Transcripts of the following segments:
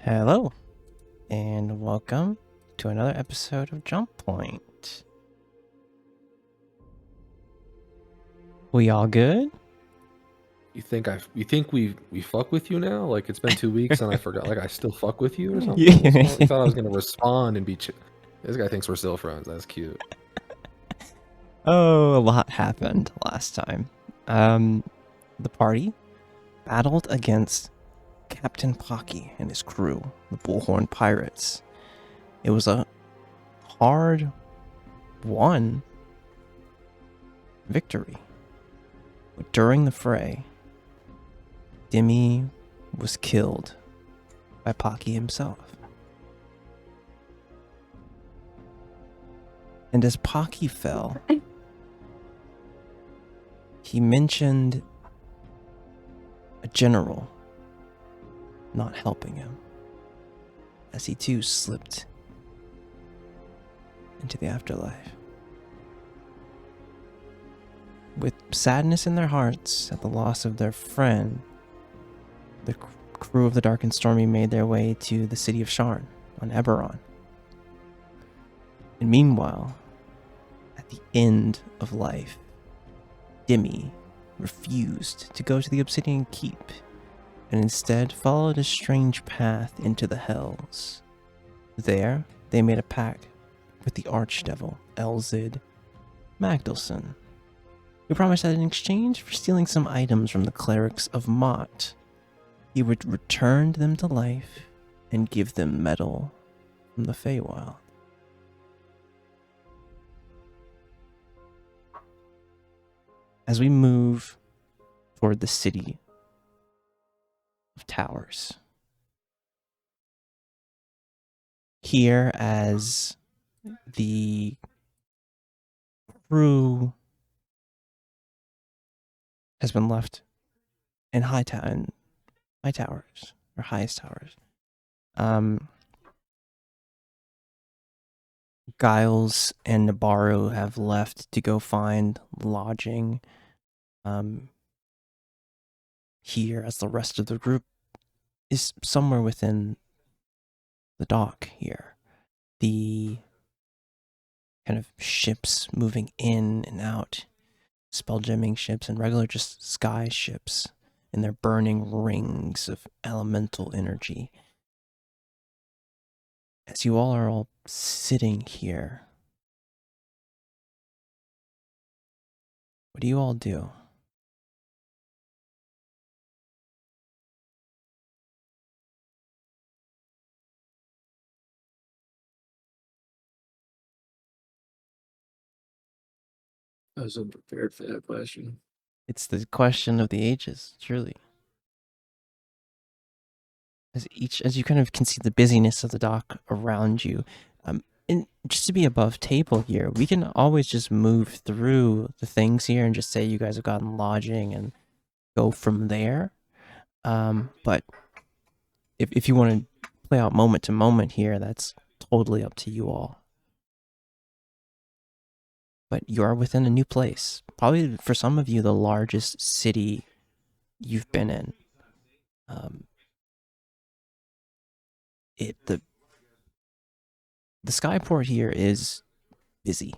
Hello, and welcome to another episode of Jump Point. We all good? You think we fuck with you now? Like it's been 2 weeks and I forgot. Like I still fuck with you or something? Yeah. What's going on? You thought I was gonna respond and be. This guy thinks we're still friends. That's cute. Oh, a lot happened last time. The party battled against Captain Pocky and his crew, the Bullhorn Pirates. It was a hard-won victory. But during the fray, Dimmy was killed by Pocky himself. And as Pocky fell, he mentioned a general not helping him, as he too slipped into the afterlife. With sadness in their hearts at the loss of their friend, the crew of the Dark and Stormy made their way to the city of Sharn on Eberron. And meanwhile, at the end of life, Dimmy refused to go to the Obsidian Keep and instead followed a strange path into the Hells. There, they made a pact with the Archdevil, Elzid Magdelson, who promised that in exchange for stealing some items from the clerics of Mott, he would return them to life and give them metal from the Feywild. As we move toward the city of Towers, here as the crew has been left in high towers, or highest towers. Giles and Nabaru have left to go find lodging here, as the rest of the group is somewhere within the dock here. The kind of ships moving in and out, spelljemming ships and regular just sky ships in their burning rings of elemental energy. As you all are all sitting here, what do you all do? I was unprepared for that question. It's the question of the ages, truly. As you kind of can see the busyness of the dock around you, and just to be above table here, we can always just move through the things here and just say you guys have gotten lodging and go from there. But if you want to play out moment to moment here, that's totally up to you all. But you are within a new place. Probably for some of you, the largest city you've been in. The skyport here is busy.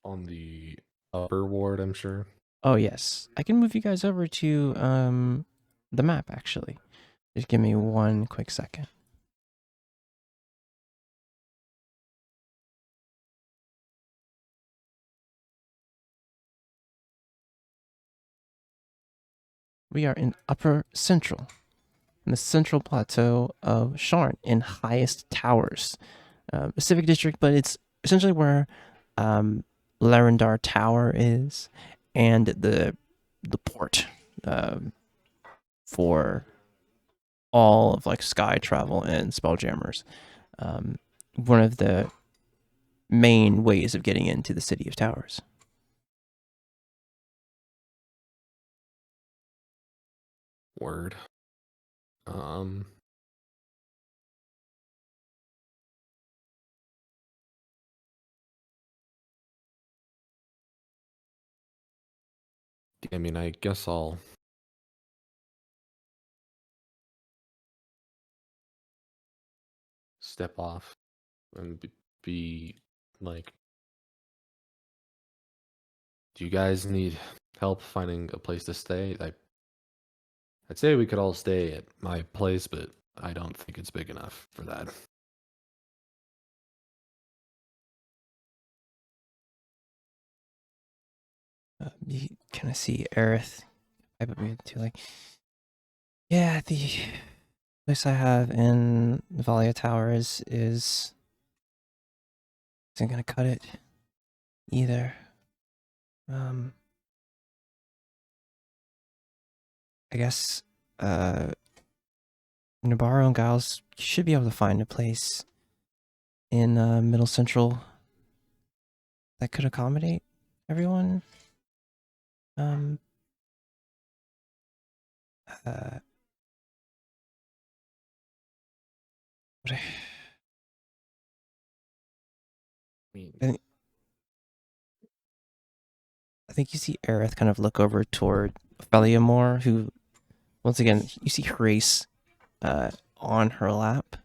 On the upper ward, I'm sure. Oh yes, I can move you guys over to the map actually. Just give me one quick second. We are in Upper Central, in the central plateau of Sharn, in Highest Towers, a civic district, but it's essentially where Larendar Tower is, and the port for all of like sky travel and spelljammers. One of the main ways of getting into the city of Towers. Word. I mean, I guess I'll step off and be like, do you guys need help finding a place to stay? I'd say we could all stay at my place, but I don't think it's big enough for that. You kind of see Aerith. I put me to like, yeah, the place I have in Valia Tower isn't gonna cut it either. I guess Nabarro and Giles should be able to find a place in Middle Central that could accommodate everyone. Uh, but I mean, I think you see Aerith kind of look over toward Feliamore, who, once again, you see Grace on her lap.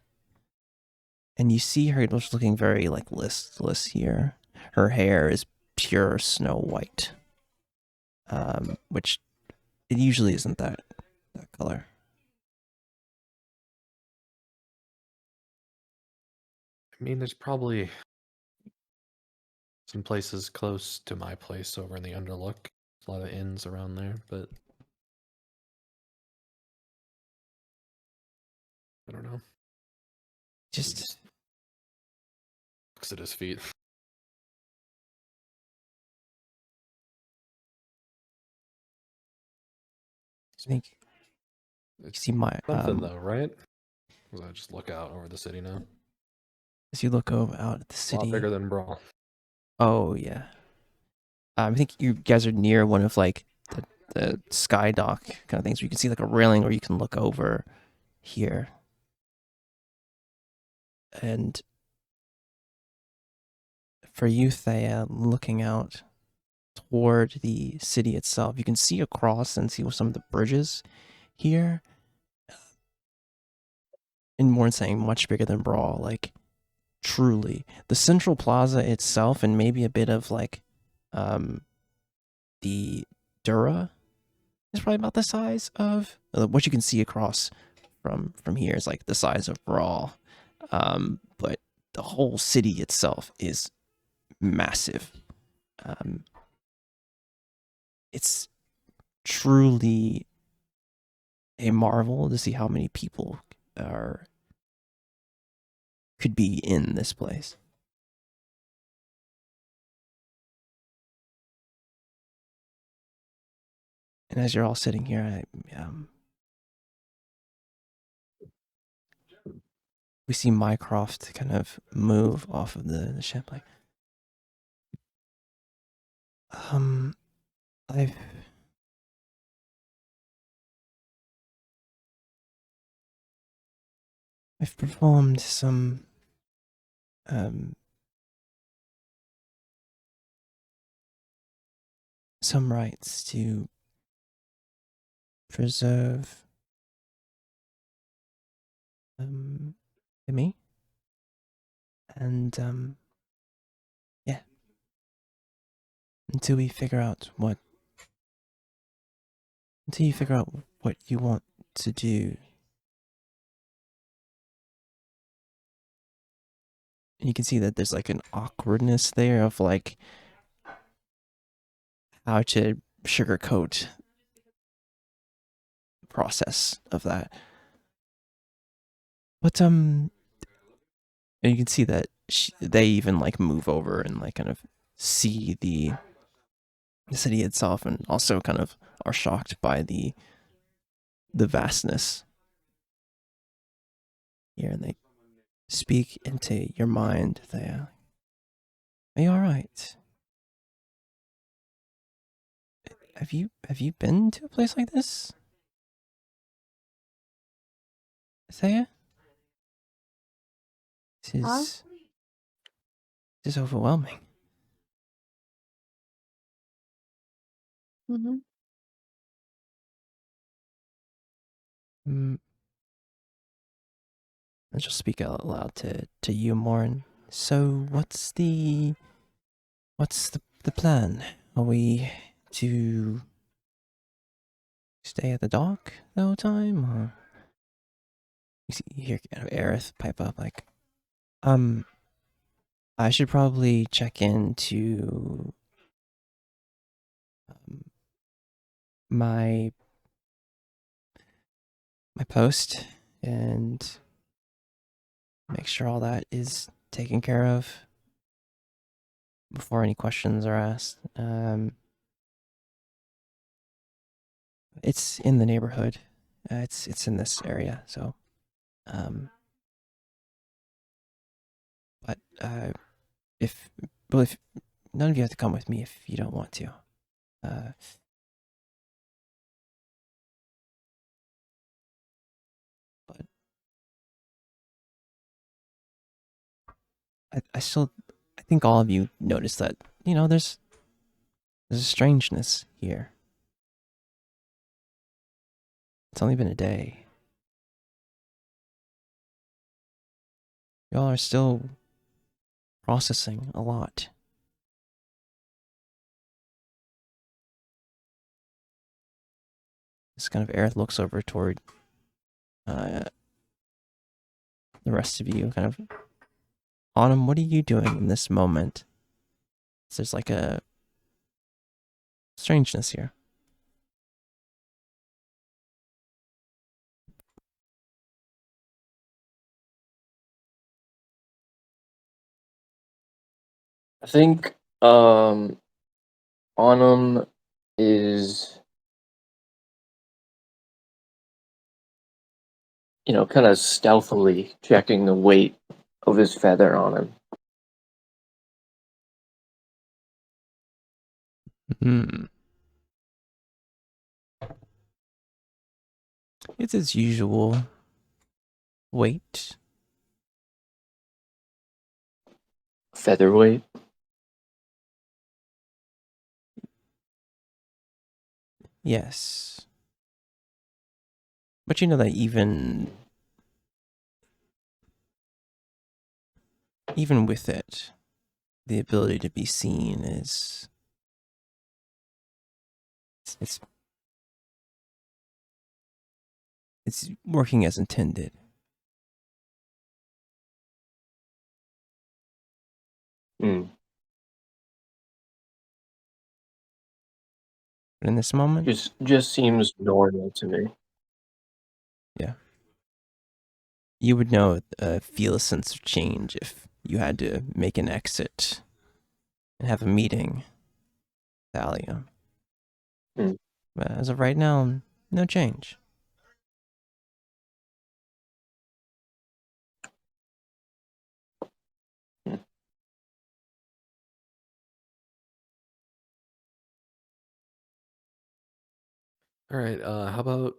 And you see her just looking very, like, listless here. Her hair is pure snow white. Which it usually isn't that color. I mean, there's probably some places close to my place over in the Underlook. There's a lot of inns around there, but I don't know. Just Looks at his feet. I think you see my Something though, right? As I just look out over the city now. as you look over out at the A lot city. bigger than Brawl. Oh yeah. I think you guys are near one of like the sky dock kind of things where you can see like a railing where you can look over here. And for you, Thea, looking out toward the city itself, you can see across and see some of the bridges here. And more than saying much bigger than Brawl, like truly. The Central Plaza itself and maybe a bit of like the Dura is probably about the size of what you can see across from here is like the size of Brawl. But the whole city itself is massive. It's truly a marvel to see how many people could be in this place. And as you're all sitting here, we see Mycroft kind of move off of the ship, like, I've performed some rites to preserve me, and yeah, until you figure out what you want to do. And you can see that there's like an awkwardness there of like how to sugarcoat the process of that. But and you can see that they even like move over and like kind of see the city itself, and also kind of are shocked by the vastness here, and they speak into your mind. Are you all right? Have you been to a place like this, Thea? This is overwhelming. Mm-hmm. Mm, I shall speak out loud to you, Morin. So, what's the plan? Are we to stay at the dock the whole time, or you hear kind of Aerith pipe up like, I should probably check into my post and make sure all that is taken care of before any questions are asked. It's in the neighborhood. It's in this area, so um, but if if none of you have to come with me if you don't want to. But I think all of you noticed that, there's a strangeness here. It's only been a day. Y'all are still processing a lot. This kind of Aerith looks over toward the rest of you, kind of, Autumn, what are you doing in this moment? There's like a strangeness here. I think Autumn is, kind of stealthily checking the weight of his feather on him. Hmm. It's its usual weight. Featherweight. Yes. But you know that even with it, the ability to be seen is it's working as intended. Mm. But in this moment, Just seems normal to me. yeah, you would know, feel a sense of change if you had to make an exit and have a meeting with Thalia. Mm. But as of right now, no change. Mm. All right. How about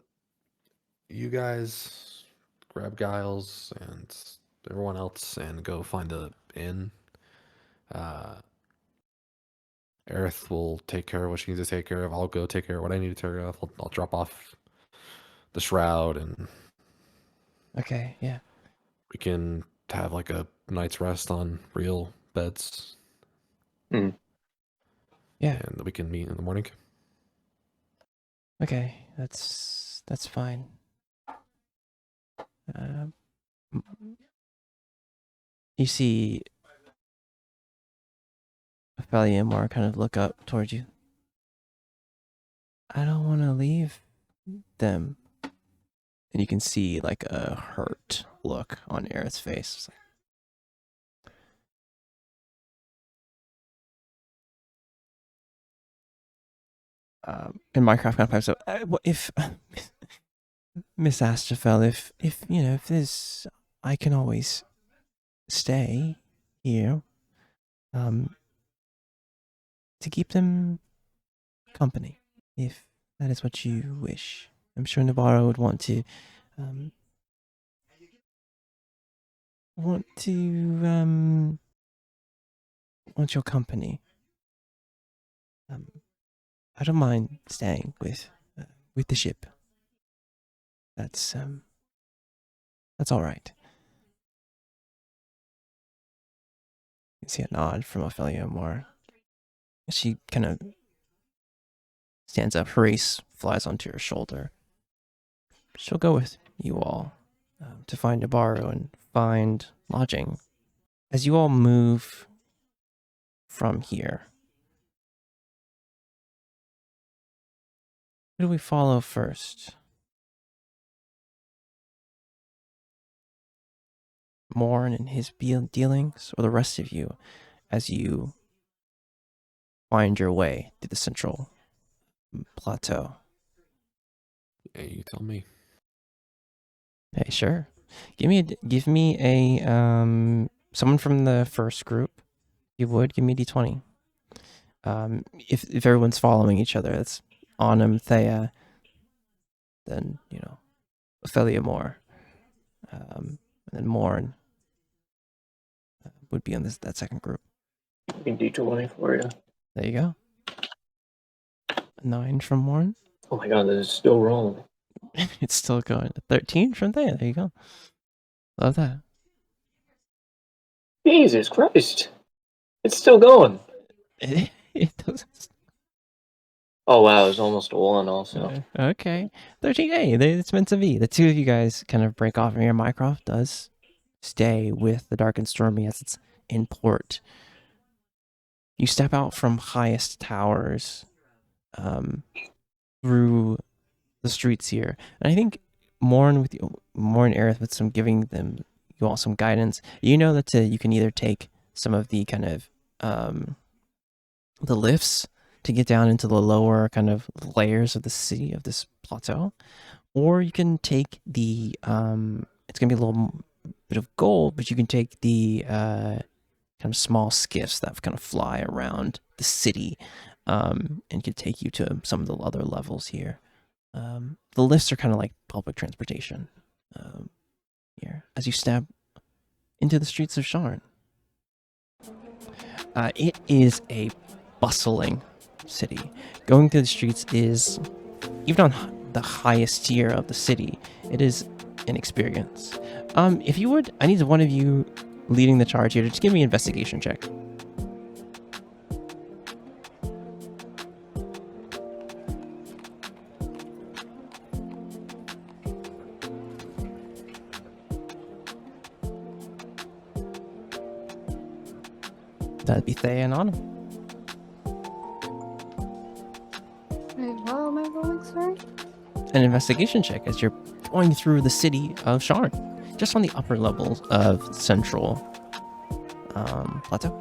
you guys grab Giles and everyone else and go find a inn? Uh, Aerith will take care of what she needs to take care of. I'll go take care of what I need to take care of. I'll drop off the shroud, and Okay, yeah. we can have like a night's rest on real beds, Mm. Yeah. and we can meet in the morning. Okay, that's fine. Uh, you see Ophelia and Mara kind of look up towards you. I don't want to leave them. And you can see like a hurt look on Aerith's face. It's like, and Minecraft kind of pipes up. What if Miss Astafel, if if there's, I can always stay here, to keep them company, if that is what you wish. I'm sure Navarro would um, want to, want your company. I don't mind staying with the ship. That's all right. You see a nod from Ophelia Moore. She kind of stands up. Her ace flies onto her shoulder. She'll go with you all to find a barrow and find lodging. As you all move from here, who do we follow first? Morn and his dealings, or the rest of you as you find your way to the central plateau? Hey, you tell me. Hey, sure. Give me a someone from the first group. If you would give me a d20. If everyone's following each other, that's Autumn, Thea, then Ophelia Moore, and then Morn would be on that second group. I can D20 for you. There you go. A 9 from Morn. Oh my god, this is still rolling. It's still going. 13 from Thea. There you go. Love that. Jesus Christ. It's still going. It doesn't. Oh wow, it's almost a 1 also. Okay. 13. Hey, it's meant to be. The two of you guys kind of break off. Here, Mycroft does stay with the Dark and Stormy as it's in port. You step out from highest towers through the streets here. And I think Morn and Aerith with some giving them you all some guidance. You know that you can either take some of the kind of the lifts to get down into the lower kind of layers of the city of this plateau, or you can take the it's gonna be a little bit of gold, but you can take the kind of small skiffs that kind of fly around the city and can take you to some of the other levels here. The lifts are kind of like public transportation here as you step into the streets of Sharn. It is a bustling city. Going through the streets is, even on the highest tier of the city, it is an experience. If you would, I need one of you leading the charge here to just give me an investigation check. That'd be Thea and Anna. Wait, what am I rolling, sorry? An investigation check as you're going through the city of Sharn, just on the upper levels of Central Plateau.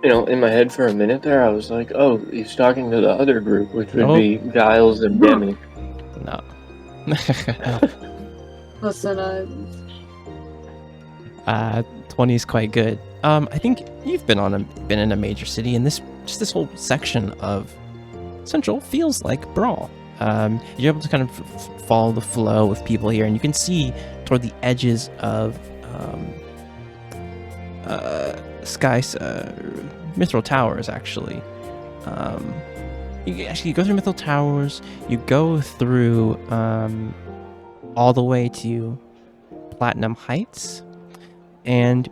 In my head for a minute there, I was like, oh, he's talking to the other group, which would Nope. be Giles and Demi. No. Listen, 20 is quite good. I think you've been in a major city, and this whole section of Central feels like Brawl. You're able to kind of follow the flow of people here, and you can see toward the edges of Mithril Towers, actually. You go through Mithril Towers, you go through all the way to Platinum Heights, and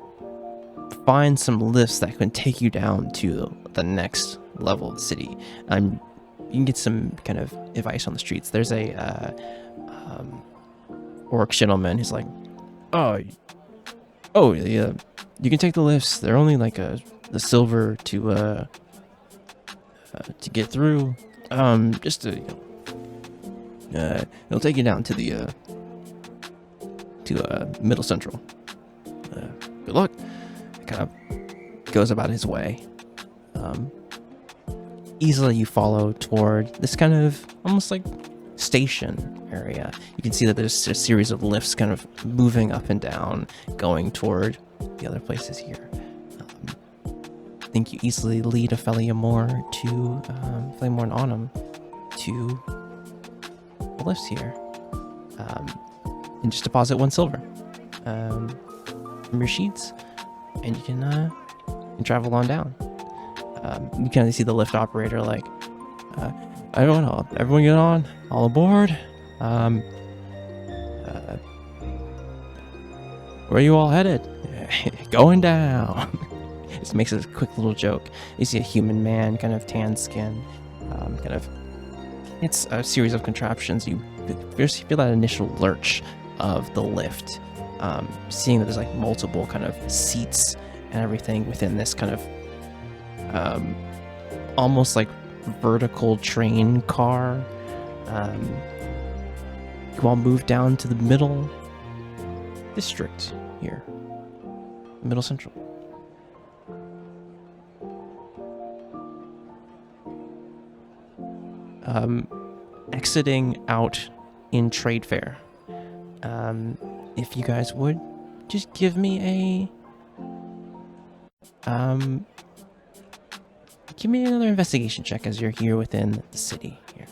find some lifts that can take you down to the next level of the city. You can get some kind of advice on the streets. There's a orc gentleman who's like, oh yeah, you can take the lifts. They're only like the silver to get through. Just to it'll take you down to the Middle Central. Good luck. Kind of goes about his way. Easily you follow toward this kind of almost like station area. You can see that there's a series of lifts kind of moving up and down, going toward the other places here. I think you easily lead Ophelia Moore and Autumn to the lifts here. And just deposit 1 silver from your sheets, and you can travel on down. You kind of see the lift operator like, Everyone get on, all aboard. Where are you all headed? Going down. Just makes a quick little joke. You see a human man, kind of tan skin, it's a series of contraptions. You first feel that initial lurch of the lift, seeing that there's like multiple kind of seats and everything within this kind of almost like vertical train car. You all move down to the middle district here, Middle Central. Exiting out in Trade Fair. If you guys would just give me another investigation check as you're here within the city here.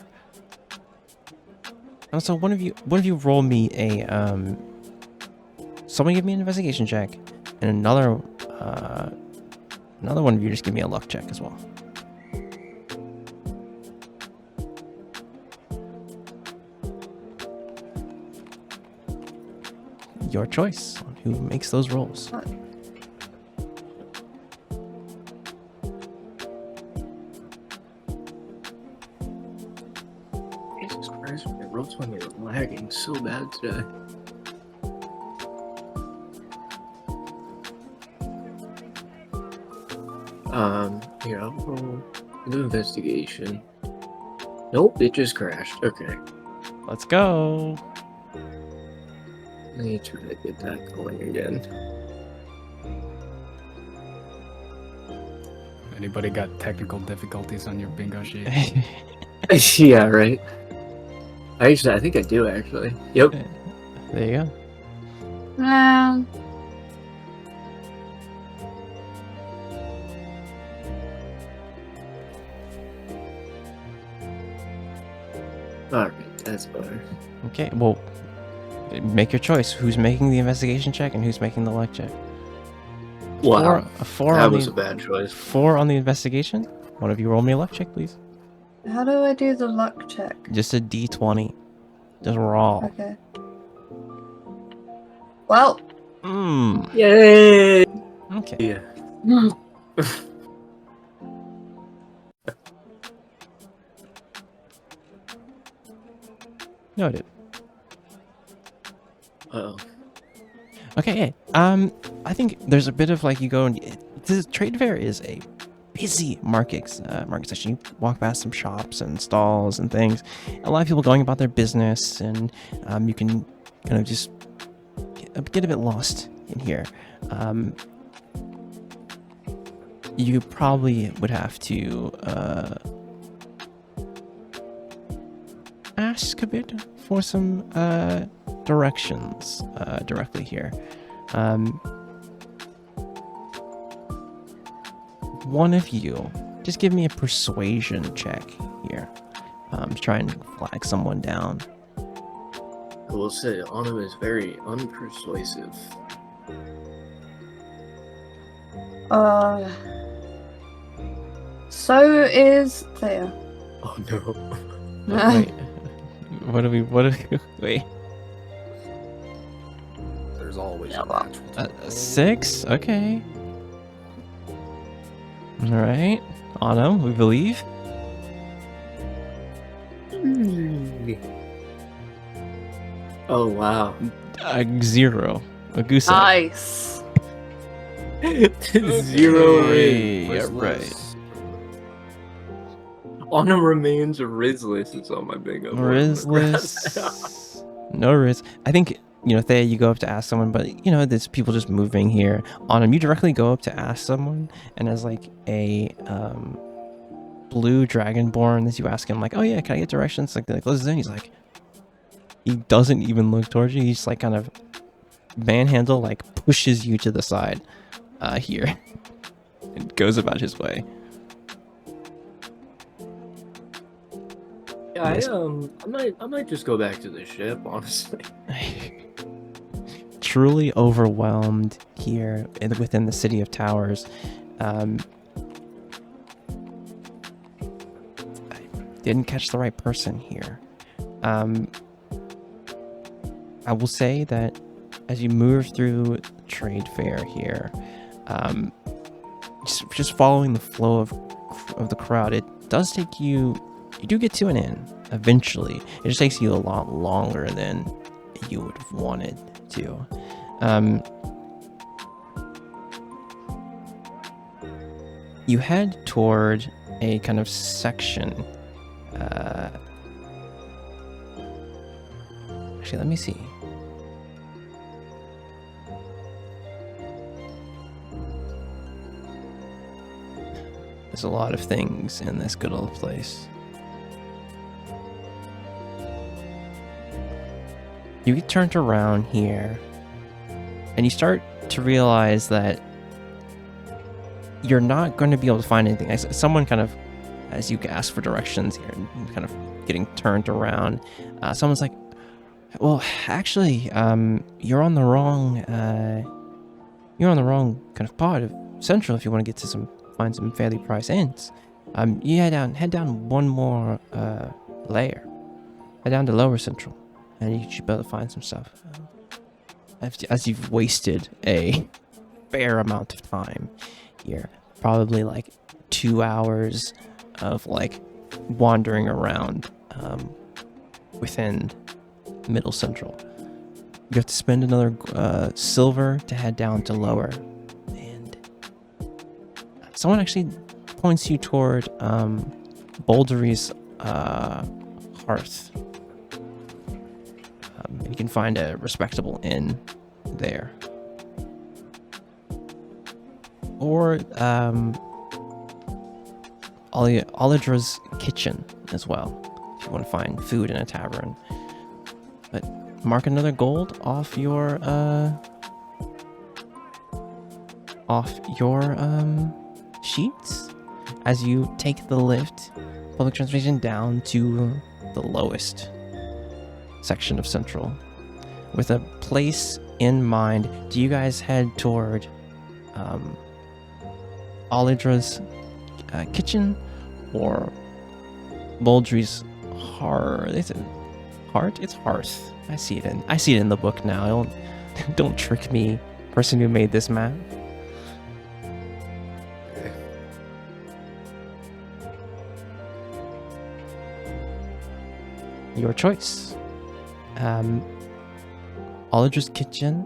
Also, one of you roll me someone give me an investigation check, and another one of you just give me a luck check as well. Your choice on who makes those rolls. Jesus Christ, my roll 20 is lagging so bad today. Here, I'll roll the investigation. Nope, it just crashed. Okay. Let's go. Let me try to get that going again. Anybody got technical difficulties on your bingo sheet? Yeah, right. I think I do actually. Yep. There you go. No. Alright, that's better. Okay, well, make your choice. Who's making the investigation check and who's making the luck check? Wow. Four That on was the, a bad choice. 4 on the investigation. One of you roll me a luck check, please. How do I do the luck check? Just a d20. Just roll. Okay. Well. Yay! Okay. Yeah. Noted. Uh-oh. Okay, yeah. I think there's a bit of like you go and the trade fair is a busy market section. You walk past some shops and stalls and things. A lot of people going about their business, and you can kind of just get a bit lost in here. You probably would have to ask a bit for some directions directly here. One of you, just give me a persuasion check here. Try and flag someone down. I will say, Anna is very unpersuasive. So is Thea. Oh no. Wait, wait. There's always Yeah, a well, natural 6? Okay. Alright. Anna, we believe. Oh wow. 0. A goose egg. Nice. 0 Hey, ring. yeah, right. Anna remains Rizless. It's on my bingo board. Rizless. No Riz. I think, Thea, you go up to ask someone, but, there's people just moving here. On him, you directly go up to ask someone, and as, like, a blue dragonborn, as you ask him, like, oh, yeah, can I get directions? Like, closes in, he's like, he doesn't even look towards you. He's, like, kind of manhandle, like, pushes you to the side here and goes about his way. Yeah, I might just go back to the ship, honestly. Truly overwhelmed here within the City of didn't catch the right person here. I will say that as you move through the trade fair here, just following the flow of the crowd, it does take you. You do get to an inn eventually. It just takes you a lot longer than you would have wanted to. You head toward a kind of section. Actually, let me see. There's a lot of things in this good old place. You get turned around here, and you start to realize that you're not going to be able to find anything. Someone kind of, as you ask for directions here, and kind of getting turned around, someone's like, "Well, actually, you're on the wrong kind of part of Central if you want to get to find some fairly priced inns. You head down one more layer, head down to Lower Central, and you should be able to find some stuff." As you've wasted a fair amount of time here, probably like 2 hours of like wandering around within Middle Central. You have to spend another silver to head down to Lower, and someone actually points you toward Bouldery's Hearth. You can find a respectable inn there. Or Olidra's Kitchen as well, if you want to find food in a tavern. But mark another gold off your sheets as you take the lift, public transportation, down to the lowest section of Central. With a place in mind, do you guys head toward Olidra's Kitchen or Boldry's Hearth? Is it Heart? It's Hearth. I see it in the book now. Don't trick me, person who made this map. Okay. Your choice. Olidra's Kitchen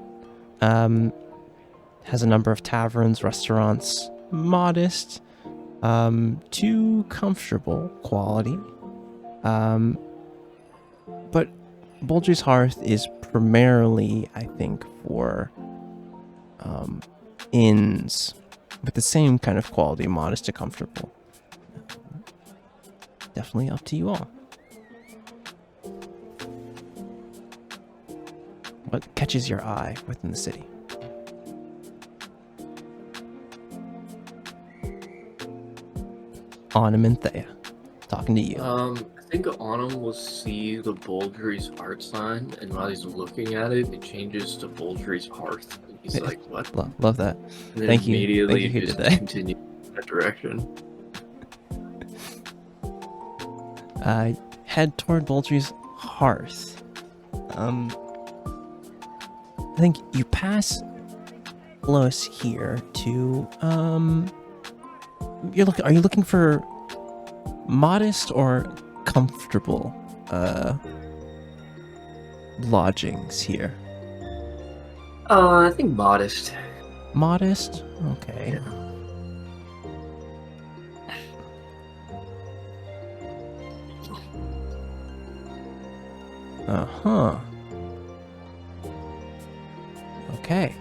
has a number of taverns, restaurants, modest to comfortable quality. But Boldry's Hearth is primarily, I think, for inns with the same kind of quality, modest to comfortable. Definitely up to you all. What catches your eye within the city? Autumn and Thea, talking to you. I think Autumn will see the Bouldery's Heart sign, and while he's looking at it, it changes to Bouldery's Hearth. And he's like, "What?" Love that. And then Thank you. immediately Thank you who just did that. continue in that direction. Head toward Bouldery's Hearth. I think you pass close here to are you looking for modest or comfortable lodgings here? I think modest. Modest? Okay. Uh-huh. Okay.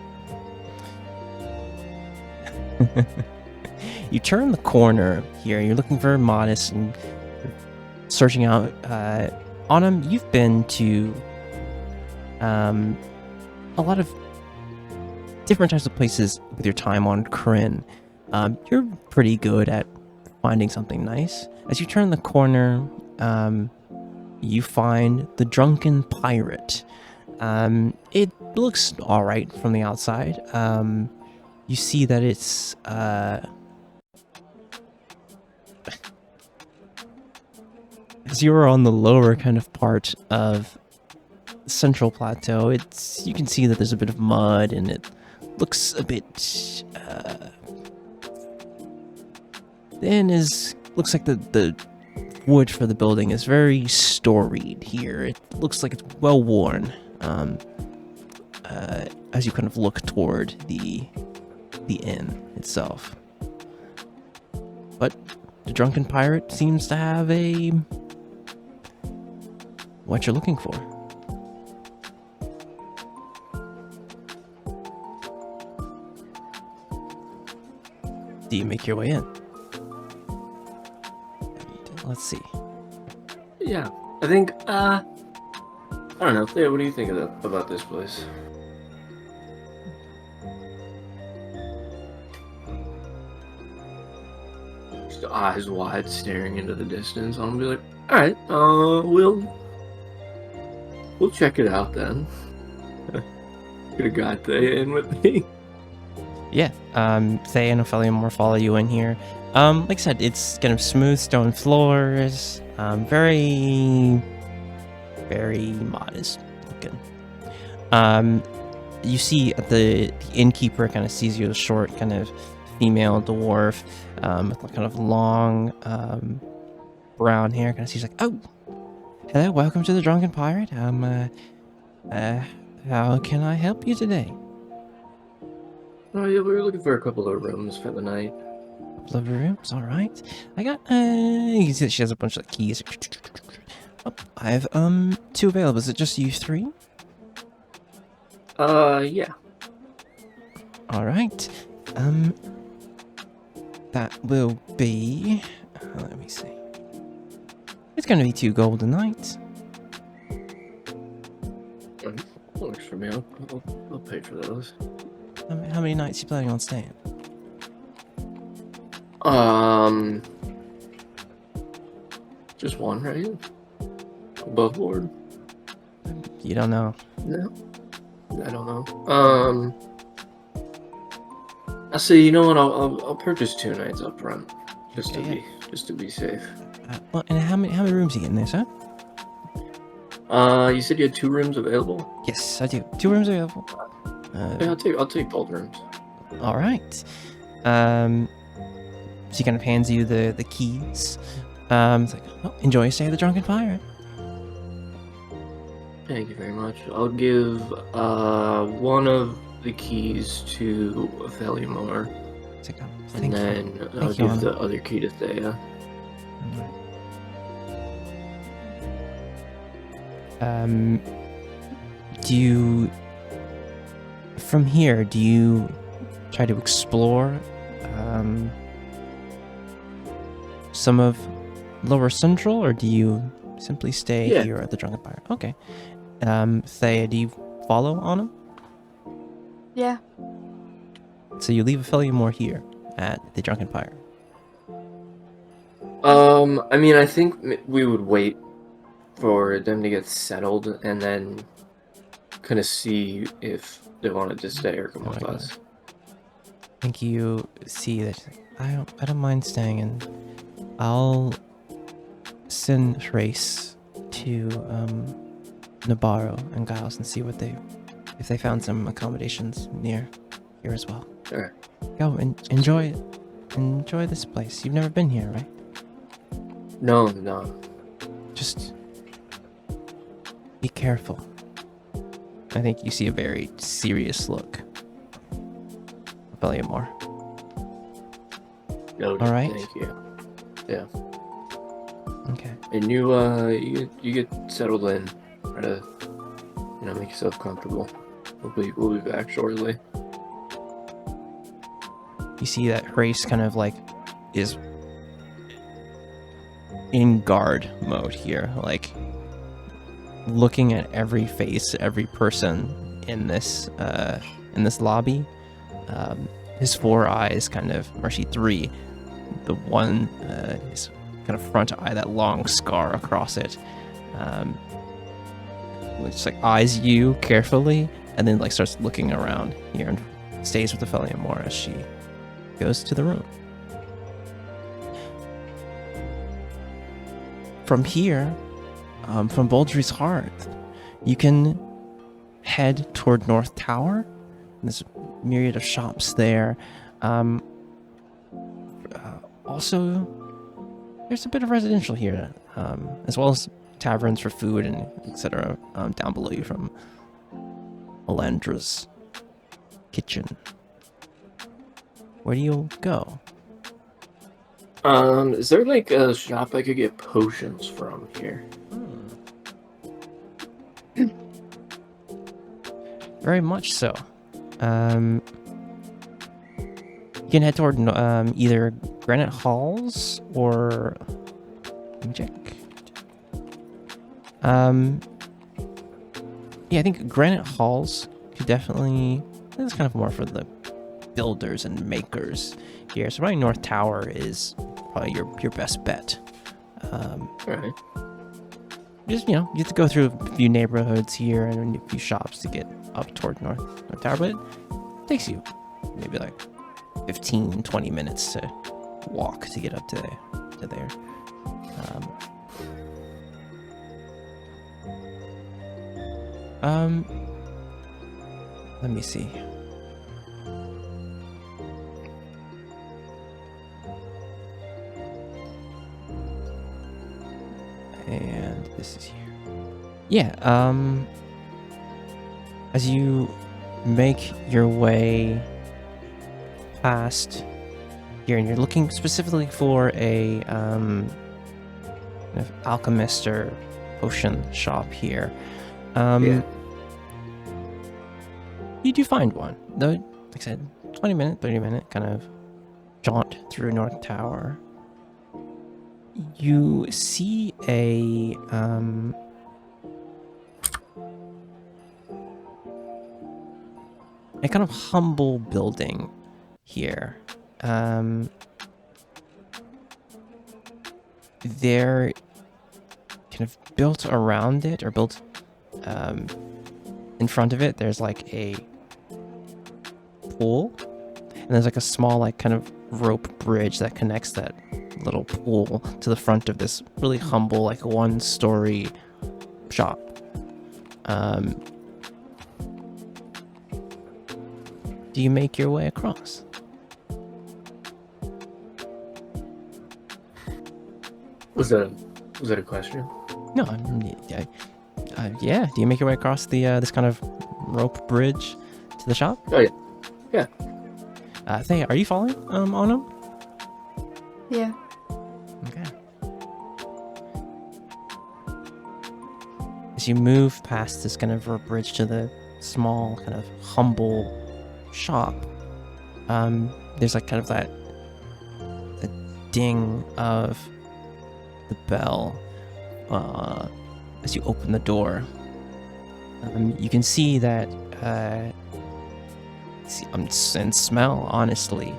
You turn the corner here. You're looking for modest and searching out. Autumn, you've been to a lot of different types of places with your time on Kryn. You're pretty good at finding something nice. As you turn the corner, you find the Drunken Pirate. It looks all right from the outside. You see that it's As you are on the lower kind of part of the central plateau, you can see that there's a bit of mud and it looks a bit looks like the wood for the building is very storied here. It looks like it's well worn. As you kind of look toward the inn itself. But the drunken pirate seems to have what you're looking for. Do you make your way in? Let's see. Yeah, I think, I don't know. Thea, what do you think about this place? Just eyes wide, staring into the distance. I'm gonna be like, all right, we'll check it out then. Could have got Thea in with me. Yeah, Thea and Ophelia more follow you in here. Like I said, it's kind of smooth stone floors, very, very modest looking. You see the innkeeper kind of sees you as a short kind of female dwarf, with kind of long, brown hair. Kind of sees like, oh, hello, welcome to the Drunken Pirate. How can I help you today? Oh yeah, we were looking for a couple of rooms for the night. Couple of rooms, all right. I got you can see that she has a bunch of keys. Oh, I have 2 available. Is it just you 3? Yeah. All right. That will be. Let me see. It's gonna be 2 gold a night. Works for me. I'll pay for those. How many nights you planning on staying? Just one, right? Above board? You don't know. No, I don't know. I say, you know what? I'll purchase 2 nights up front, just to be safe. Well, and how many rooms you get in there, sir? You said you had 2 rooms available? Yes, I do. 2 rooms available. Yeah, I'll take both rooms. All right. She kind of hands you the keys. It's like, oh, enjoy your stay at the Drunken Pirate. Thank you very much. I'll give one of the keys to Ophelia Moore, It's like, oh, and thank you. then I'll Thank you, give Anna. the other key to Thea. Do you, from here, do you try to explore some of Lower Central, or do you simply stay here at the Drunken Pirate? Okay. Thea, do you follow on him? Yeah. So you leave Ophelia Moore here at the Drunken Pirate. I mean, I think we would wait for them to get settled and then kind of see if they wanted to stay or come with us. I think you see that I don't mind staying, and I'll send Trace to Nabarro and Giles and see if they found some accommodations near here as well. Sure. Go and enjoy this place. You've never been here, right? No. Just be careful. I think you see a very serious look. Ophelia Moore. No, all right. Thank you. Yeah. Okay. And you get settled in. Try to, make yourself comfortable. We'll be back shortly. You see that Race kind of like is in guard mode here, like looking at every face, every person in this lobby. His 4 eyes kind of, or actually 3. The one, his kind of front eye, that long scar across it, just like eyes you carefully, and then like starts looking around here and stays with Ophelia Moore as she goes to the room. from here, from Baldry's Hearth, you can head toward North Tower. There's a myriad of shops there. Also, there's a bit of residential here, as well as taverns for food and etc. Down below you from Alandra's kitchen. Where do you go? Is there like a shop I could get potions from here? Very much so. You can head toward either Granite Halls or let me check. Yeah, I think Granite Halls could definitely. That's kind of more for the builders and makers here. So probably North Tower is probably your best bet. Alright. Just you have to go through a few neighborhoods here and a few shops to get up toward North Tower, but it takes you maybe like 15-20 minutes to walk to get up to there. Let me see. And this is here. Yeah, as you make your way past here, and you're looking specifically for a kind of alchemist or potion shop here. Yeah. You do find one, though. Like I said, 20-minute, 30-minute kind of jaunt through North Tower. You see a kind of humble building here. They're kind of built around it, or built in front of it. There's like a pool, and there's like a small like kind of rope bridge that connects that little pool to the front of this really humble like 1-story shop. Do you make your way across? Was that a question? No, yeah. Do you make your way across the this kind of rope bridge to the shop? Oh yeah. Yeah. Thea, are you following on him? Yeah. Okay. As you move past this kind of rope bridge to the small kind of humble shop, there's like kind of that the ding of the bell as you open the door. You can see that and smell, honestly,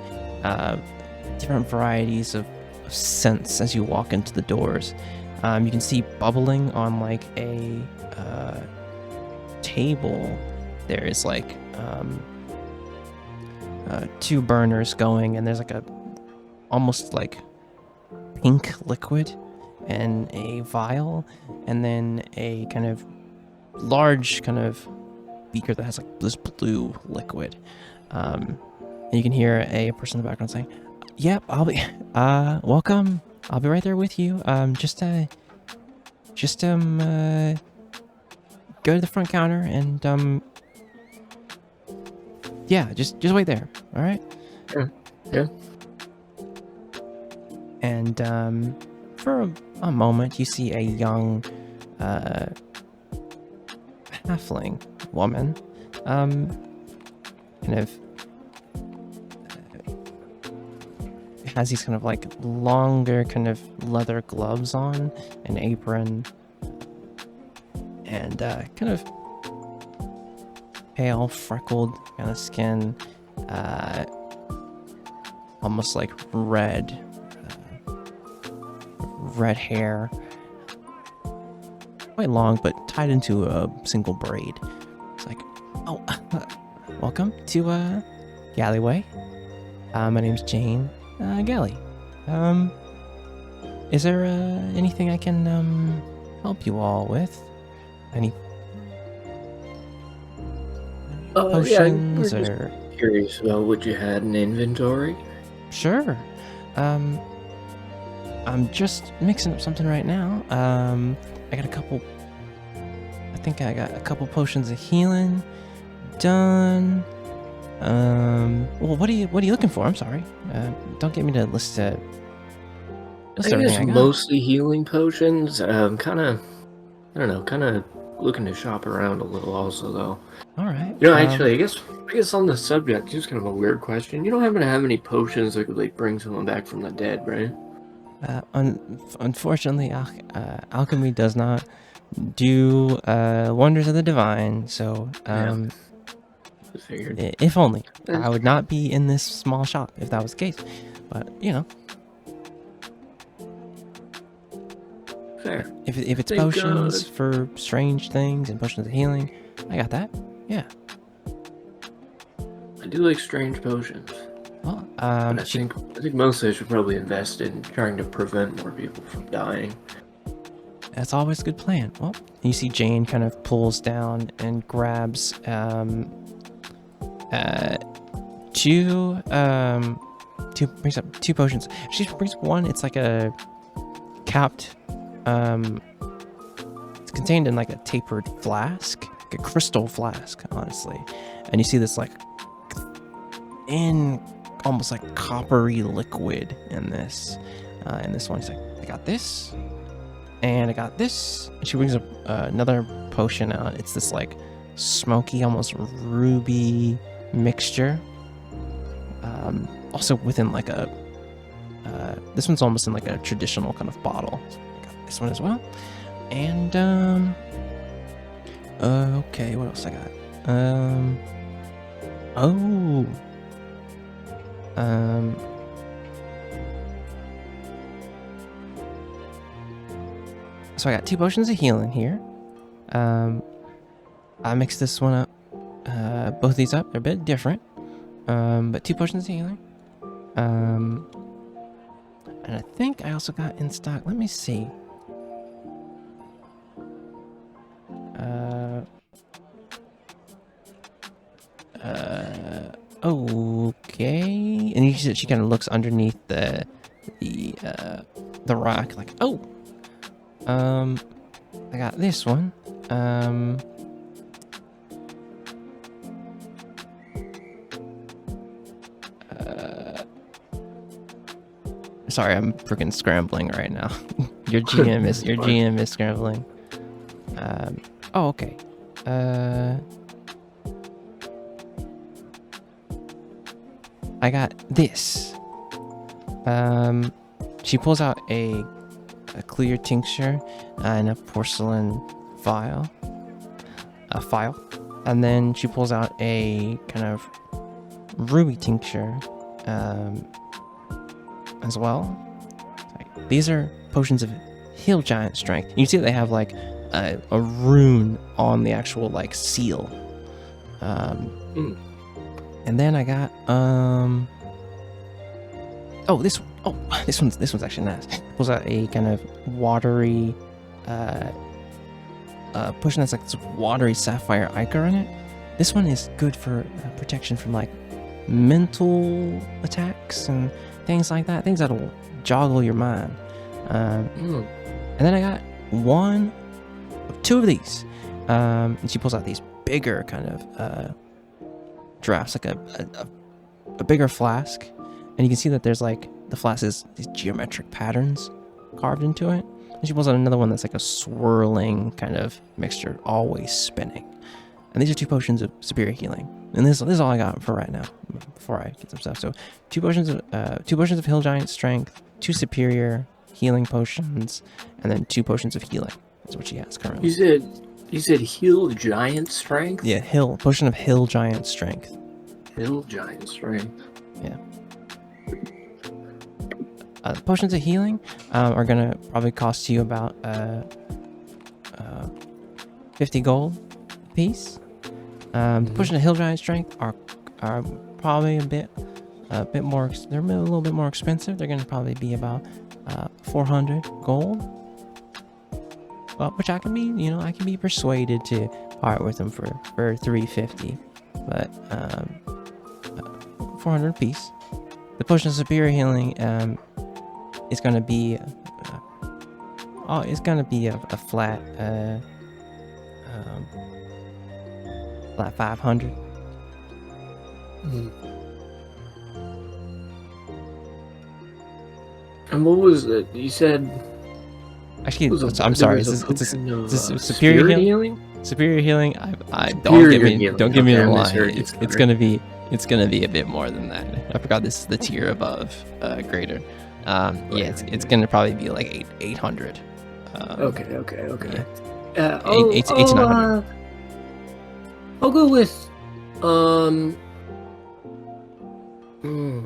different varieties of scents as you walk into the doors. You can see bubbling on like a table. There is like 2 burners going, and there's like a almost like pink liquid and a vial, and then a kind of large kind of beaker that has like this blue liquid. And you can hear a person in the background saying, "Yep, I'll be welcome. I'll be right there with you. Just go to the front counter and yeah, just wait there. All right?" Yeah. And for a moment, you see a young halfling woman, kind of has these kind of like longer kind of leather gloves on, an apron, and kind of pale, freckled kind of skin, almost like red hair, quite long but tied into a single braid. It's like, "Oh, welcome to the alleyway. My name's Jane Galley. Is there anything I can help you all with? Any Yeah, we're potions just or? curious about what you had in inventory. Sure. I'm just mixing up something right now. I got a couple. I think I got a couple potions of healing done. Well, what are you looking for? I'm sorry. Don't get me to list I guess everything I got. mostly healing potions. Kind of, I don't know, kind of looking to shop around a little also though. All right. You know, actually, I guess on the subject, just kind of a weird question. You don't happen to have any potions that could like bring someone back from the dead, right? Unfortunately, alchemy does not do wonders of the divine. So, Just figured. if only I would not be in this small shop if that was the case. But you know, Fair. if it's Thank potions God. for strange things and potions of healing, I got that. Yeah. I do like strange potions. Well, But I think mostly I should probably invest in trying to prevent more people from dying. that's always a good plan. Well, you see Jane kind of pulls down and grabs brings up two potions. She brings one, it's like a capped, it's contained in like a tapered flask, like a crystal flask, honestly. And you see this like almost like coppery liquid in this. And this one, she's like, I got this, and I got this. And she brings up another potion out. It's this like smoky, almost ruby mixture. Also within like a, this one's almost in like a traditional kind of bottle. So I got this one as well. And okay, what else I got? So I got two potions of healing here. I mixed this one up. Both these up. They're a bit different. But two potions of healing. And I think I also got in stock. Let me see. Okay. And you see that she kind of looks underneath the rock, like, oh, I got this one. Sorry, I'm freaking scrambling right now. Your GM is scrambling. Oh, okay. I got this. She pulls out a clear tincture and a porcelain file, and then she pulls out a kind of ruby tincture as well. These are potions of hill giant strength. You see that they have like a rune on the actual like seal. And then I got this one's actually nice. Pulls out a kind of watery potion that's like this watery sapphire ichor in it. This one is good for protection from like mental attacks and things like that, things that'll joggle your mind. And then I got two of these, and she pulls out these bigger kind of drafts, like a bigger flask, and you can see that there's like the flask is these geometric patterns carved into it. And she pulls out another one that's like a swirling kind of mixture, always spinning. And these are two potions of superior healing. And this is all I got for right now, before I get some stuff. So two potions of hill giant strength, two superior healing potions, and then two potions of healing. That's what she has currently. You said hill giant strength? Yeah, potion of hill giant strength. Hill giant strength. Yeah. Potions of healing are gonna probably cost you about 50 gold a piece. Potion of hill giant strength are probably a bit a bit more. They're a little bit more expensive. They're gonna probably be about 400 gold. Which I can be, I can be persuaded to part with them for 350, but 400 apiece. The potion of superior healing is gonna be a flat flat 500. And what was it? You said. Actually, Was I'm there sorry. was Is a this potion of, superior spirit healing? Superior healing. I Superior healing. don't give me Okay, the I line. misheard you, It's sorry. gonna be a bit more than that. I forgot this is the tier above greater. Yeah, it's gonna probably be like 800. Okay. Yeah. Eight to 900. I'll go with hmm.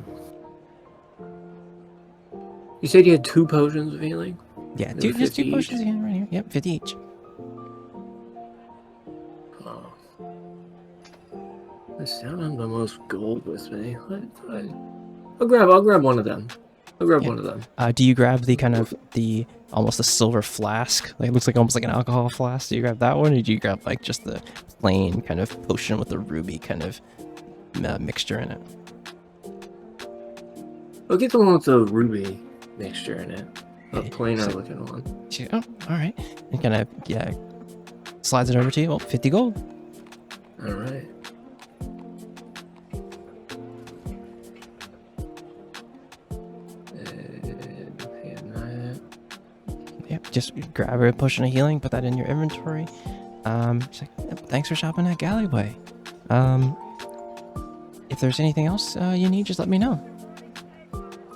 You said you had 2 potions of healing? Yeah, They're just 2 50 potions each? again right here. Yep, 50 each. Oh. I still have the most gold with me. I'll grab one of them. I'll grab Yeah. one of them. Do you grab the kind of the almost a silver flask? Like it looks like almost like an alcohol flask. Do you grab that one, or do you grab like just the plain kind of potion with the ruby kind of mixture in it? I'll get the one with the ruby mixture in it. A Okay, plainer so- looking one. Oh, all right. And kind of slides it over to you. Oh, 50 gold. Alright. Yep, just grab a potion of healing, put that in your inventory. She's like, "Yep, thanks for shopping at Galleyway. If there's anything else you need, just let me know."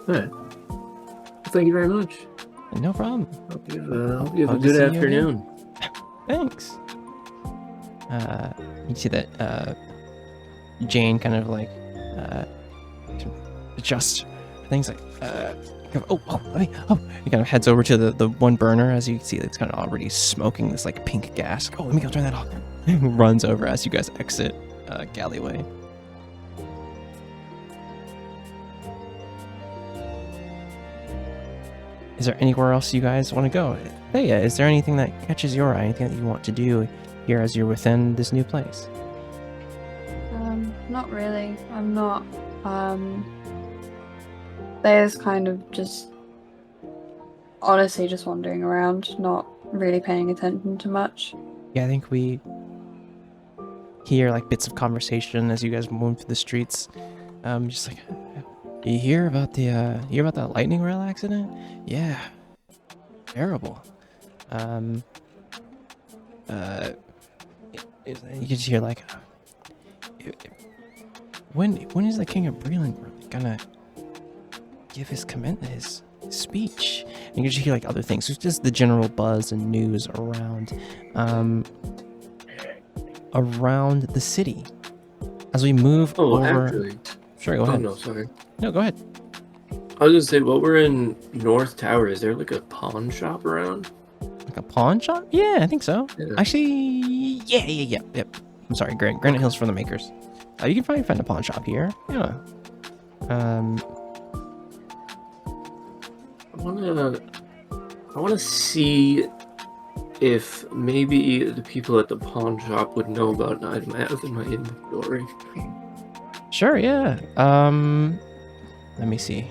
Alright. Well, thank you very much. No problem. Hope you have a Hope to good see you again. afternoon. Thanks. You see that Jane kind of like adjusts things like he kind of heads over to the one burner. As you can see, it's kind of already smoking this like pink gas. Oh, let me go turn that off. Runs over as you guys exit Galleyway. Is there anywhere else you guys want to go? Hey, is there anything that catches your eye? Anything that you want to do here as you're within this new place? Not really. I'm not. There's kind of just honestly just wandering around, not really paying attention to much. Yeah, I think we hear like bits of conversation as you guys move through the streets. Just like, you hear about that lightning rail accident? Yeah, terrible. You can just hear like, when is the King of Breland gonna give his speech? And you can just hear like other things. It's just the general buzz and news around the city. As we move over. Actually. Sure, go ahead. Oh, no, sorry. No, go ahead. I was gonna say, while we're in North Tower, is there like a pawn shop around? Like a pawn shop? Yeah, I think so. Yeah. Actually, yep. I'm sorry, Granite Hill's for the makers. You can probably find a pawn shop here. Yeah. I wanna see if maybe the people at the pawn shop would know about an item I have in my inventory. Sure, yeah. Let me see.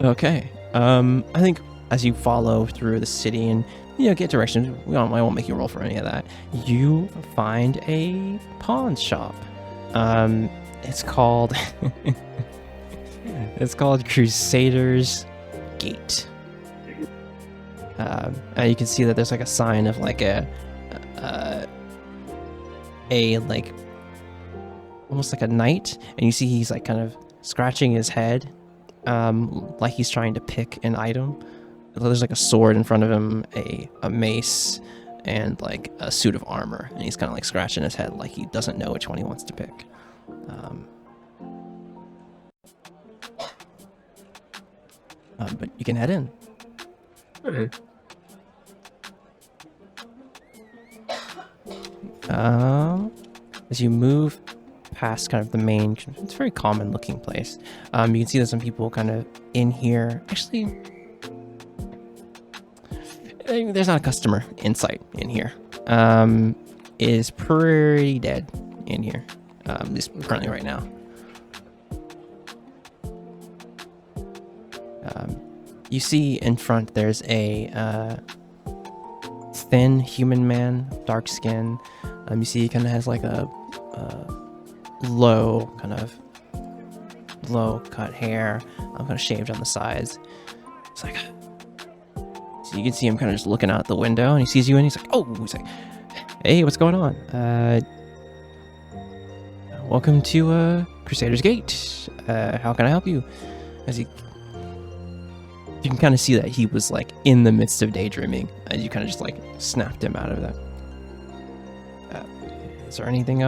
Okay. I think as you follow through the city and get directions, I won't make you roll for any of that. You find a pawn shop. It's called Crusader's Gate. And you can see that there's like a sign of like a like almost like a knight, and you see he's like kind of scratching his head, like he's trying to pick an item. There's like a sword in front of him, a mace, and like a suit of armor, and he's kind of like scratching his head like he doesn't know which one he wants to pick. But you can head in. Okay. As you move past kind of the main, it's a very common looking place. You can see there's some people kind of in here. Actually, there's not a customer in sight in here. It is pretty dead in here, at least currently right now. You see in front there's a thin human man, dark skin. You see he kind of has like a low cut hair, kind of shaved on the sides. It's like, so you can see him kind of just looking out the window, and he sees you, and he's like, oh, he's like, hey, what's going on? Welcome to Crusader's Gate. How can I help you? As you can kind of see that he was like in the midst of daydreaming, and you kind of just like snapped him out of that. Is there anything you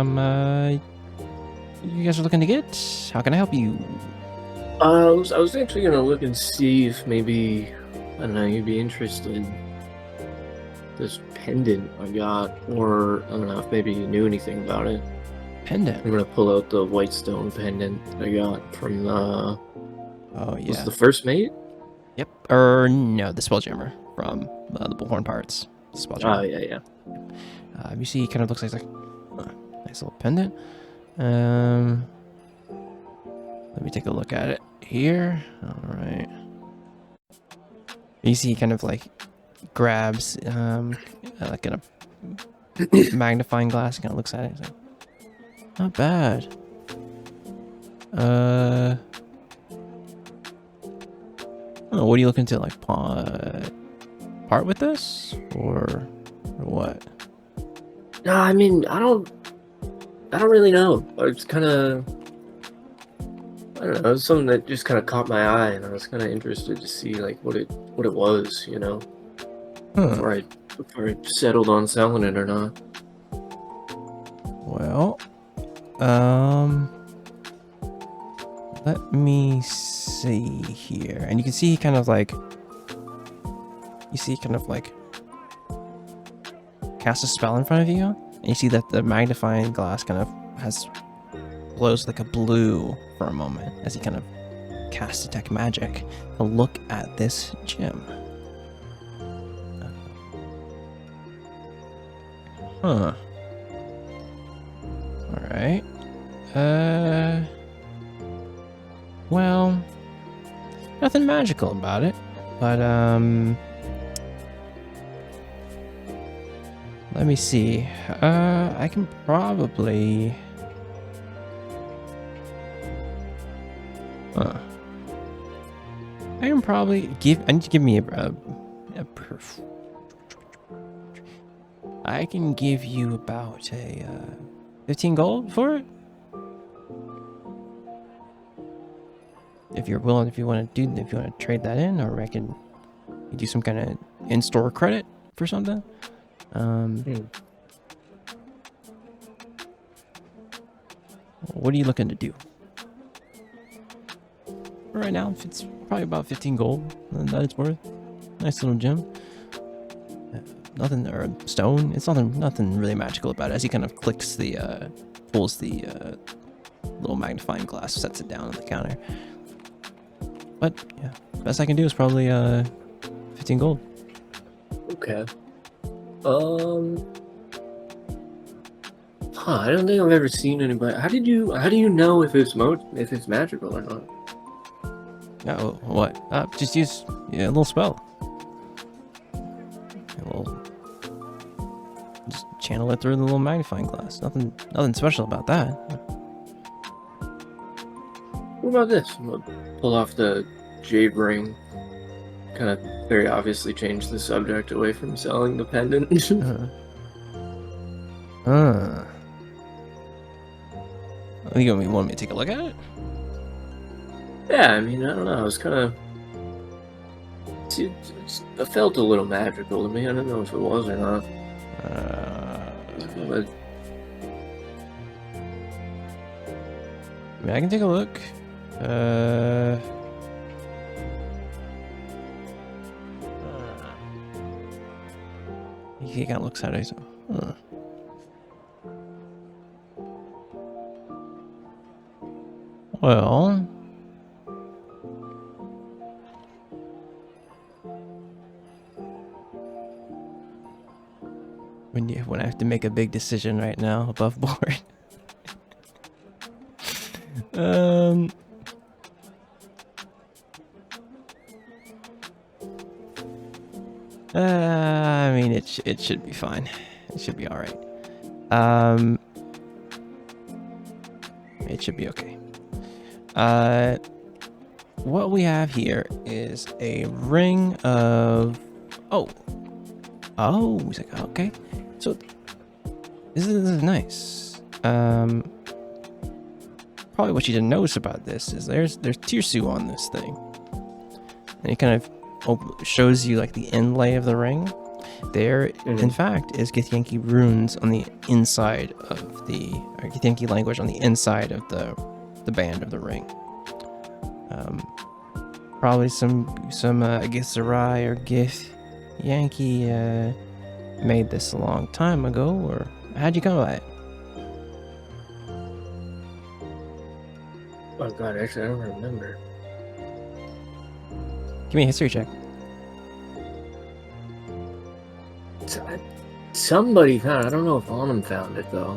guys are looking to get? How can I help you? I was actually gonna look and see if maybe, I don't know, you'd be interested in this pendant I got, or I don't know if maybe you knew anything about it. Pendant? I'm gonna pull out the white stone pendant I got from the... Oh, yeah. Was it the first mate? Yep. Or no, the Spelljammer from the Bullhorn Pirates. Spelljammer. Oh, yeah. You see, he kind of looks like nice little pendant. Let me take a look at it here. All right. You see, he kind of like grabs like a magnifying glass. Kind of looks at it. He's like, not bad. Oh, what are you looking to like part with this or what? No, I mean, I don't really know. It's kind of, I don't know, it was something that just kind of caught my eye, and I was kind of interested to see like what it was, you know, before I settled on selling it or not. Well, let me see here, and you can see he kind of like, cast a spell in front of you, and you see that the magnifying glass kind of glows like a blue for a moment as he kind of casts detect magic to look at this gem. Huh. Alright. Well, nothing magical about it, but let me see. I can probably... I can probably give... I need to give me I can give you about a 15 gold for it. If you're willing, if you want to trade that in, or I can do some kind of in-store credit for something. What are you looking to do? Right now, it's probably about 15 gold that it's worth. Nice little gem. Nothing, or stone. It's nothing really magical about it. As he kind of clicks pulls the little magnifying glass, sets it down on the counter. But yeah, best I can do is probably 15 gold. Okay. I don't think I've ever seen anybody. How do you know if it's magical or not? Oh, what? Just use a little spell. Just channel it through the little magnifying glass. Nothing special about that. What about this? I'm gonna pull off the jade ring. Kind of very obviously change the subject away from selling the pendant. I think you want me to take a look at it? Yeah, I mean, I don't know. I was kind of... It felt a little magical to me. I don't know if it was or not. But... I mean, I can take a look. He kind of looks at it. So, Well, when I have to make a big decision right now above board. I mean, it should be fine. It should be all right. It should be okay. What we have here is a ring of. Oh, he's like, okay. So this is nice. Probably what you didn't notice about this is there's Tirsu on this thing, and it kind of shows you like the inlay of the ring. There, in fact, is Githyanki runes on the inside of the, or Githyanki language on the inside of the band of the ring. Probably some Githzerai or Githyanki made this a long time ago, or how'd you come by it? Oh god, actually I don't remember. Give me a history check. Somebody found it. I don't know if Autumn found it though.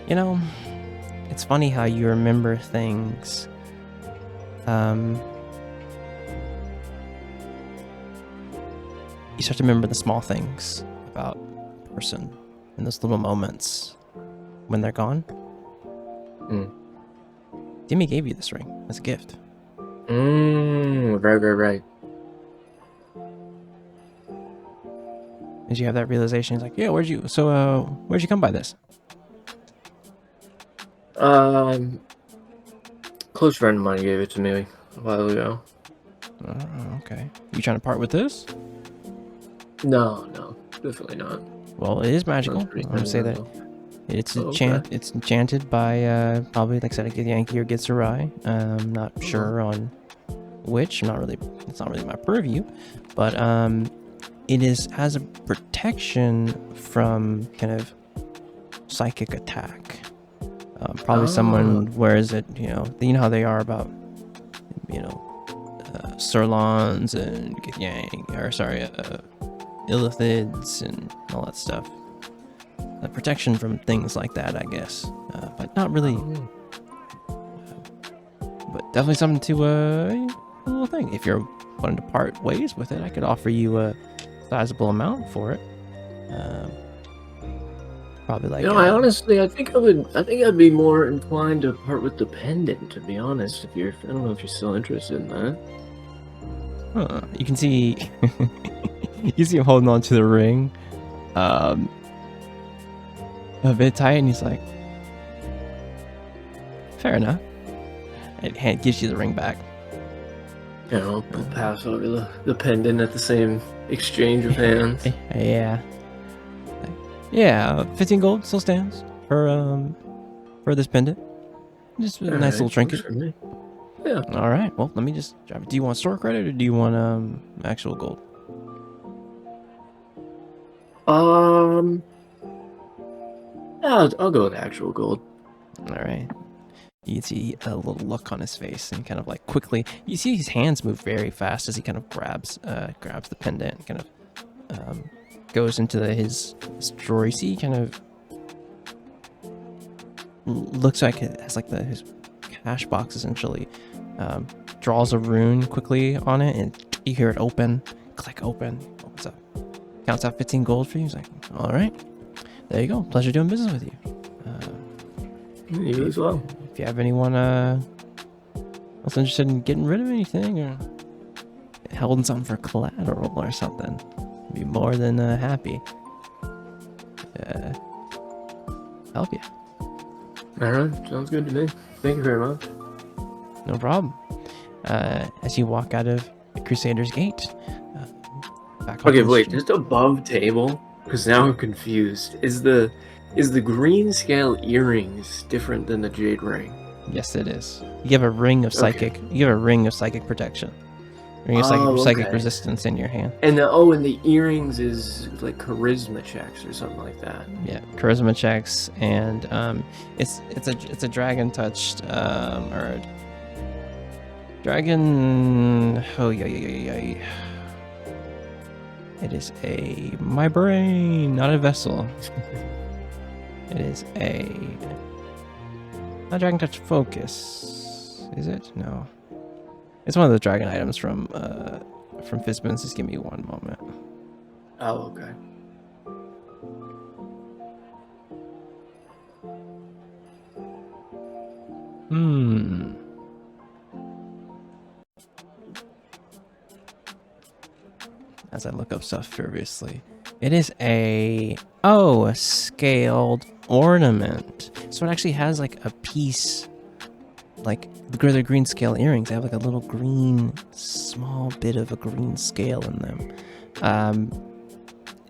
You know, it's funny how you remember things. You start to remember the small things about a person in those little moments when they're gone. Dimmy gave you this ring as a gift. Right. Did you have that realization? He's like, yeah, where'd you come by this? Close friend of mine gave it to me a while ago. Okay. You trying to part with this? No, definitely not. Well, it is magical. I'm gonna say that it's it's enchanted by probably, like I said, a Githyanki or Githzerai. I'm not sure on which. It's not really my purview, but it has a protection from kind of psychic attack. Probably someone wears it, you know how they are about, Sirlons and Illithids and all that stuff. Protection from things like that, I guess. But not really. But definitely something to, a little thing. If you're wanting to part ways with it, I could offer you a sizable amount for it. Probably like. I think I'd be more inclined to part with the pendant, to be honest. I don't know if you're still interested in that. Huh. You can see, you see him holding on to the ring, a bit tight, and he's like, "Fair enough." And gives you the ring back. I'll pass over the pendant at the same exchange of hands. Yeah, 15 gold still stands for this pendant. Just a nice little trinket. For me. Yeah. All right. Well, let me just drop it. Do you want store credit or do you want actual gold? I'll go with actual gold. All right. You can see a little look on his face, and kind of like quickly, you see his hands move very fast as he kind of grabs the pendant, and kind of goes into his drawer. You see, kind of looks like it has like his cash box essentially. Draws a rune quickly on it, and you hear it open, click open, opens up, counts out 15 gold for you. He's like, all right, there you go. Pleasure doing business with you. You as well. If you have anyone else interested in getting rid of anything or holding something for collateral or something, I'd be more than happy help you. All right, sounds good to me. Thank you very much. No problem. As you walk out of the Crusader's Gate, back Okay, wait, just above table, because now I'm confused. Is the green scale earrings different than the jade ring? Yes, it is. You have a ring of psychic. You have a ring of psychic protection. Ring of Oh, psychic okay. resistance in your hand. And the earrings is like charisma checks or something like that. Yeah, charisma checks, and it's a dragon touched or dragon. Oh yeah. It is my brain, not a vessel. It is not dragon touch focus. Is it? No. It's one of the dragon items from Fizbins. Just give me one moment. Oh, okay. As I look up stuff furiously, it is a scaled ornament. So it actually has like a piece, like the green scale earrings. They have like a little green, small bit of a green scale in them.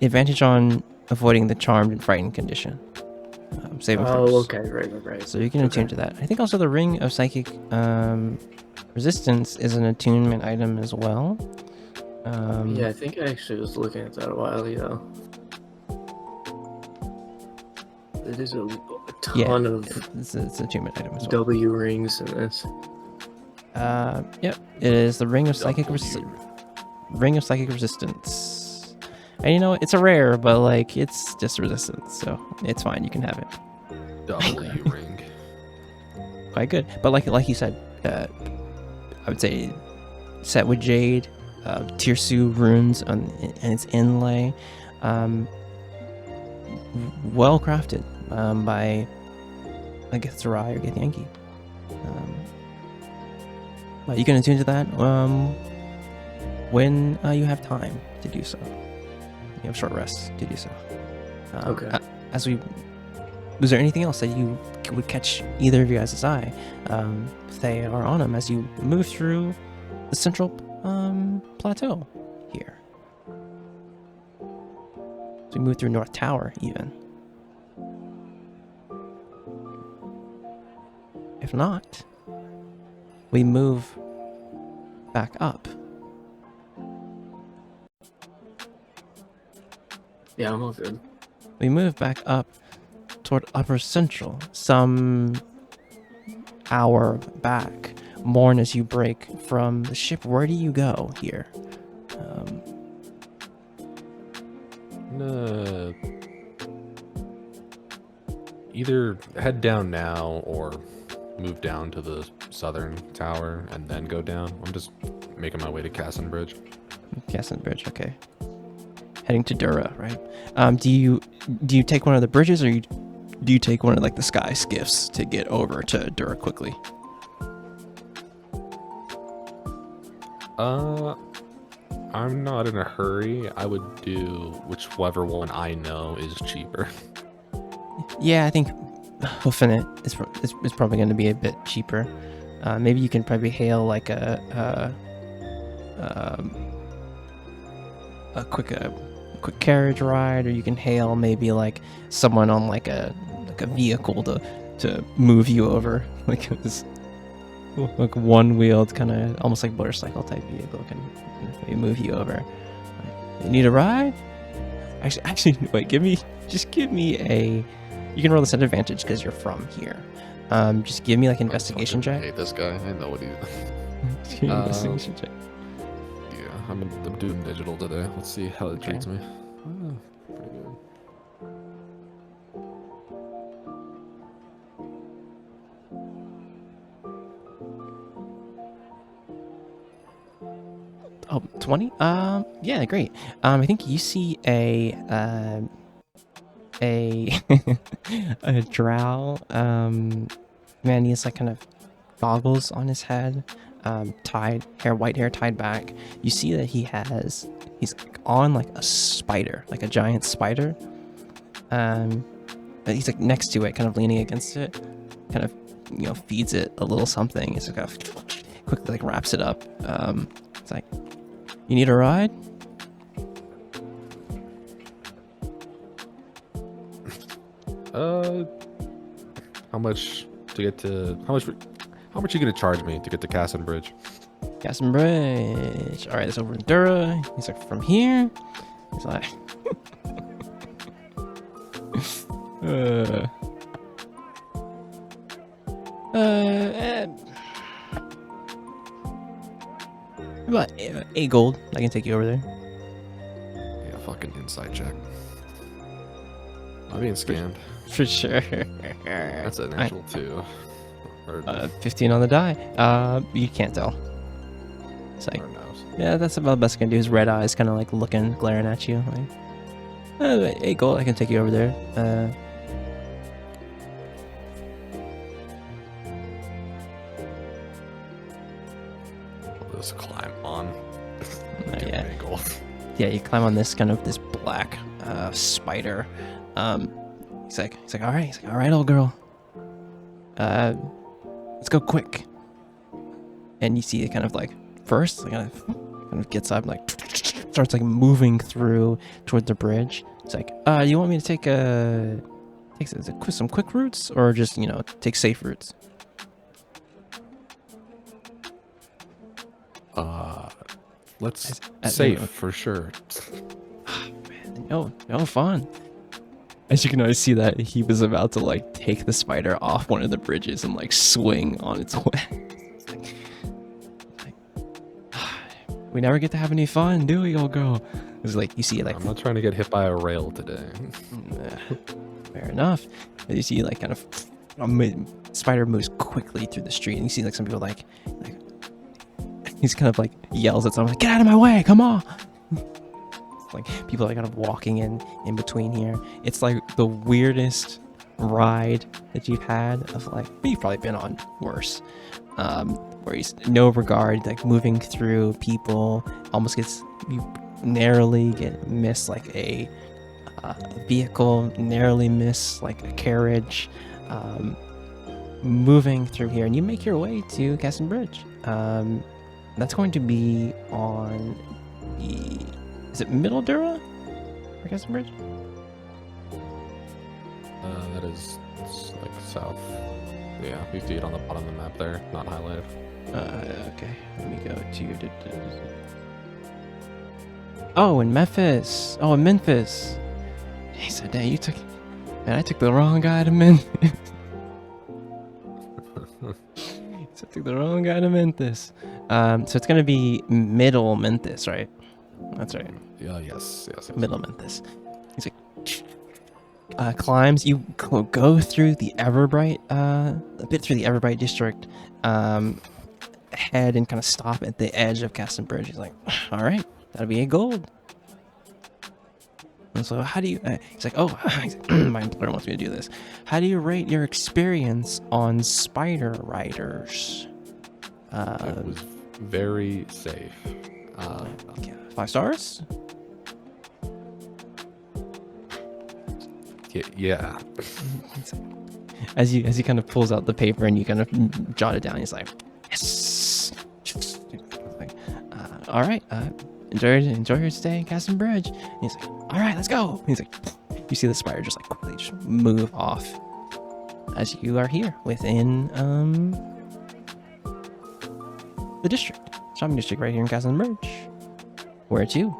Advantage on avoiding the charmed and frightened condition. Saving throws. Oh, okay, right. So you can attune to that. I think also the ring of psychic resistance is an attunement item as well. Yeah, I think I actually was looking at that a while ago. There's a ton of it's an attunement item as well. W rings in this. Yep, it is the ring of psychic resistance. And you know, it's a rare, but like it's just resistance, so it's fine. You can have it. W ring. Quite good, but like you said, I would say set with jade, Tirsu runes and its inlay, well crafted by I guess Sarai or Githyanki. But you can attune to that when you have time to do so. You have short rests to do so. Okay. Was there anything else that you would catch either of you guys' eye, Thea or Autumn, as you move through the central plateau here? So we move through North Tower, even. If not, we move back up. Yeah, I'm all good. We move back up toward Upper Central, some hour back. Morn as you break from the ship. Where do you go here? Either head down now or move down to the southern tower and then go down. I'm just making my way to Casson Bridge. Casson Bridge, okay. Heading to Dura, right? Do you take one of the bridges, or do you take one of like the sky skiffs to get over to Dura quickly? I'm not in a hurry. I would do whichever one I know is cheaper. Yeah, I think hoofing it is probably going to be a bit cheaper. Maybe you can probably hail like a quick carriage ride, or you can hail maybe like someone on like a vehicle to move you over, like this like one-wheeled kind of almost like motorcycle type vehicle can maybe move you over. You need a ride? Actually, wait. Give me a. You can roll this at advantage because you're from here. Just give me like investigation check. I hate this guy. I know what he's. Just give me investigation check. Yeah, I'm doing digital today. Let's see how it treats me. Pretty good. Oh, 20? Yeah, great. I think you see a drow. Man, he has like kind of goggles on his head, white hair tied back. You see that he's on like a spider, like a giant spider. But he's like next to it, kind of leaning against it, kind of, feeds it a little something. It's like quickly like wraps it up. It's like, you need a ride? How much are you gonna charge me to get to Casson Bridge? Castle Bridge. All right, it's over in Dura. He's like, from here. He's like, about 8 gold. I can take you over there. Yeah, fucking inside check. I'm being scammed. For sure. That's a natural 2. Or 15 on the die. You can't tell. It's like, or knows. yeah, that's about the best I can do. His red eyes kind of like looking, glaring at you. Like, 8 gold. I can take you over there. I'll just climb on. Give Yeah. me gold. Yeah, you climb on this kind of this black spider. He's like, all right. He's like, all right, old girl. Let's go quick. And you see it kind of like first, kind of gets up, like starts like moving through toward the bridge. It's like, you want me to take some quick routes, or just take safe routes? Let's I- save for sure. Oh, fun. As you can always see that he was about to like take the spider off one of the bridges and like swing on its way. We never get to have any fun, do we, old girl? It's like you see like I'm not trying to get hit by a rail today. fair enough. And you see like kind of spider moves quickly through the street, and you see like some people like he's kind of like yells at someone like, get out of my way, come on. Like people are kind of walking in between here. It's like the weirdest ride that you've had of like, you've probably been on worse. Where he's no regard, like moving through people, almost you narrowly miss like a vehicle, narrowly miss like a carriage, moving through here, and you make your way to Castle Bridge. That's going to be on is it Middle Dura for Castle Bridge? That is like south. Yeah, you see it on the bottom of the map there, not highlighted. Okay, let me go to oh, in Memphis. Oh, in Memphis. He said, "Dang, I took the wrong guy to Memphis." I took the wrong guy to Memphis. So it's gonna be Middle Memphis, right? That's right. Yeah, yes. Middle Memphis. He's like, climbs. You go through the Everbright, a bit through the Everbright district, head and kind of stop at the edge of Castle Bridge. He's like, all right, that'll be 8 gold. And so how do you, he's like, oh, my employer wants me to do this. How do you rate your experience on spider riders? It was very safe. 5 stars? Yeah. As he kind of pulls out the paper and you kind of jot it down, he's like, yes. Like, all right, enjoy your stay in Castle Bridge. And he's like, all right, let's go. He's like, you see the spider just like quickly just move off as you are here within the district, shopping district right here in Castle Bridge. Where to?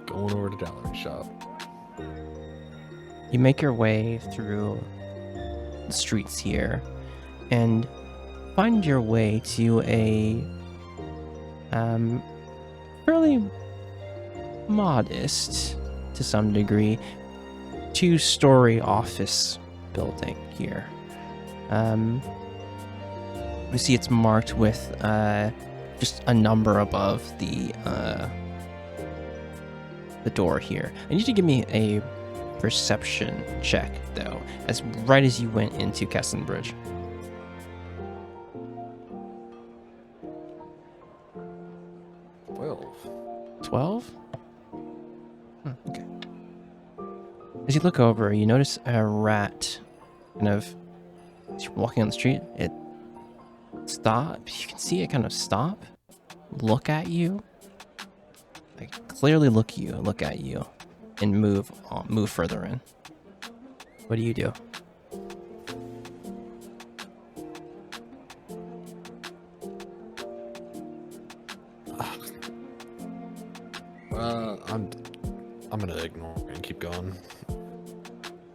Going over to Gallery Shop. You make your way through the streets here and find your way to a fairly modest, to some degree, 2-story office building here. We see it's marked with just a number above the door here. I need you to give me a perception check, though, as right as you went into Castle Bridge. 12? Okay. As you look over, you notice a rat kind of, as you're walking on the street, it stops. You can see it kind of stop, look at you, like clearly look at you, and move further in. What do you do? I'm gonna ignore it and keep going.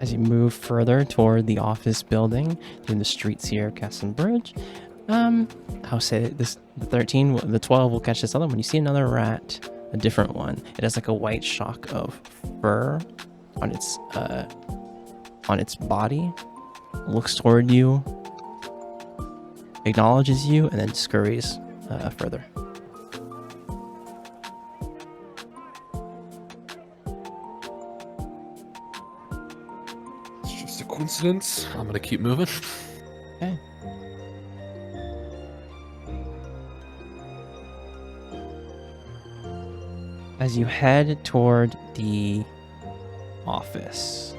As you move further toward the office building, through the streets here of Castle Bridge, I'll say this: the 13, the 12 will catch this other one. You see another rat, a different one. It has like a white shock of fur on its body. Looks toward you, acknowledges you, and then scurries further. It's just a coincidence. I'm gonna keep moving. Okay. As you head toward the office,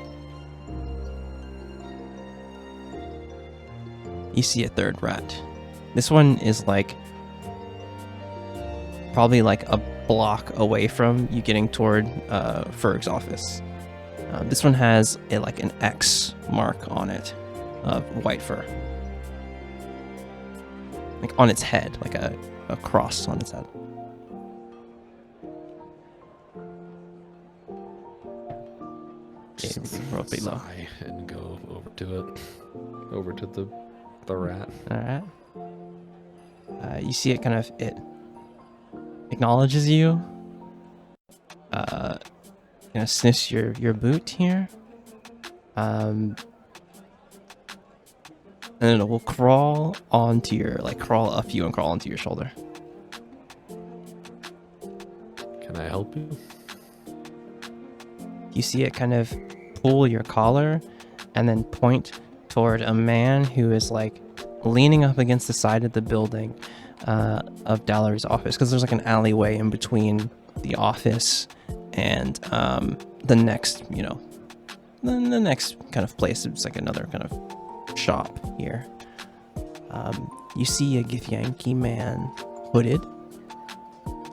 you see a third rat. This one is like probably like a block away from you getting toward Ferg's office. This one has like an X mark on it of white fur, like on its head, like a cross on its head. Okay, roll below. Sigh and go over to it. Over to the rat. All right. You see it kind of, it acknowledges you. Kind of sniffs your boot here. And then it will crawl onto your, like crawl up you and crawl onto your shoulder. Can I help you? You see it kind of pull your collar and then point toward a man who is like leaning up against the side of the building of Dallar's office, because there's like an alleyway in between the office and the next, you know, the next kind of place. It's like another kind of shop here. You see a Githyanki man hooded.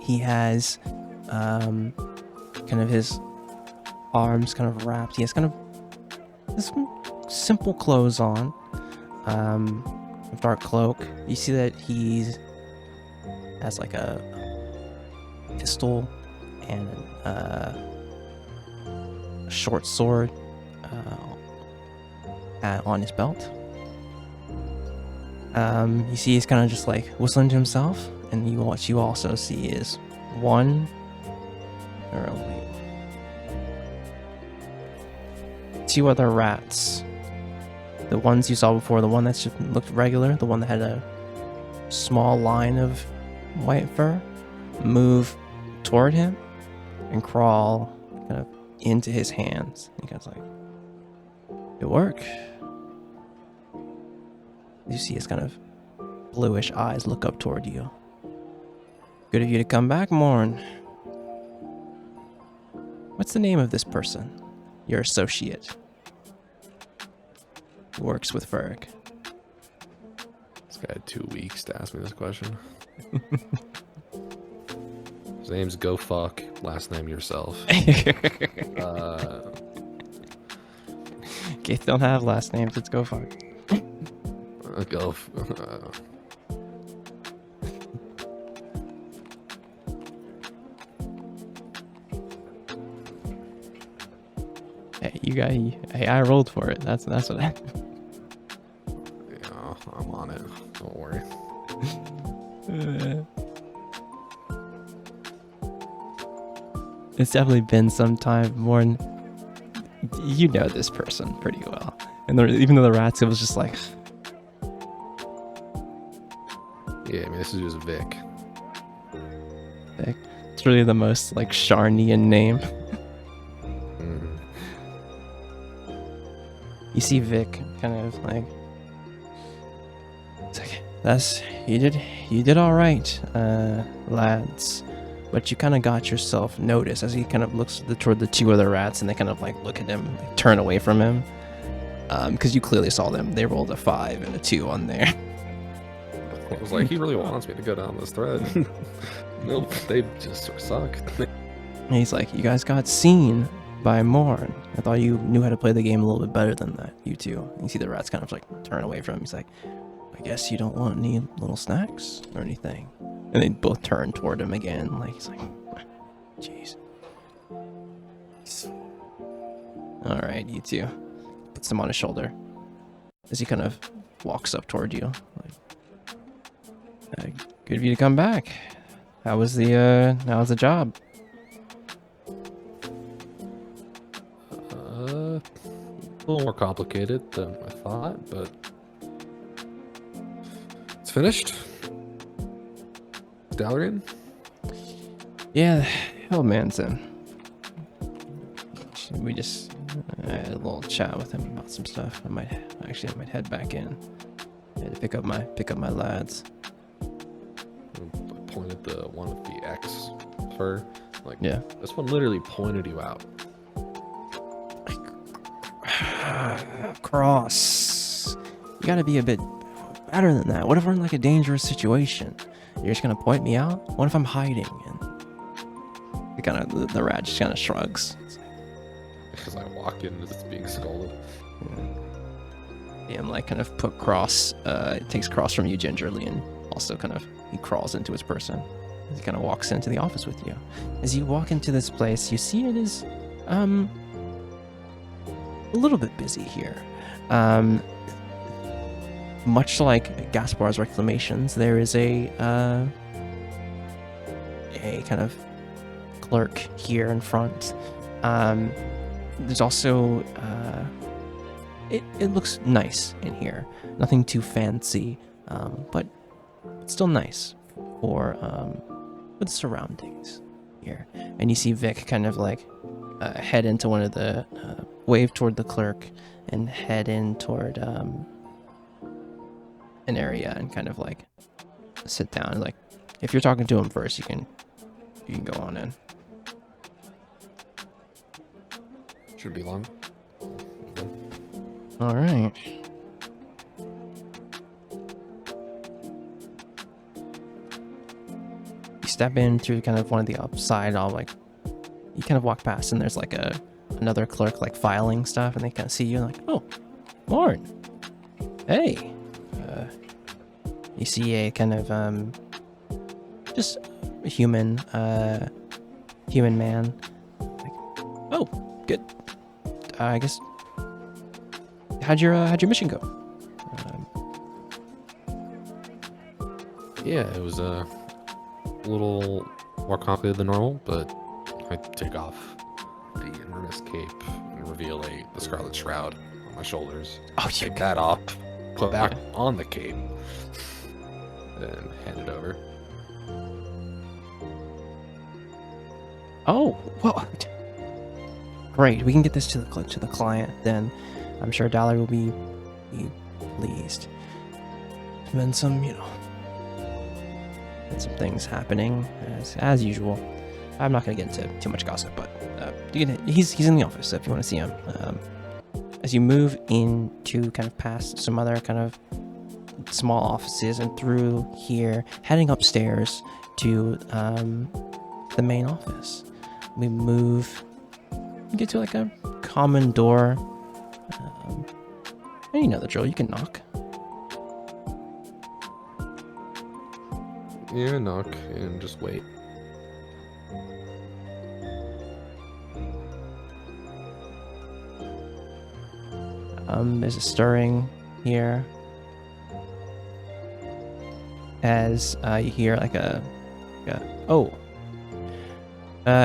He has kind of his arms kind of wrapped. He has kind of some simple clothes on, a dark cloak. You see that he has like a pistol and a short sword on his belt. You see he's kind of just like whistling to himself, and what you also see is two other rats. The ones you saw before, the one that just looked regular, the one that had a small line of white fur, move toward him and crawl kind of into his hands. He kind of like, "Good work." You see his kind of bluish eyes look up toward you. "Good of you to come back, Morn. What's the name of this person? Your associate. Who works with Ferg." This guy had 2 weeks to ask me this question. His name's Go Fuck. Last name yourself. Gith don't have last names. It's Go Fuck. Go. Hey, I rolled for it. That's what I... Yeah, I'm on it. Don't worry. It's definitely been some time. More, you know this person pretty well, and even though the rats, it was just like, Yeah, I mean, this is just Vic. it's really the most like Sharnian name. Mm. You see Vic kind of like, it's like, you did all right, lads. But you kind of got yourself noticed as he kind of looks toward the two other rats, and they kind of like look at him, turn away from him, because you clearly saw them. They rolled a 5 and a 2 on there. I was like, he really wants me to go down this thread. Nope, they just suck. And he's like, "You guys got seen by Morn. I thought you knew how to play the game a little bit better than that, you two." And you see the rats kind of like turn away from him. He's like, "I guess you don't want any little snacks or anything." And they both turn toward him again. Like, he's like, Jeez. All right, you two. Puts him on his shoulder as he kind of walks up toward you. Like, good of you to come back. How was the job? A little more complicated than I thought, but it's finished. Dallarian? Yeah, the old man's in. We just had a little chat with him about some stuff. I might head back in. I had to pick up my lads. I pointed the one with the X fur. Like, Yeah. this one literally pointed you out. Cross. You gotta be a bit better than that. What if we're in like a dangerous situation? You're just gonna point me out? What if I'm hiding? And the rat just kind of shrugs. Because I walk in as it's being scolded. Yeah, I'm like kind of put Cross, takes Cross from you gingerly and also he crawls into his person. He kind of walks into the office with you. As you walk into this place, you see it is, a little bit busy here. Much like Gaspar's reclamations, there is a kind of clerk here in front. There's also it looks nice in here. Nothing too fancy, but still nice for the surroundings here. And you see Vic kind of like head into one of the wave toward the clerk and head in toward an area and kind of like sit down. Like, if you're talking to him first, you can go on in. Should be long. All right. You step in through kind of one of the upside. You kind of walk past, and there's like another clerk like filing stuff, and they kind of see you and like, oh, Lauren, hey. You see a kind of just a human man. Like, oh, good. I guess. How'd your mission go? Yeah, it was a little more complicated than normal, but I take off the Inverness cape and reveal the Scarlet Shroud on my shoulders. Oh, Take that off, put back on the cape, and hand it over. Oh, well, great. We can get this to the client. Then I'm sure Dollar will be pleased. There's been some, some things happening as usual. I'm not going to get into too much gossip, but he's in the office if you want to see him. As you move into kind of past some other kind of small offices and through here, heading upstairs to the main office. We get to like a common door. And you know the drill, you can knock. Yeah, knock and just wait. There's a stirring here. As you hear like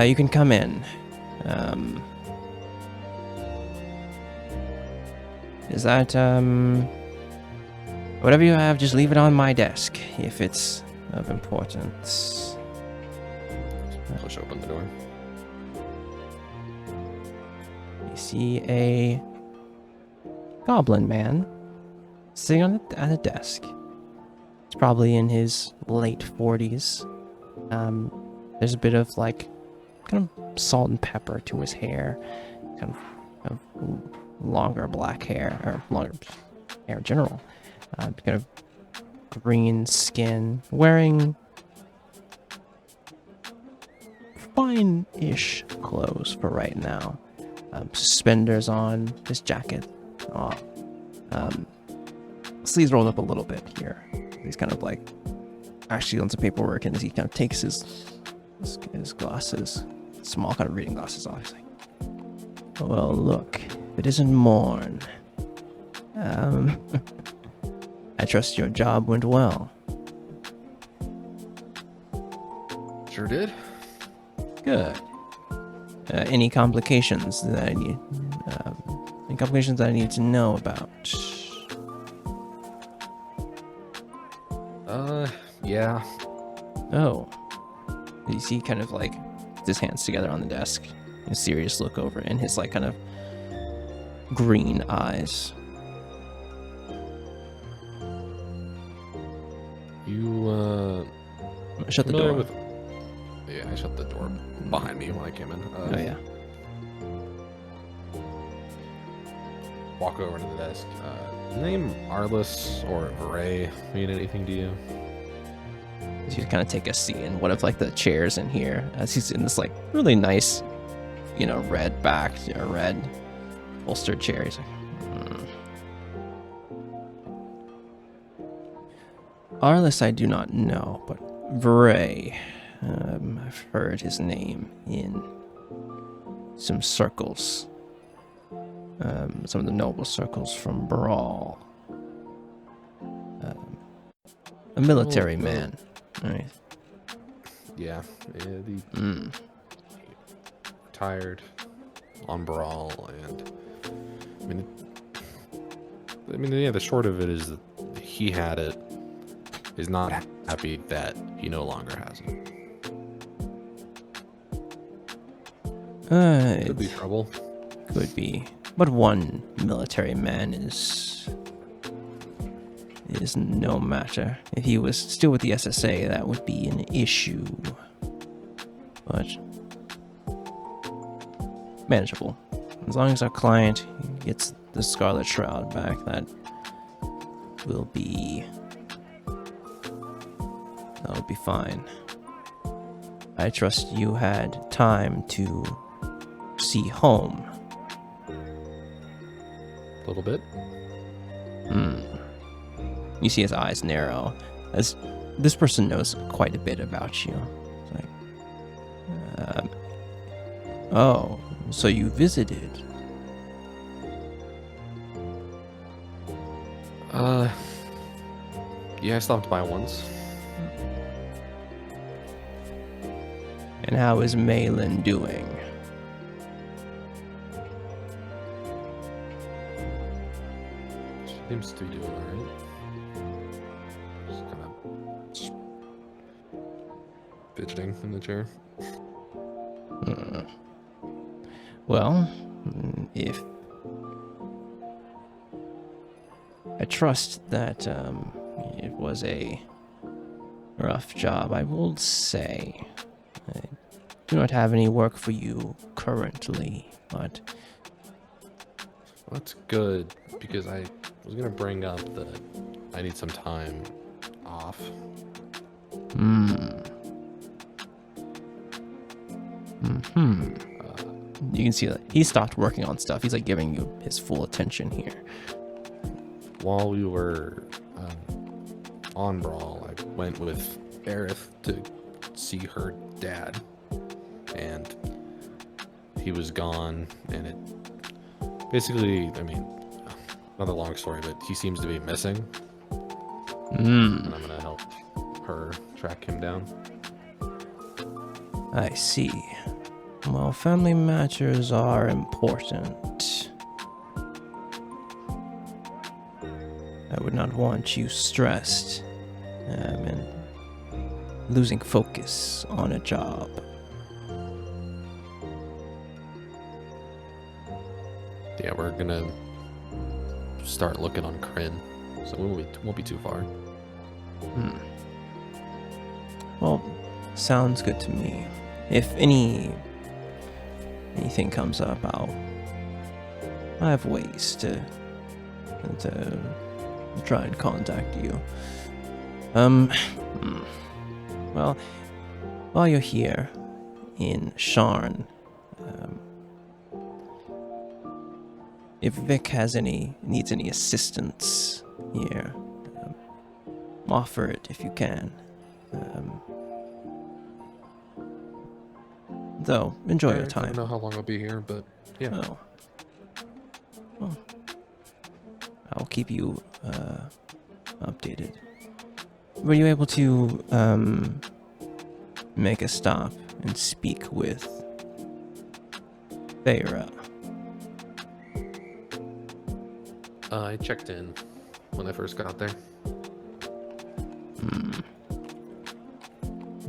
you can come in. Is that whatever you have, just leave it on my desk if it's of importance. Push open the door. You see a goblin man sitting at a desk. He's probably in his late 40s. There's a bit of like kind of salt and pepper to his hair, kind of longer black hair, or longer hair in general. Kind of green skin, wearing fine-ish clothes for right now. Suspenders on his jacket. Sleeves rolled up a little bit here. He's kind of like actually on some paperwork, and as he kind of takes his glasses small kind of reading glasses on. He's like, well, look, it isn't morn. I trust your job went well. Sure did. Good. Any complications that I need? Any complications that I need to know about? Yeah. Oh. You see, kind of like his hands together on the desk, a serious look over, and his like kind of green eyes. You Shut the familiar door. with? Yeah, I shut the door behind me when I came in. Oh yeah. Walk over to the desk. Name Arliss or Ray mean anything to you? So you kind of take a seat in one of like the chairs in here, as he's in this like really nice, red backed, red bolstered chair. He's like, Arliss, I do not know, but Ray, I've heard his name in some circles, some of the noble circles from Brawl. A military man. Right. Yeah. The retired on Brawl, and yeah. The short of it is that he had it. Is not happy that he no longer has it. Could be trouble. Could be. But one military man is no matter. If he was still with the SSA, that would be an issue. But manageable. As long as our client gets the Scarlet Shroud back, that will be fine. I trust you had time to see home. A little bit. You see his eyes narrow, as this person knows quite a bit about you. It's like, oh, so you visited? Yeah, I stopped by once. And how is Malin doing? Seems to be doing alright. Just kind of fidgeting in the chair. Well, if I trust that it was a rough job, I will say I do not have any work for you currently, but Well, that's good, because I was gonna bring up that I need some time off. You can see that he stopped working on stuff. He's like giving you his full attention here. While we were on Brawl, I went with Aerith to see her dad, and he was gone, and it basically, another long story, but he seems to be missing. And I'm gonna help her track him down. I see. Well, family matters are important. I would not want you stressed and losing focus on a job. Yeah, we're gonna start looking on Kryn, so we won't be too far. Well, sounds good to me. If anything comes up, I have ways to try and contact you. Well, while you're here in Sharn, if Vic needs any assistance here, offer it if you can. So, enjoy your I don't time. know how long I'll be here, but yeah. Oh. Well, I'll keep you updated. Were you able to make a stop and speak with Feyre? I checked in when I first got there.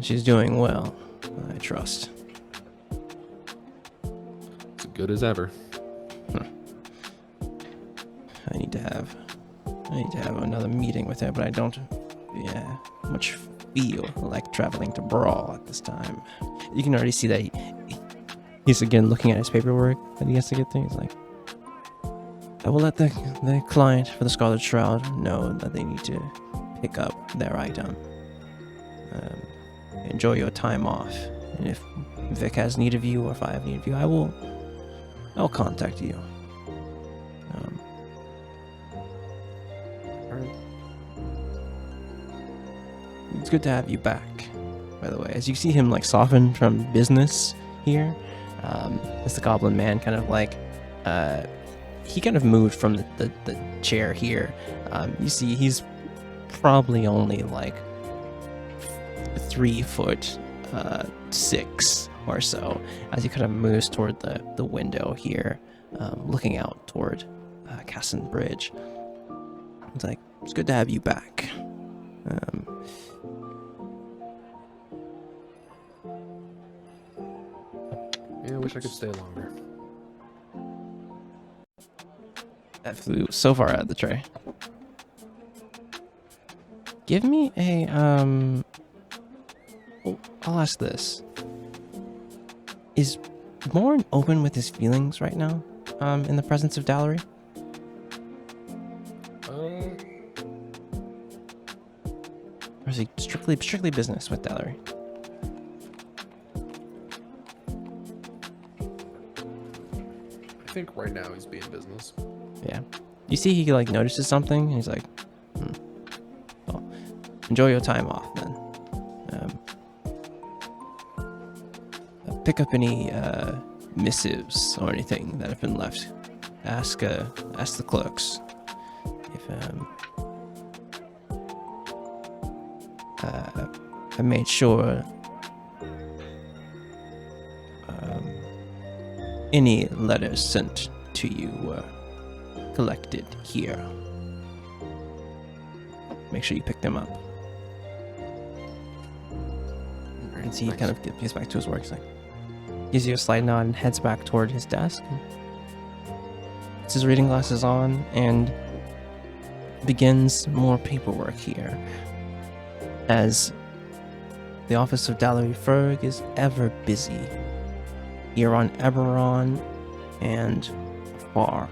She's doing well, I trust. As good as ever. I need to have another meeting with her, but I don't much feel like traveling to Brawl at this time. You can already see that he's again looking at his paperwork that he has to get through. He's like, I will let the client for the Scarlet Shroud know that they need to pick up their item. Enjoy your time off, and if Vic has need of you, or if I have need of you, I'll contact you. Alright. It's good to have you back, by the way. As you see him like soften from business here, as the Goblin Man kind of like, he kind of moved from the chair here. You see he's probably only like 3'6" or so, as he kind of moves toward the window here, looking out toward Casson Bridge. It's like, it's good to have you back. Yeah, I wish I could stay longer. That flew so far out of the tray. Give me a I'll ask this. Is Morn open with his feelings right now? In the presence of Dallery? Or is he strictly business with Dallery? I think right now he's being business. Yeah. You see he like notices something and he's like, well, enjoy your time off then. Pick up any missives or anything that have been left. Ask the clerks if I made sure any letters sent to you were collected here. Make sure you pick them up. And he kind of gets back to his work. He's like, gives you a slight nod and heads back toward his desk. Puts his reading glasses on and begins more paperwork here, as the office of Dallery Ferg is ever busy here on Eberron and far.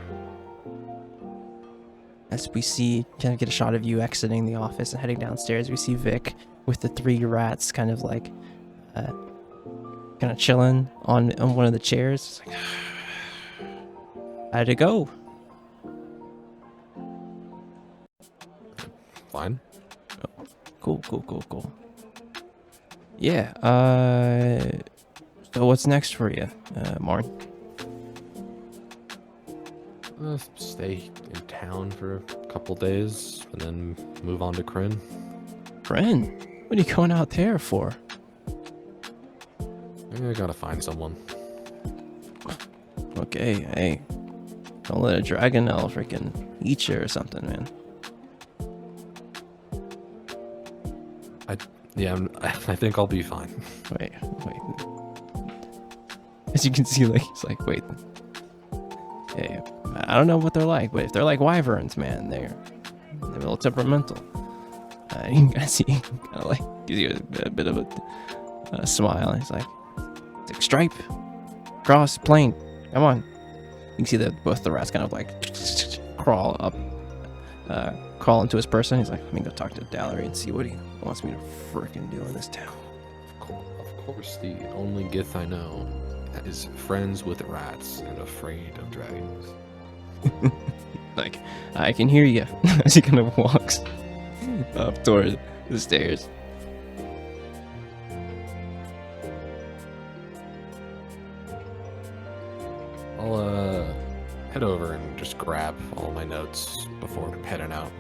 As we see, kind of get a shot of you exiting the office and heading downstairs, we see Vic with the 3 rats kind of like kind of chilling on one of the chairs. It's like, how'd it go? Fine. Oh, cool. Yeah, so what's next for you, Marn? Stay in town for a couple days and then move on to Kryn. Kryn? What are you going out there for? I gotta find someone. Okay, hey. Don't let a dragon elf freaking eat you or something, man. I think I'll be fine. Wait. As you can see, like, he's like, wait. Hey, I don't know what they're like, but if they're like wyverns, man, they're a little temperamental. You can see, kind of like, gives you a bit of a smile. He's like, stripe, cross, plane, come on. You can see that both the rats kind of like crawl into his person. He's like, let me go talk to Dallery and see what he wants me to frickin' do in this town. Of course, the only Gith I know is friends with rats and afraid of dragons. Like, I can hear you as he kind of walks up toward the stairs. I'll head over and just grab all my notes before heading out.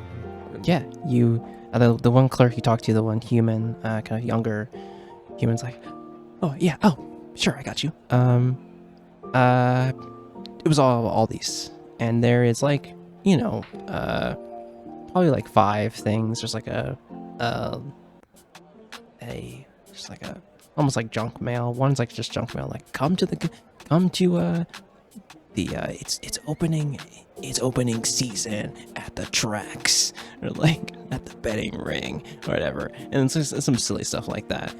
Yeah, you, the one clerk you talked to, the one human, kind of younger human's like, oh yeah, oh sure, I got you. It was all these, and there is like, you know, probably like 5 things. There's like just like a almost like junk mail. One's like just junk mail, like come to it's opening season at the tracks, or like at the betting ring or whatever, and it's just some silly stuff like that.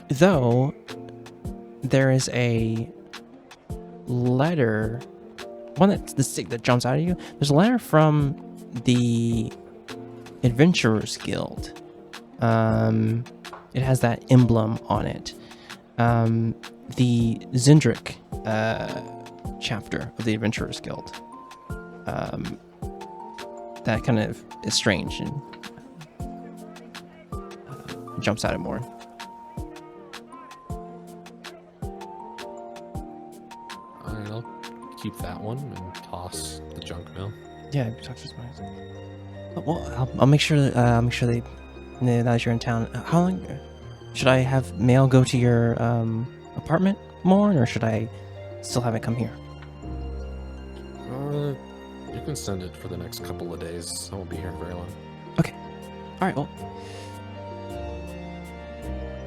Though there is a letter, one that jumps out at you. There's a letter from the Adventurers Guild. It has that emblem on it. The Zindric chapter of the Adventurers Guild. That kind of is strange and jumps out at more. Alright, I'll keep that one and toss the junk mail. Yeah, talk to somebody. Well, I'll make sure that they know that you're in town. How long should I have mail go to your apartment, Morn, or should I still have it come here? You can send it for the next couple of days. I won't be here very long. Okay. All right. Well,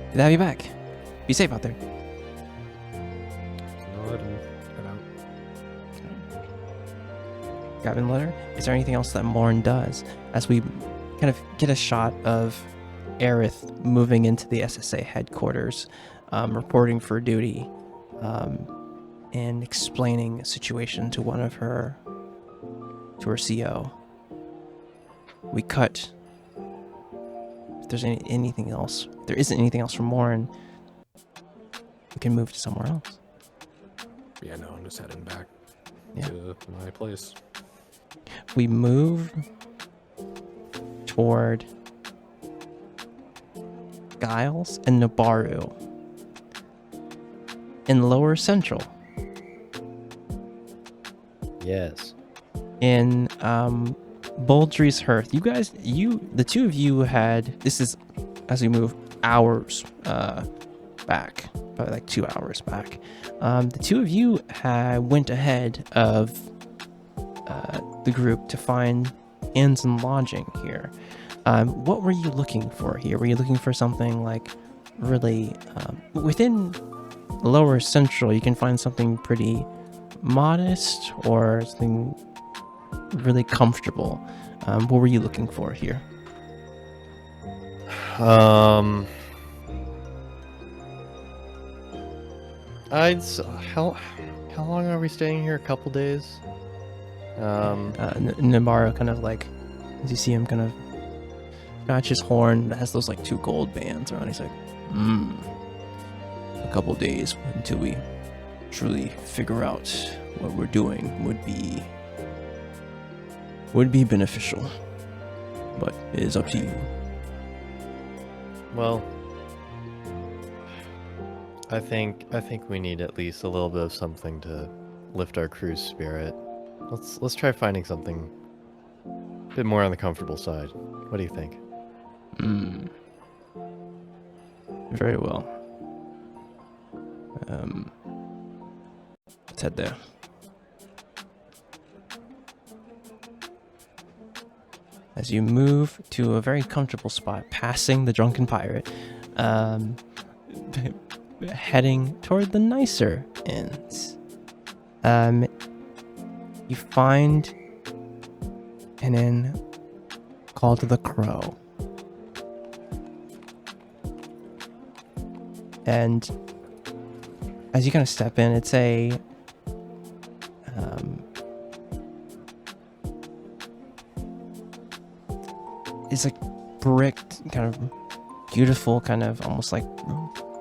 good to have you back. Be safe out there. Go ahead and head out. Grabbing the letter. Is there anything else that Morn does as we kind of get a shot of Aerith moving into the SSA headquarters, reporting for duty, and explaining a situation to her CO. We cut. If there's anything else, if there isn't anything else from Morn, we can move to somewhere else. Yeah, no, I'm just heading back Yeah. to my place. We move toward Giles and Nabaru in Lower Central. Yes. In Baldry's Hearth. The two of you had, this is as we move hours back, probably like 2 hours back. The two of you went ahead of the group to find inns and lodging here. What were you looking for here? Were you looking for something like really within Lower Central? You can find something pretty modest or something really comfortable. What were you looking for here? How long are we staying here? A couple days? Nabaru kind of like, as you see him kind of scratch his horn that has those like 2 gold bands around. He's like, a couple days until we truly figure out what we're doing would be beneficial, but it is up to you. Well, I think we need at least a little bit of something to lift our crew's spirit. Let's try finding something a bit more on the comfortable side. What do you think? Very well. Let's head there. As you move to a very comfortable spot, passing the drunken pirate, heading toward the nicer inns, you find an inn called the Crow. And as you kind of step in, it's it's like brick, kind of beautiful, kind of almost like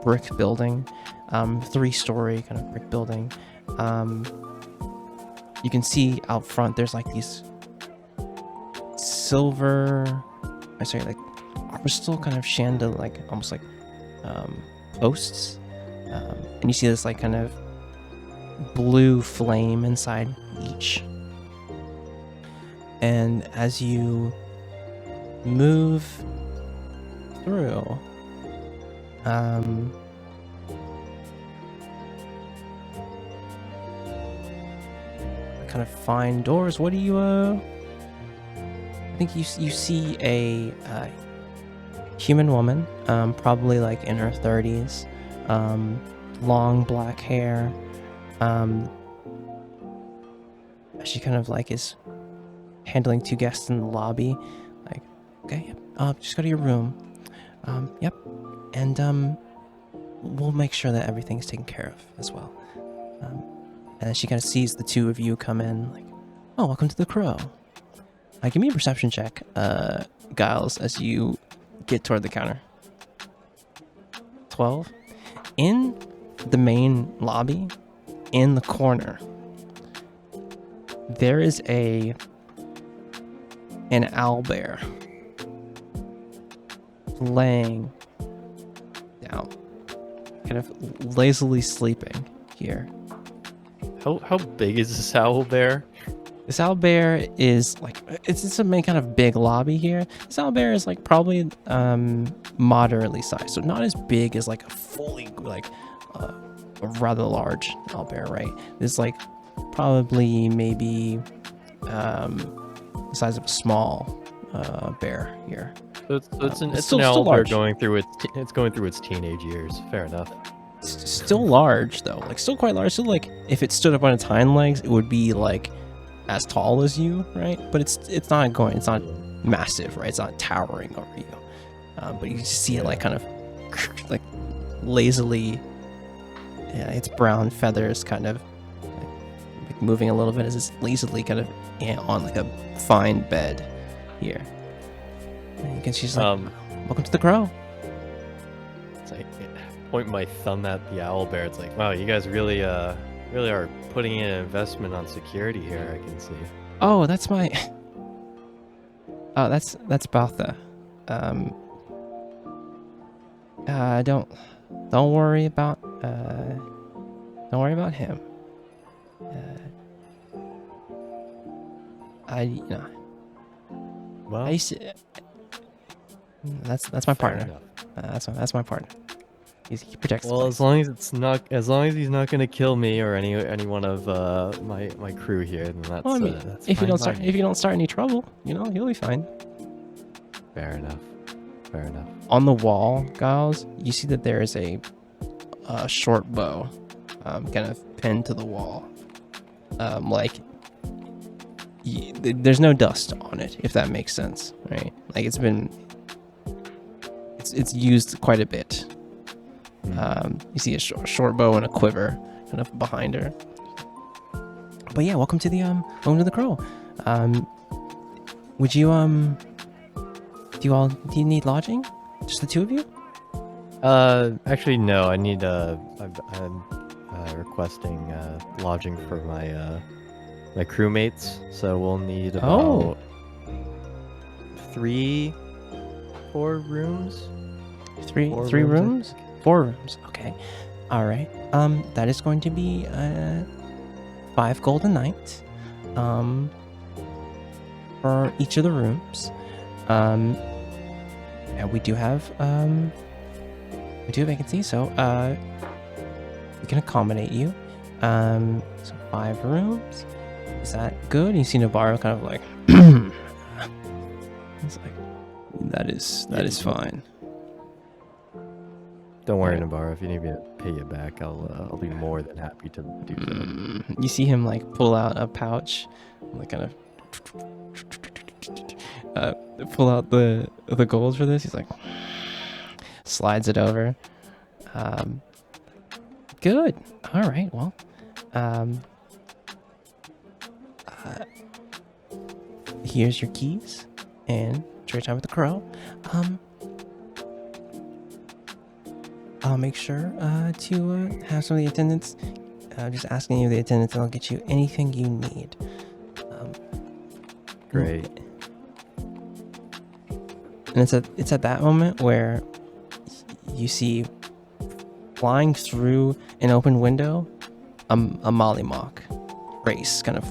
brick building, 3-story kind of brick building. You can see out front there's like these like crystal kind of chandelier, like almost like posts, and you see this like kind of blue flame inside each. And as you move through, kind of find doors. What do you I think you see a human woman, probably like in her 30s, long black hair. She kind of like is handling 2 guests in the lobby. Like, okay, yep, just go to your room. Yep, and we'll make sure that everything's taken care of as well. And she kind of sees the 2 of you come in, like, oh, welcome to the Crow. Give me a perception check, Giles, as you get toward the counter. 12. In the main lobby, in the corner, there is an owlbear laying down, kind of lazily sleeping here. How big is this owl bear? This owlbear is like, it's a main kind of big lobby here. This owlbear is like probably moderately sized, so not as big as like a fully like a rather large owlbear, right? It's like probably maybe the size of a small bear here. So it's still an owl bear large. going through its teenage years. Fair enough. It's still large though, like still quite large. Still like if it stood up on its hind legs, it would be like as tall as you, right? But it's not massive, right? It's not towering over you. But you just see it like kind of like lazily, yeah, its brown feathers kind of like moving a little bit as it's lazily kind of on like a fine bed here. And you can she's like, welcome to the Crow. It's like point my thumb at the owl bear. It's like, wow, you guys really are putting in an investment on security here. I can see. Oh, that's my. Oh, that's Baltha. Don't worry about him. Well, I used to, that's my partner. That's my partner. He protects. Well, as long as he's not gonna kill me or any one of my crew here, then that's. Well, I mean, that's if you fine don't start any trouble, you'll be fine. Fair enough. On the wall, Giles, you see that there is a short bow, kind of pinned to the wall. There's no dust on it, if that makes sense, right? Like it's used quite a bit. You see a short bow and a quiver kind of behind her. But yeah, welcome to the Crow. Would you do you need lodging? Just the 2 of you? Actually, no. I need I'm requesting lodging for my crewmates. So we'll need about 4 rooms. Three rooms, rooms? 4 rooms. Okay. All right. That is going to be 5 gold a night. For each of the rooms. And we do have vacancy, so we can accommodate you. So 5 rooms. Is that good? You see Navarro kind of like it's like that is fine. Don't worry, Navarro. If you need me to pay you back, I'll be more than happy to do so. You see him like pull out a pouch, like kind of pull out the gold for this. He's like slides it over. Good. All right. Well, here's your keys and trade time with the Crow. I'll make sure to have some of the attendants. Just ask any of the attendants, and I'll get you anything you need. Great. And it's at that moment where you see flying through an open window mollymawk race kind of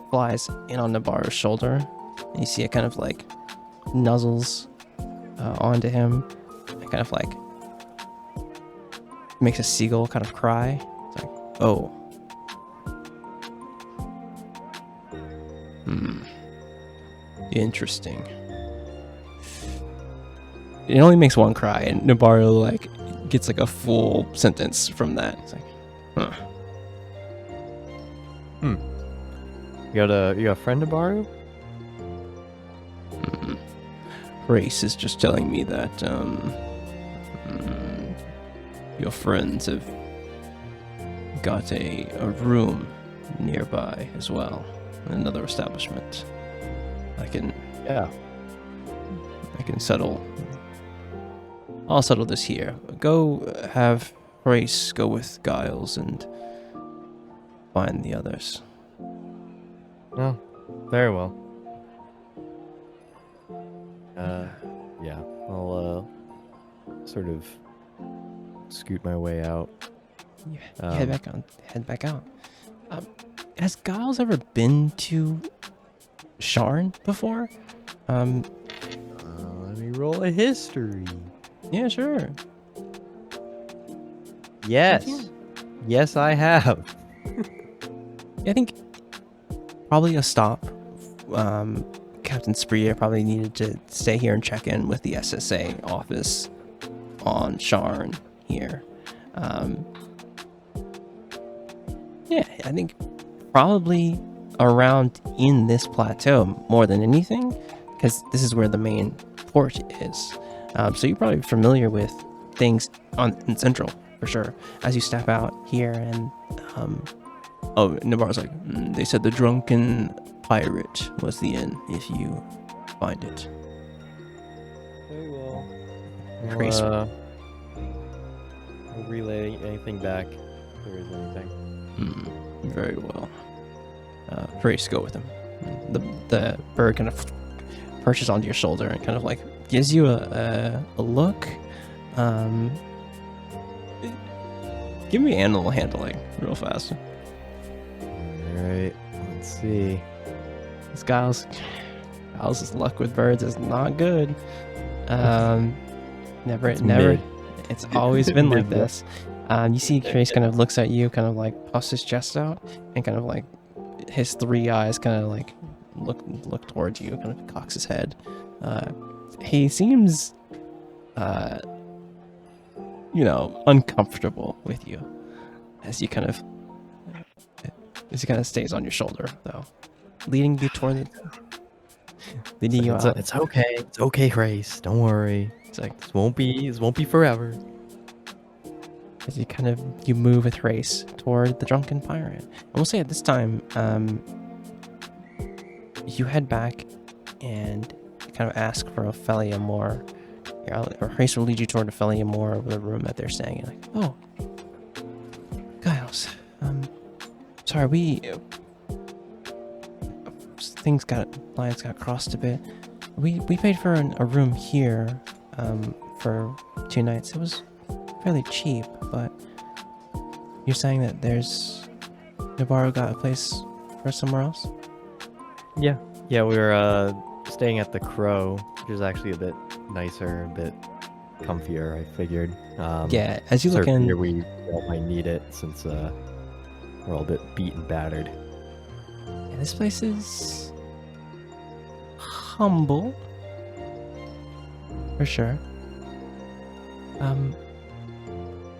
flies in on Nabaro's shoulder. And you see it kind of like nuzzles onto him and kind of like makes a seagull kind of cry. It's like, oh. Interesting. It only makes one cry, and Nabaro like gets like a full sentence from that. It's like, huh. You got a friend to borrow? Race is just telling me that your friends have got a room nearby as well, another establishment. I can settle. I'll settle this here. Go have Race go with Giles and find the others. No, very well. Yeah, I'll sort of scoot my way out. Head back out. Has Giles ever been to Sharn before? Let me roll a history. Yeah, sure. Yes. Yes, I have. I think probably a stop. Captain Spria probably needed to stay here and check in with the SSA office on Sharn here. Yeah, I think probably around in this plateau more than anything, because this is where the main port is. So you're probably familiar with things in Central for sure. As you step out here, and Navarro's like, they said the drunken pirate was the inn if you find it. Very well. Trace. I'll relay anything back if there is anything. Very well. Trace, go with him. The bird kind of perches onto your shoulder and kind of like gives you a look. Give me animal handling real fast. Alright, let's see. This Giles' luck with birds is not good. Never. Mid. It's always been like Mid. this. You see Trace kind of looks at you, kind of like puffs his chest out, and kind of like his three eyes kind of like look towards you, kind of cocks his head. He seems, uncomfortable with you as he kind of stays on your shoulder, though, leading you out. It's okay. It's okay, Grace. Don't worry. It's like This won't be forever. as you move with Race toward the drunken pirate. And we'll say at this time, you head back and kind of ask for Ophelia Moore. Or Race will lead you toward Ophelia Moore, the room that they're staying in. Like, oh, Giles, sorry, lines got crossed a bit. We paid for a room here, for 2 nights. It was fairly cheap, but you're saying that Navarro got a place for somewhere else? Yeah, we were staying at the Crow, which is actually a bit nicer, a bit comfier, I figured. Yeah, as you look in, here we all might need it since we're all a bit beat and battered. yeah, this place is humble, for sure.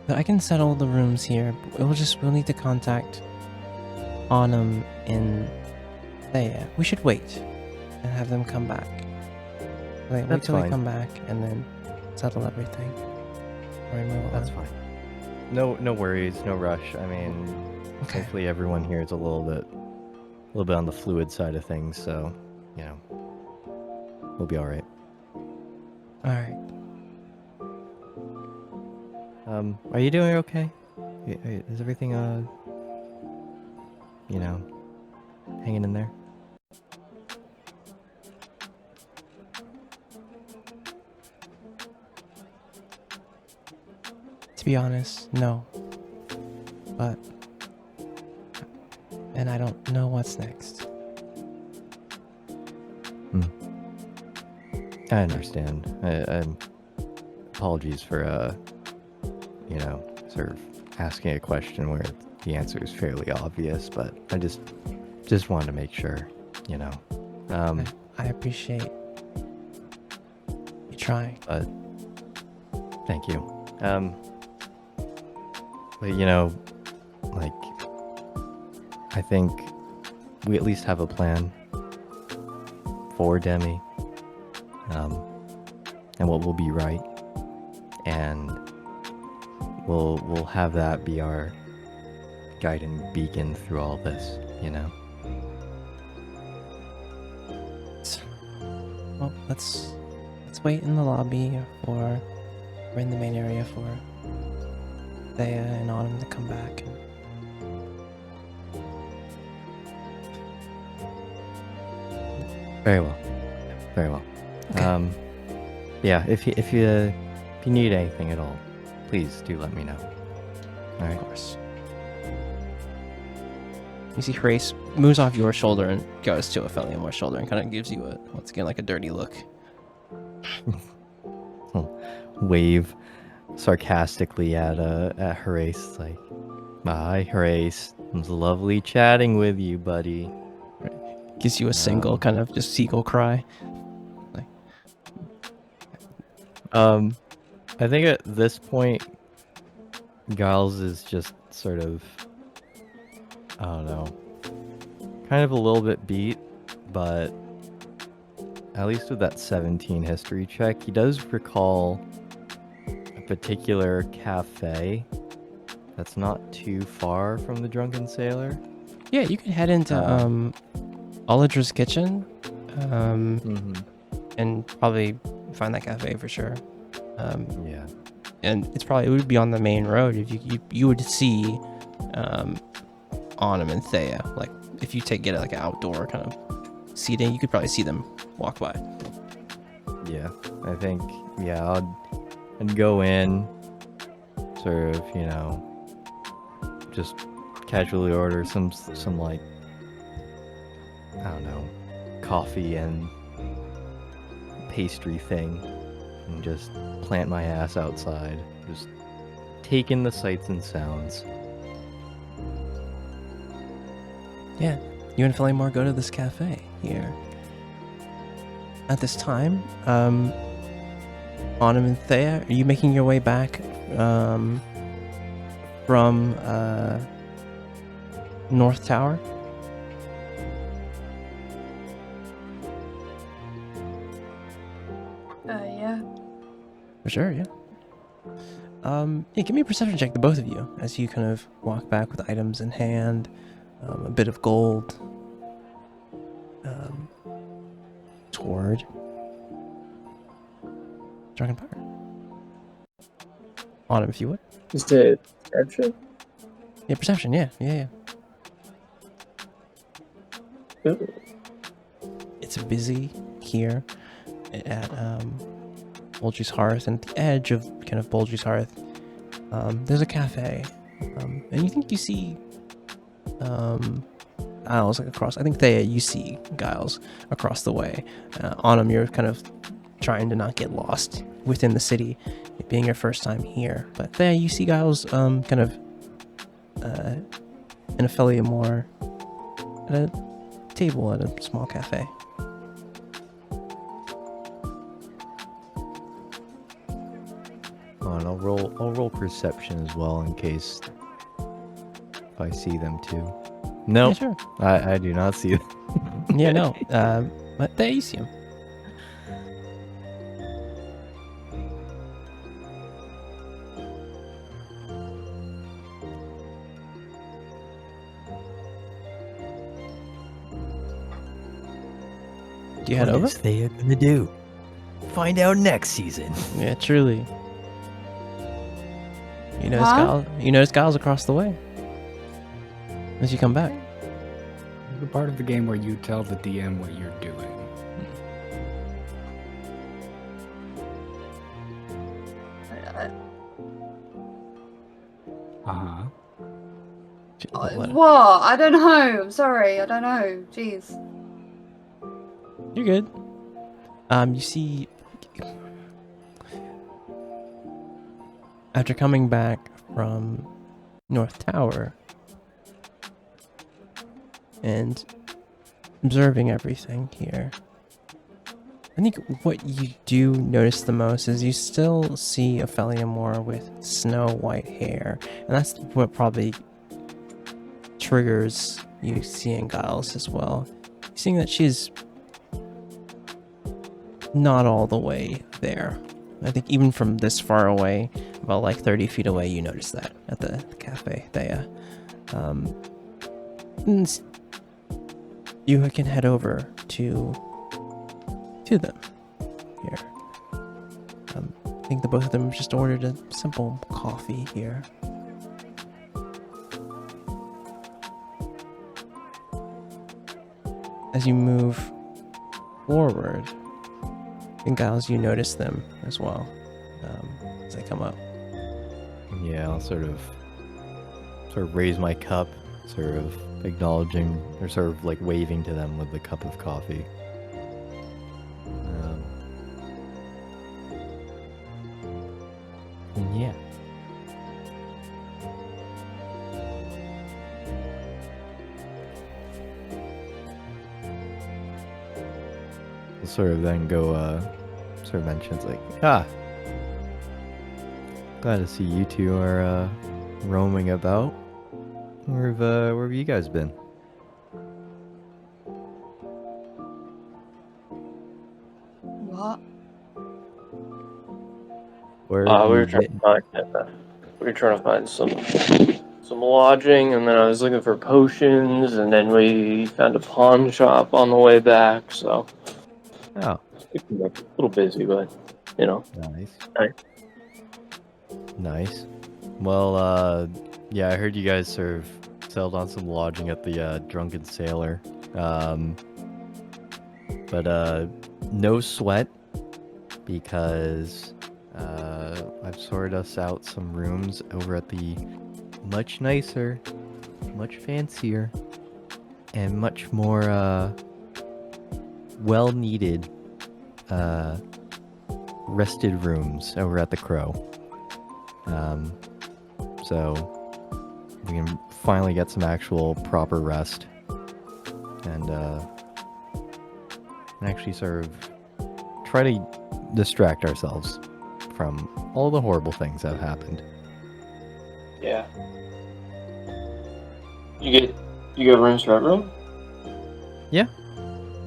But I can settle the rooms here. We'll need to contact Autumn and Thea. We should wait and have them come back. Wait That's till they fine. come back and then settle everything. That's fine. No worries, no rush. I mean, Okay. hopefully everyone here is a little bit on the fluid side of things, so we'll be all right. All right. Are you doing okay? Is everything hanging in there? To be honest, no. but and I don't know what's next. I understand. I'm apologies for sort of asking a question where the answer is fairly obvious, but I just wanted to make sure, I appreciate you trying. But thank you. But like, I think we at least have a plan for Demi, and what will be right, and we'll have that be our guiding beacon through all this, Well, let's wait in the lobby or in the main area for Thea and Autumn to come back. Very well. Very well. Okay. Yeah, if you need anything at all, please do let me know. All right. Of course. You see Hrace moves off your shoulder and goes to Opheliamore's shoulder and kind of gives you once again like a dirty look. Wave sarcastically at Hrace, like, "Bye, Hrace. It was lovely chatting with you, buddy." Gives you a single kind of just seagull cry. I think at this point, Giles is just sort of, I don't know, kind of a little bit beat, but at least with that 17 history check, he does recall a particular cafe that's not too far from the Drunken Sailor. Yeah, you could head into Olidra's kitchen and probably find that cafe for sure. Yeah. And it would be on the main road. If you would see Autumn and Thea. Like if you get like an outdoor kind of seating, you could probably see them walk by. Yeah, I think I'd go in, sort of, just casually order some like, I don't know, coffee and pastry thing, and just plant my ass outside, just take in the sights and sounds. Yeah, you and Philly go to this cafe here. At this time, Autumn and Thea, are you making your way back from North Tower? Yeah. For sure, yeah. Yeah, give me a perception check, the both of you, as you kind of walk back with items in hand, a bit of gold, toward Dragon Power. Autumn, if you would. Just a perception? Yeah, perception, yeah. Ooh. It's busy here at Bulgy's Hearth, and at the edge of kind of Bulgy's Hearth, there's a cafe, and you think you see Giles like across. I think Thea, you see Giles across the way. Autumn, you're kind of trying to not get lost within the city, it being your first time here. But Thea, you see Giles kind of in a Phillyamore at a table at a small cafe. Oh, and I'll roll perception as well in case if I see them too. No, Yeah, sure. I do not see them. Yeah, no. But there you see him. Do you head over? What is Thea gonna do? Find out next season. Yeah, truly. You notice Huh? Giles across the way as you come back. The part of the game where you tell the DM what you're doing. Uh, Uh-huh. What? I don't know. I'm sorry. I don't know. Jeez. You're good. You see, after coming back from North Tower and observing everything here, I think what you do notice the most is you still see Ophelia Moore with snow white hair, and that's what probably triggers you seeing Giles as well. Seeing that she's not all the way there. I think even from this far away, about like 30 feet away, you notice that at the cafe. And you can head over to them here. I think the both of them just ordered a simple coffee here. As you move forward, and Giles, you notice them as well as they come up. Yeah, I'll sort of raise my cup, sort of acknowledging or sort of like waving to them with the cup of coffee. And yeah. We'll sort of then go, sort of mentions like, glad to see you two are roaming about. Where have you guys been? What? Where We have were you trying been? to find some lodging, and then I was looking for potions, and then we found a pawn shop on the way back. So Oh, it's a little busy, but you know. nice. Nice. Nice. Well, yeah, I heard you guys sort of settled on some lodging at the Drunken Sailor. But no sweat, because I've sorted us out some rooms over at the much nicer, much fancier, and much more well-needed rested rooms over at the Crow. So we can finally get some actual proper rest and actually sort of try to distract ourselves from all the horrible things that have happened. Yeah. You get rooms for everyone? Yeah.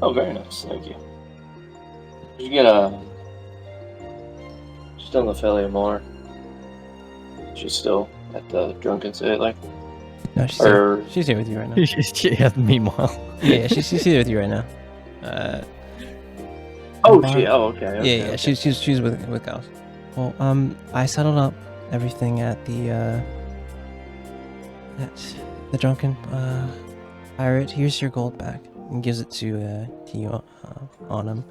Oh, very nice. Thank you. Did you get just on the Ophelia Moore? She's still at the Drunken Sailor. No, she's Or here. She's here with you right now. Yeah, meanwhile. Yeah, she's here with you right now. oh, Bar- she. Oh, okay. Okay, yeah, okay. she's with Giles. Well, I settled up everything at the drunken pirate. Here's your gold back, and gives it to you on him.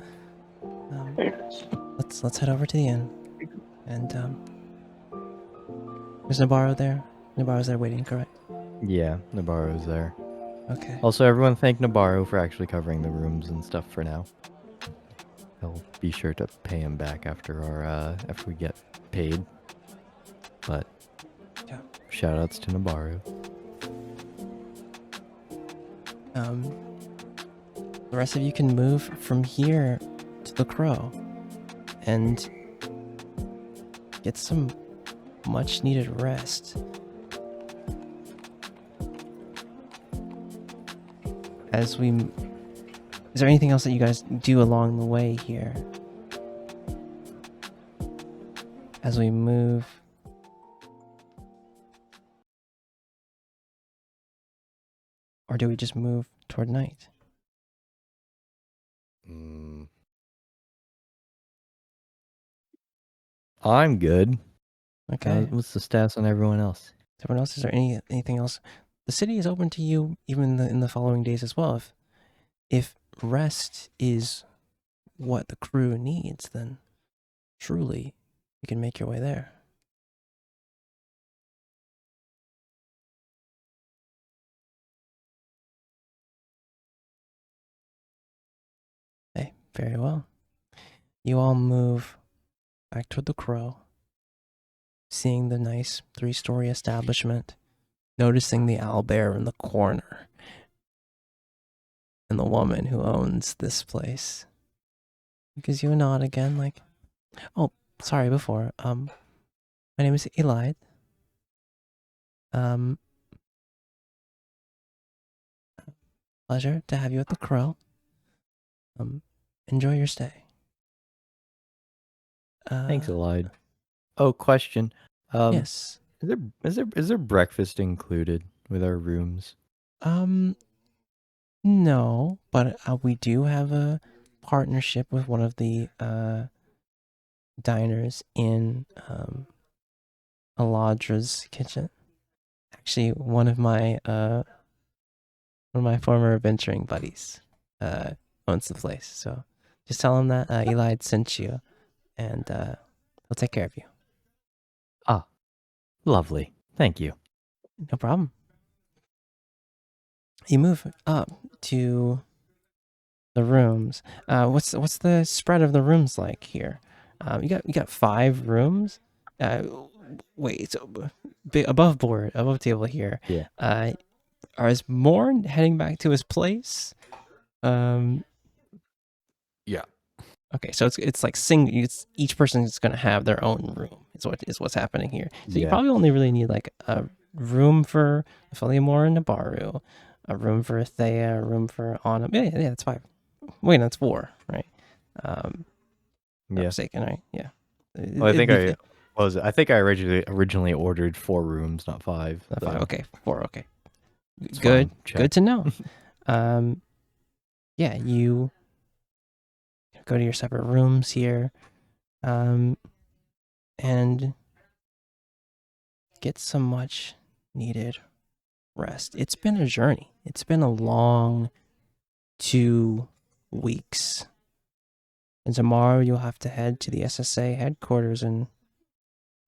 Very nice. Let's head over to the inn, and is Nabarro there? Nabarro's there waiting, correct? Yeah, Nabarro's there. Okay. Also, everyone thank Nabarro for actually covering the rooms and stuff for now. I'll be sure to pay him back after after we get paid. But Yeah. shoutouts to Nabarro. The rest of you can move from here to the Crow and get some much needed rest. Is there anything else that you guys do along the way here? As we move. Or do we just move toward night? I'm good. Okay. What's the stats on everyone else? Everyone else, is there anything else? The city is open to you even in the following days as well. If rest is what the crew needs, then truly you can make your way there. Very well. You all move back toward the Crow, seeing the nice 3-story establishment, noticing the owlbear in the corner, and the woman who owns this place. Gives you a nod again, like, oh, sorry, before. My name is Eli. Pleasure to have you at the Crow. Enjoy your stay. Thanks, Elide. Oh, question. Yes. Is there breakfast included with our rooms? No, but we do have a partnership with one of the diners in Aladra's kitchen. Actually, one of my former adventuring buddies owns the place. So just tell him that Eli sent you, and he'll take care of you. Ah, lovely. Thank you. No problem. You move up to the rooms. What's the spread of the rooms like here? You got 5 rooms. Wait, so above table here. Yeah. Is Morn heading back to his place? Yeah. Okay, so it's like each person is gonna have their own room. Is what's happening here. So you Yeah. probably only really need like a room for Philiamore and Nabaru, a room for Thea, a room for Anna. Yeah, that's 5. Wait, no, that's 4, right? Yeah. Mistaken, right? Yeah. Well, I think I originally ordered 4 rooms, not 5. Not 5. Okay, 4. Okay, It's good. fine. Check. Good to know. Yeah, you go to your separate rooms here, and get some much needed rest. It's been a journey. It's been a long 2 weeks. And tomorrow you'll have to head to the SSA headquarters and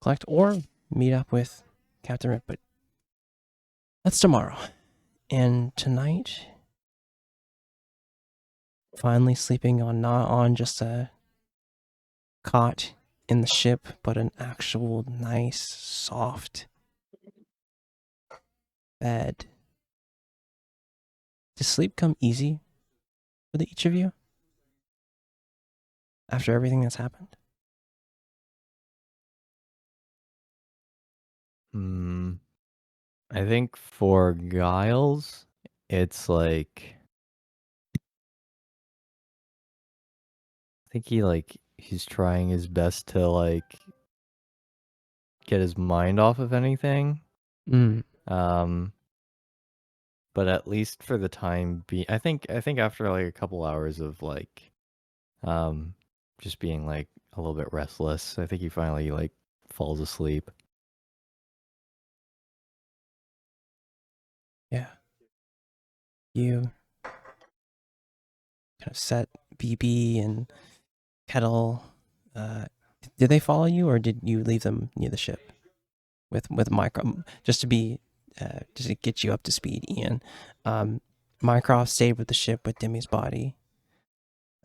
collect or meet up with Captain Rip. But that's tomorrow. And tonight, finally sleeping not on just a cot in the ship, but an actual nice, soft bed. Does sleep come easy for each of you after everything that's happened? I think for Giles, it's like I think he's trying his best to like get his mind off of anything. But at least for the time being, I think after like a couple hours of like just being like a little bit restless, I think he finally like falls asleep. Yeah. You kind of set BB and Kettle. Did they follow you, or did you leave them near the ship with Micro? Just to get you up to speed, Ian. Mycroft stayed with the ship with Demi's body.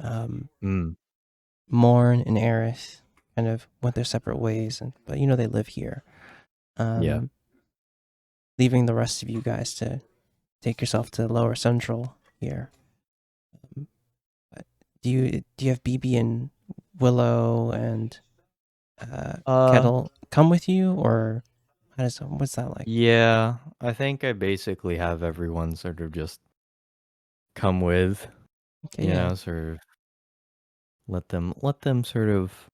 Morn and Aerith kind of went their separate ways, but they live here. Yeah. Leaving the rest of you guys to take yourself to Lower Central here. Do you have BB and Willow and Kettle come with you, or what's that like? Yeah, I think I basically have everyone sort of just come with, Okay, yeah. sort of let them sort of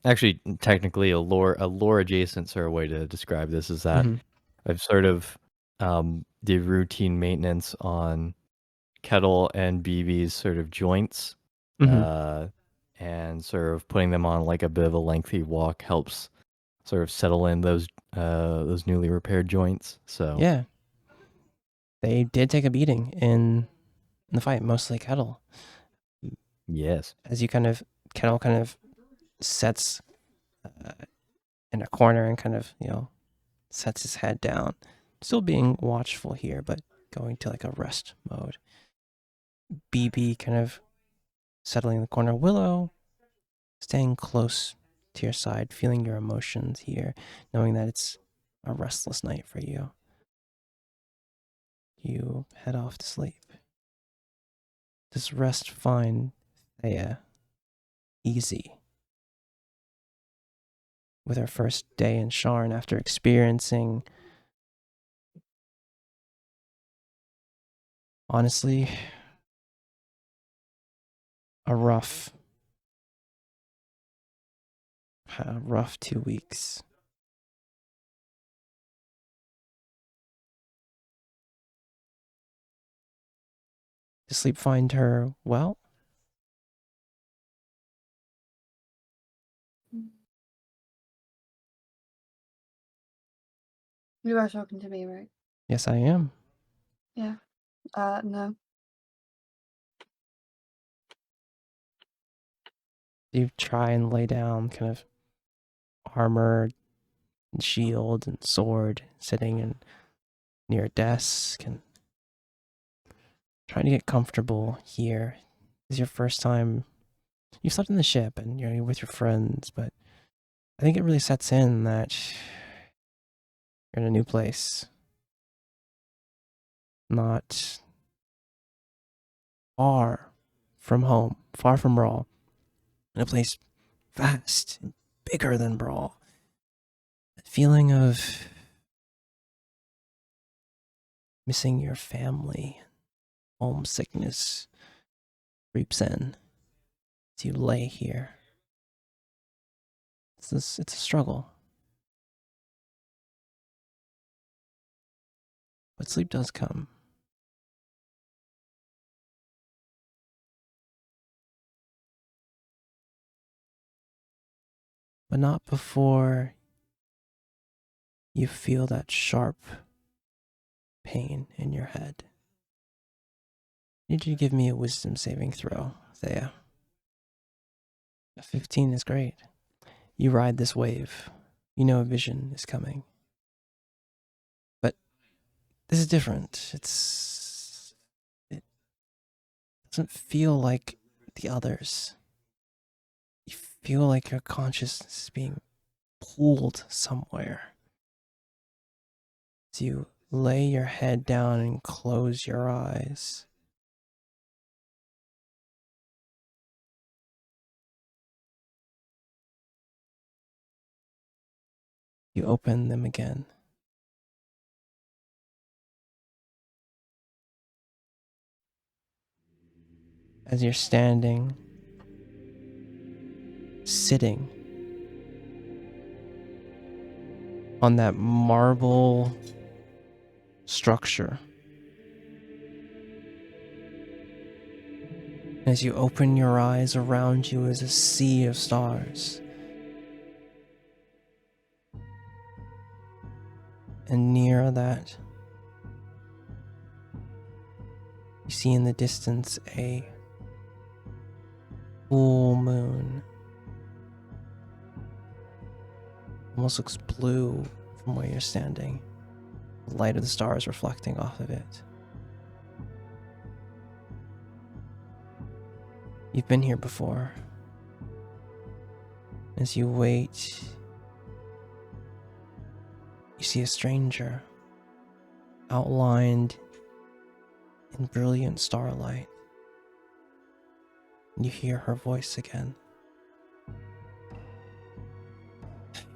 actually technically a lore adjacent sort of way to describe this is that I've sort of did routine maintenance on Kettle and BB's sort of joints, and sort of putting them on like a bit of a lengthy walk helps sort of settle in those newly repaired joints. So yeah, they did take a beating in the fight, mostly Kettle. Yes, as Kettle kind of sets in a corner and kind of sets his head down, still being watchful here, but going to like a rest mode. BB kind of settling in the corner. Willow staying close to your side, feeling your emotions here, knowing that it's a restless night for you. You head off to sleep. Does rest find Thea easy? With her first day in Sharn after experiencing, honestly, a rough 2 weeks. Does sleep find her well? You are talking to me, right? Yes, I am. Yeah. No. You try and lay down kind of armor and shield and sword sitting near a desk and trying to get comfortable here. This is your first time. You slept in the ship and you're with your friends, but I think it really sets in that you're in a new place. Not far from home, far from Brawl, in a place vast and bigger than Brawl. That feeling of missing your family, homesickness creeps in as you lay here. It's a struggle. But sleep does come. But not before you feel that sharp pain in your head. Need you to give me a wisdom saving throw, Thea. A 15 is great. You ride this wave. You know a vision is coming. But this is different. It doesn't feel like the others. You feel like your consciousness is being pulled somewhere. As you lay your head down and close your eyes, you open them again. As you're sitting on that marble structure. As you open your eyes, around you is a sea of stars. And near that, you see in the distance a full moon. Almost looks blue from where you're standing. The light of the stars reflecting off of it. You've been here before. As you wait, you see a stranger outlined in brilliant starlight. And you hear her voice again.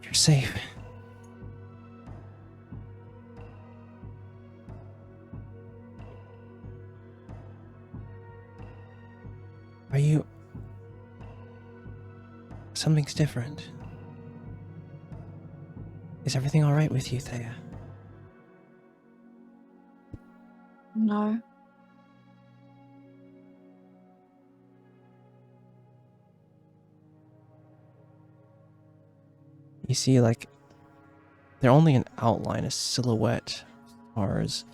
You're safe. Are you... Something's different. Is everything alright with you, Thea? No. You see, like, they're only an outline, a silhouette of stars.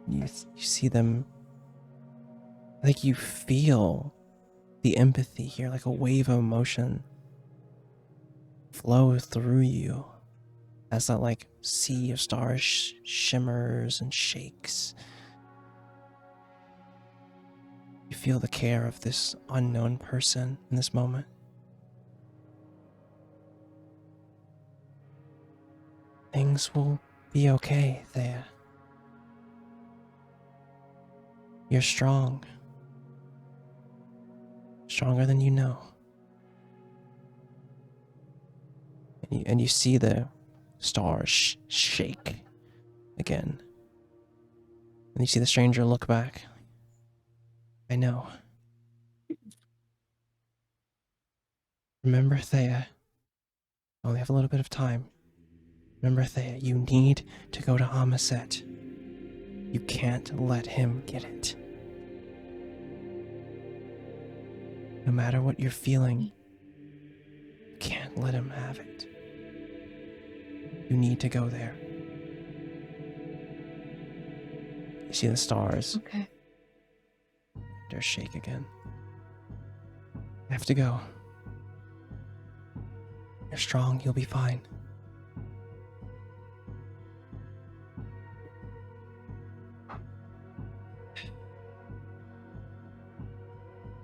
You see them, like you feel the empathy here, like a wave of emotion flow through you as that like sea of stars shimmers and shakes. You feel the care of this unknown person in this moment. Things will be okay, Thea. You're strong. Stronger than you know. And you see the stars shake again. And you see the stranger look back. I know. Remember, Thea. I only have a little bit of time. Remember, Thea, you need to go to Amaset. You can't let him get it. No matter what you're feeling, you can't let him have it. You need to go there. You see the stars. Okay. They're shake again. I have to go. You're strong, you'll be fine.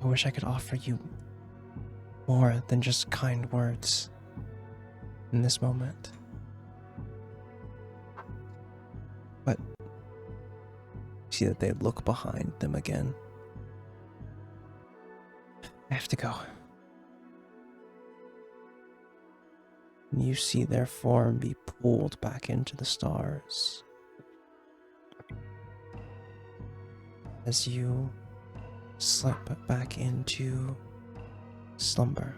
I wish I could offer you more than just kind words in this moment. But you see that they look behind them again. I have to go. And you see their form be pulled back into the stars. As you slip back into slumber.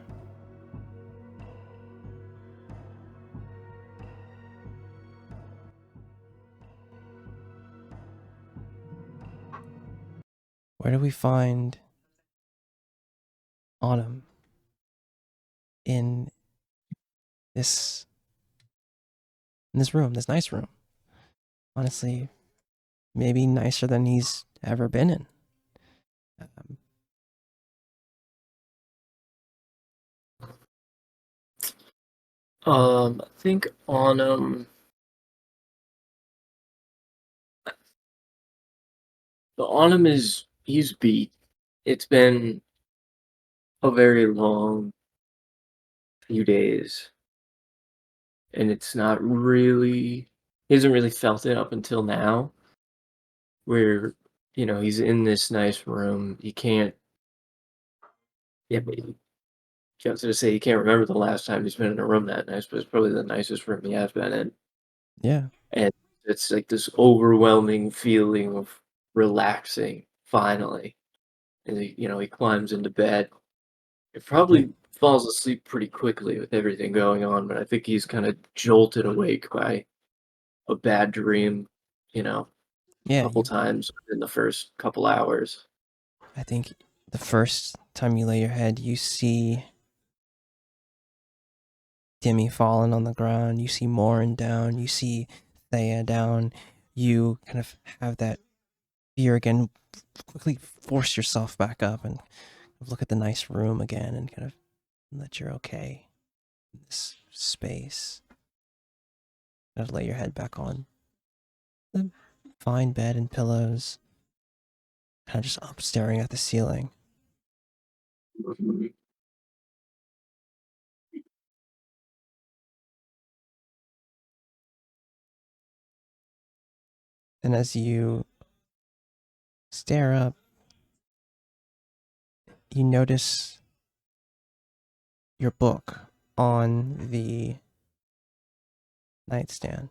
Where do we find Autumn in this room, this nice room? Honestly, maybe nicer than he's ever been in. I think Autumn. The Autumn he's beat. It's been a very long few days, and it's not really. He hasn't really felt it up until now. Where he's in this nice room. He can't. Yeah, but I was gonna say he can't remember the last time he's been in a room that nice, but it's probably the nicest room he has been in. Yeah. And it's like this overwhelming feeling of relaxing finally. And he climbs into bed. It probably falls asleep pretty quickly with everything going on, but I think he's kind of jolted awake by a bad dream, a Yeah, couple times in the first couple hours. I think the first time you lay your head, you see Dimmy falling on the ground, you see Morin down, you see Thea down, you kind of have that fear again, quickly force yourself back up and look at the nice room again and kind of that you're okay in this space. Kind of lay your head back on the fine bed and pillows, kind of just up staring at the ceiling. And as you stare up, you notice your book on the nightstand.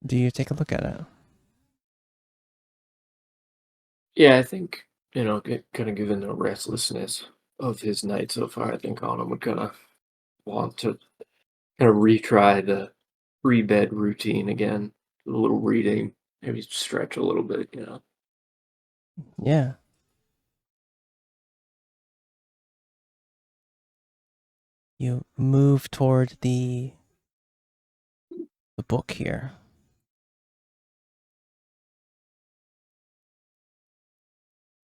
Do you take a look at it? Yeah, I think, kind of given the restlessness of his night so far, I think Autumn would kind of want to kind of retry the pre-bed routine again. A little reading, maybe stretch a little bit. Yeah. You move toward the book here.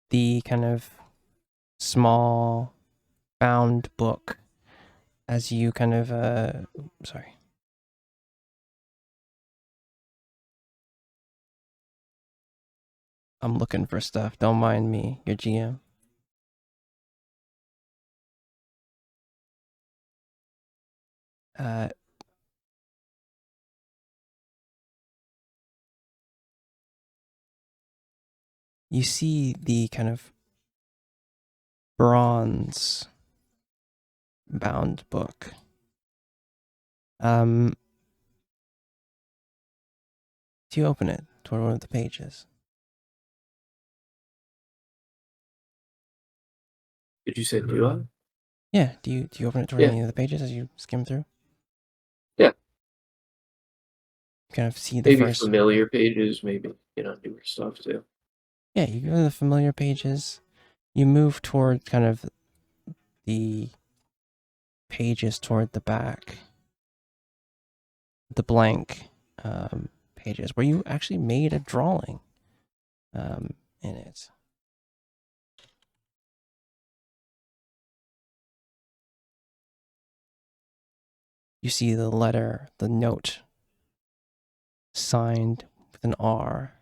The kind of small bound book as you kind of sorry. I'm looking for stuff. Don't mind me, your GM. You see the kind of bronze bound book. Do you open it toward one of the pages? Did you say do I? Yeah. Do you open it toward Yeah. any of the pages as you skim through? Yeah. You kind of see the Maybe first. familiar pages, maybe, newer stuff too. Yeah, you go to the familiar pages. You move toward kind of the pages toward the back, the blank pages where you actually made a drawing in it. You see the letter, the note, signed with an R.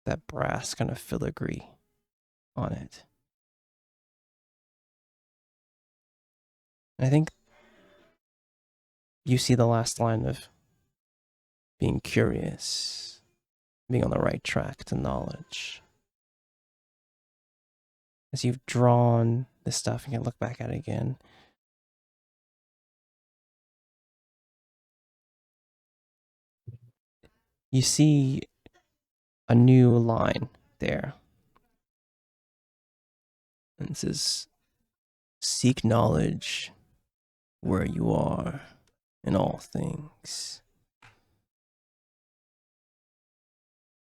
That brass kind of filigree on it. And I think you see the last line of being curious, being on the right track to knowledge. As you've drawn this stuff and can look back at it again, you see a new line there. And it says, seek knowledge where you are in all things.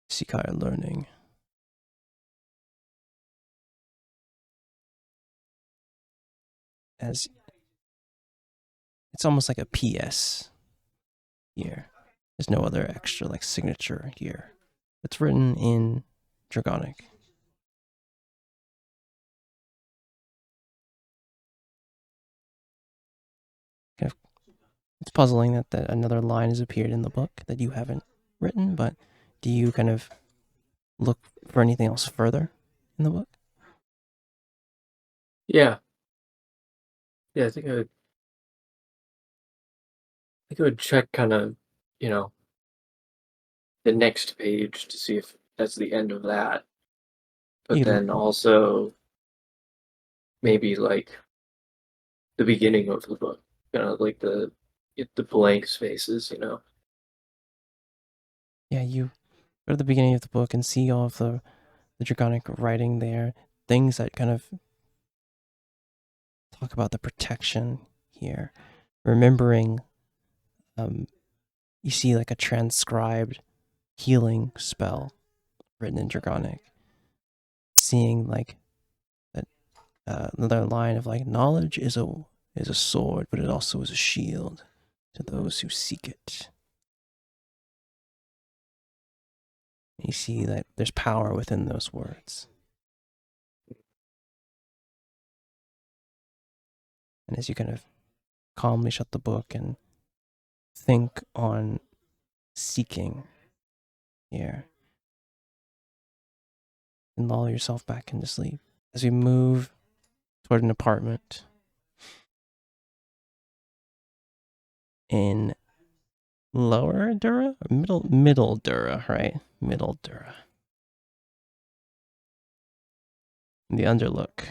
Seek higher learning. As it's almost like a PS here. There's no other extra like signature here. It's written in Draconic. It's puzzling that another line has appeared in the book that you haven't written, but do you kind of look for anything else further in the book? Yeah. Yeah, I think I would check kind of, the next page to see if that's the end of that. But You then also maybe like the beginning of the book, kind of like the blank spaces. Yeah, you go to the beginning of the book and see all of the Draconic writing there, things that kind of talk about the protection here. Remembering, you see like a transcribed healing spell written in Draconic. Seeing like that another line of like, knowledge is a sword, but it also is a shield to those who seek it. And you see that there's power within those words. And as you kind of calmly shut the book and think on seeking here, and lull yourself back into sleep. As we move toward an apartment in Lower Dura? Or middle Dura, right? Middle Dura. The Underlook.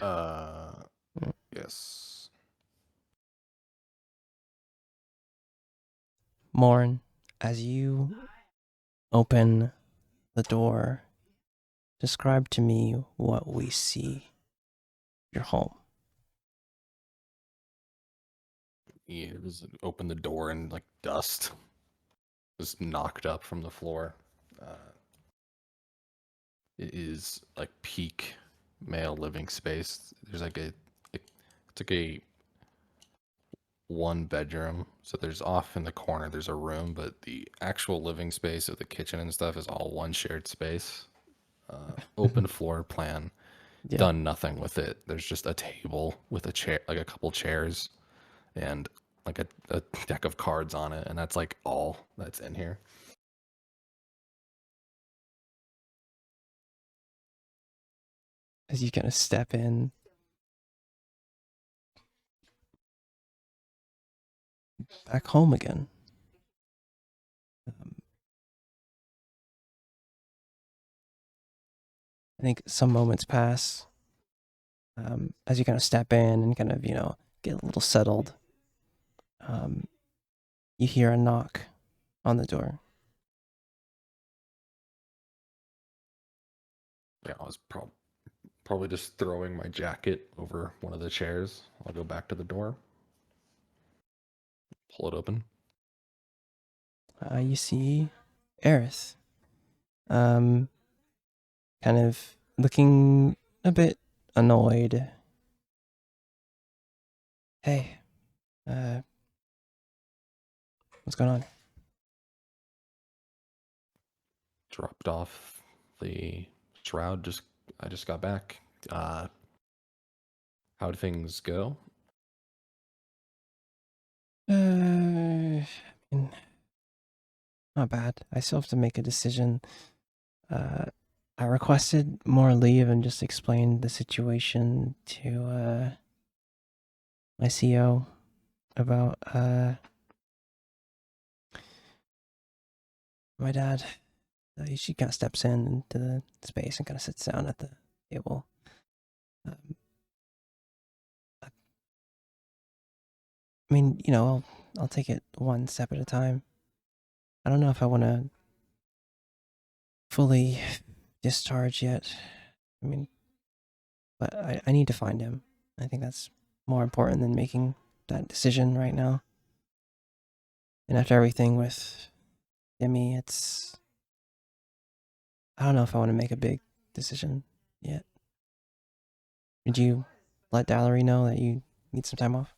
Yes. Morn, as you open the door, describe to me what we see. Your home. Yeah, just open the door and like dust just knocked up from the floor. It is like peak male living space. There's like it's like a one bedroom. So there's off in the corner, there's a room, but the actual living space of the kitchen and stuff is all one shared space. Open floor plan. Yeah. done nothing with it. There's just a table with a chair, like a couple chairs, and like a deck of cards on it, and that's like all that's in here. As you kind of step in, back home again. I think some moments pass as you kind of step in and kind of, get a little settled. You hear a knock on the door. Yeah, I was probably just throwing my jacket over one of the chairs. I'll go back to the door, pull it open. You see Aerith. Kind of looking a bit annoyed. Hey, what's going on? Dropped off the shroud. I just got back. How'd things go? Not bad. I still have to make a decision. I requested more leave and just explained the situation to my CO about my dad. She kind of steps in into the space and kind of sits down at the table. I mean, I'll take it one step at a time. I don't know if I want to fully discharge yet. I mean, but I need to find him. I think that's more important than making that decision right now. And after everything with Demi, I don't know if I want to make a big decision yet. Did you let Dallery know that you need some time off?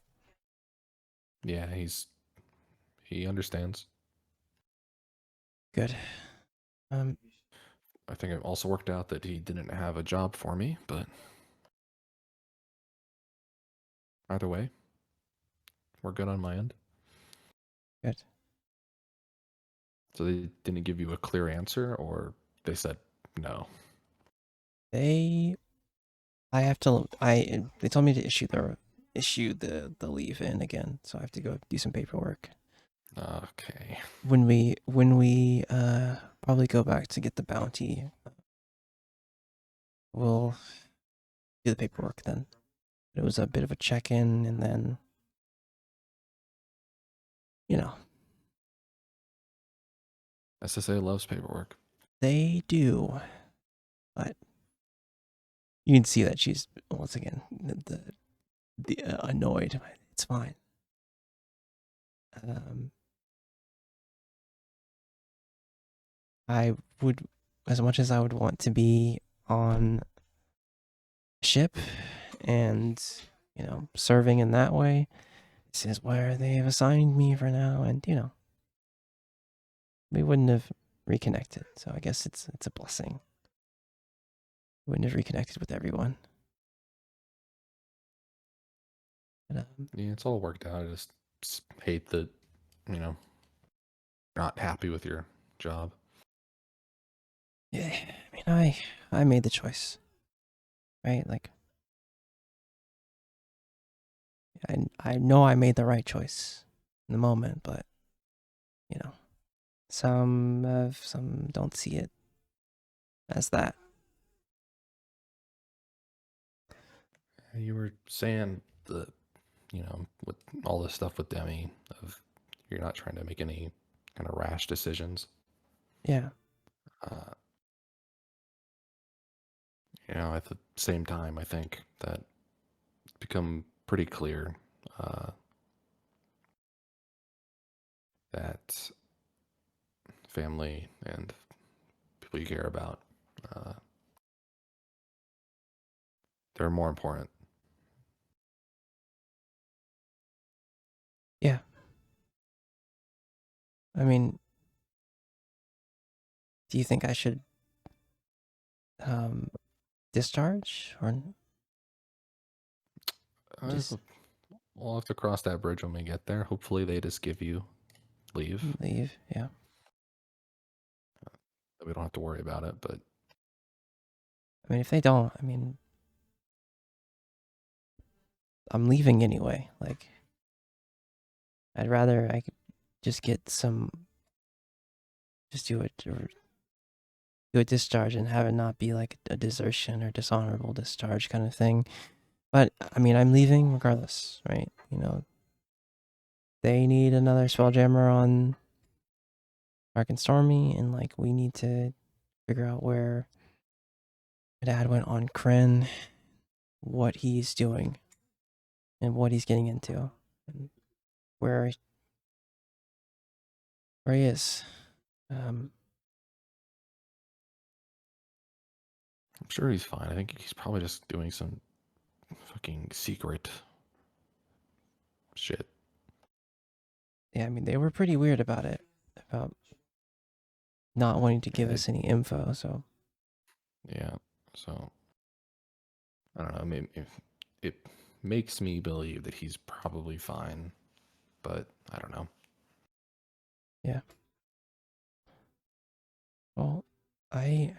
Yeah, he understands. Good. I think it also worked out that he didn't have a job for me, but either way, we're good on my end. Good. So they didn't give you a clear answer, or they said no? They told me to issue the leave in again, so I have to go do some paperwork. Okay. When we probably go back to get the bounty, we'll do the paperwork then. It was a bit of a check-in, and then SSA loves paperwork. they do, but you can see that she's once again the annoyed. It's fine. I would, as much as I would want to be on a ship and serving in that way, this is where they have assigned me for now, and we wouldn't have reconnected. So I guess it's a blessing. We wouldn't have reconnected with everyone. But, Yeah, it's all worked out. I just hate that, not happy with your job. yeah, I mean, I made the choice, right? Like, I know I made the right choice in the moment, but some don't see it as that. You were saying that, with all this stuff with Demi, of you're not trying to make any kind of rash decisions. Yeah. At the same time, I think that it's become pretty clear that family and people you care about, they're more important. Yeah. I mean, do you think I should discharge or just We'll have to cross that bridge when we get there. Hopefully they just give you leave. leave? Yeah. We don't have to worry about it, but I mean, if they don't, I mean, I'm leaving anyway. Like, I'd rather I could just get some, just do it or do a discharge and have it not be like a desertion or dishonorable discharge kind of thing. But I mean, I'm leaving regardless, right? You know, they need another spelljammer on Dark and Stormy, and like we need to figure out where my dad went on Kren, what he's doing, and what he's getting into, and where he is. I'm sure he's fine. I think he's probably just doing some fucking secret shit. Yeah, I mean, they were pretty weird about it, about not wanting to give us any info, so. Yeah, so I don't know. Maybe it makes me believe that he's probably fine, but I don't know. Yeah. Well, I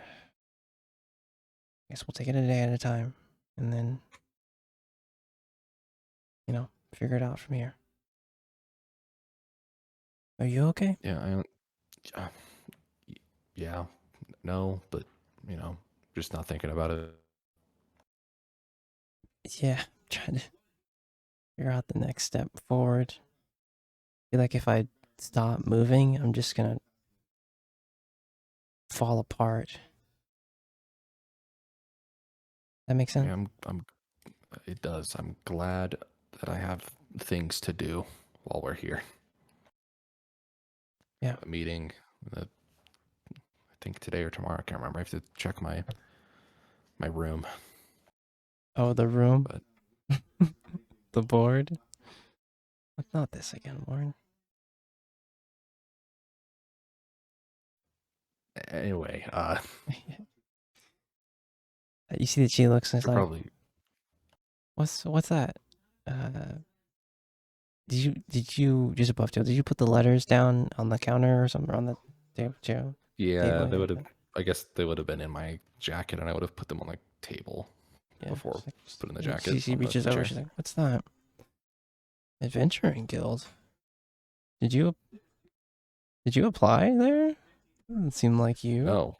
guess we'll take it a day at a time, and then, you know, figure it out from here. Are you okay? Yeah, I don't. Yeah, no, but you know, just not thinking about it. Yeah, trying to figure out the next step forward. I feel like if I stop moving, I'm just gonna fall apart. That makes sense? Yeah, it does. I'm glad that I have things to do while we're here. Yeah. A meeting, I think today or tomorrow. I can't remember. I have to check my room. Oh, the room? But the board? What's not this again, Warren? Anyway, you see that she looks and it's like, probably. what's that? Did you just above Joe? Did you put the letters down on the counter or something on the table? Yeah, they would have. I guess they would have been in my jacket, and I would have put them on the table before like, putting the jacket. She reaches over. She's like, "What's that? Adventuring Guild? Did you apply there? Doesn't seem like you." No.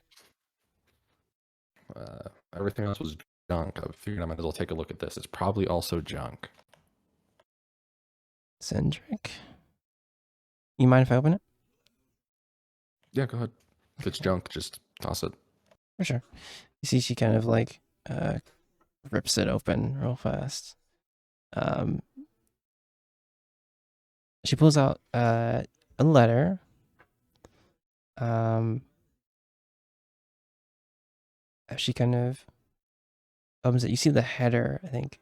Everything else was junk. I figured I might as well take a look at this. It's probably also junk. Cendric? You mind if I open it? Yeah, go ahead. If it's junk, just toss it. For sure. You see, she kind of like rips it open real fast. She pulls out a letter. She kind of opens it. You see the header, I think.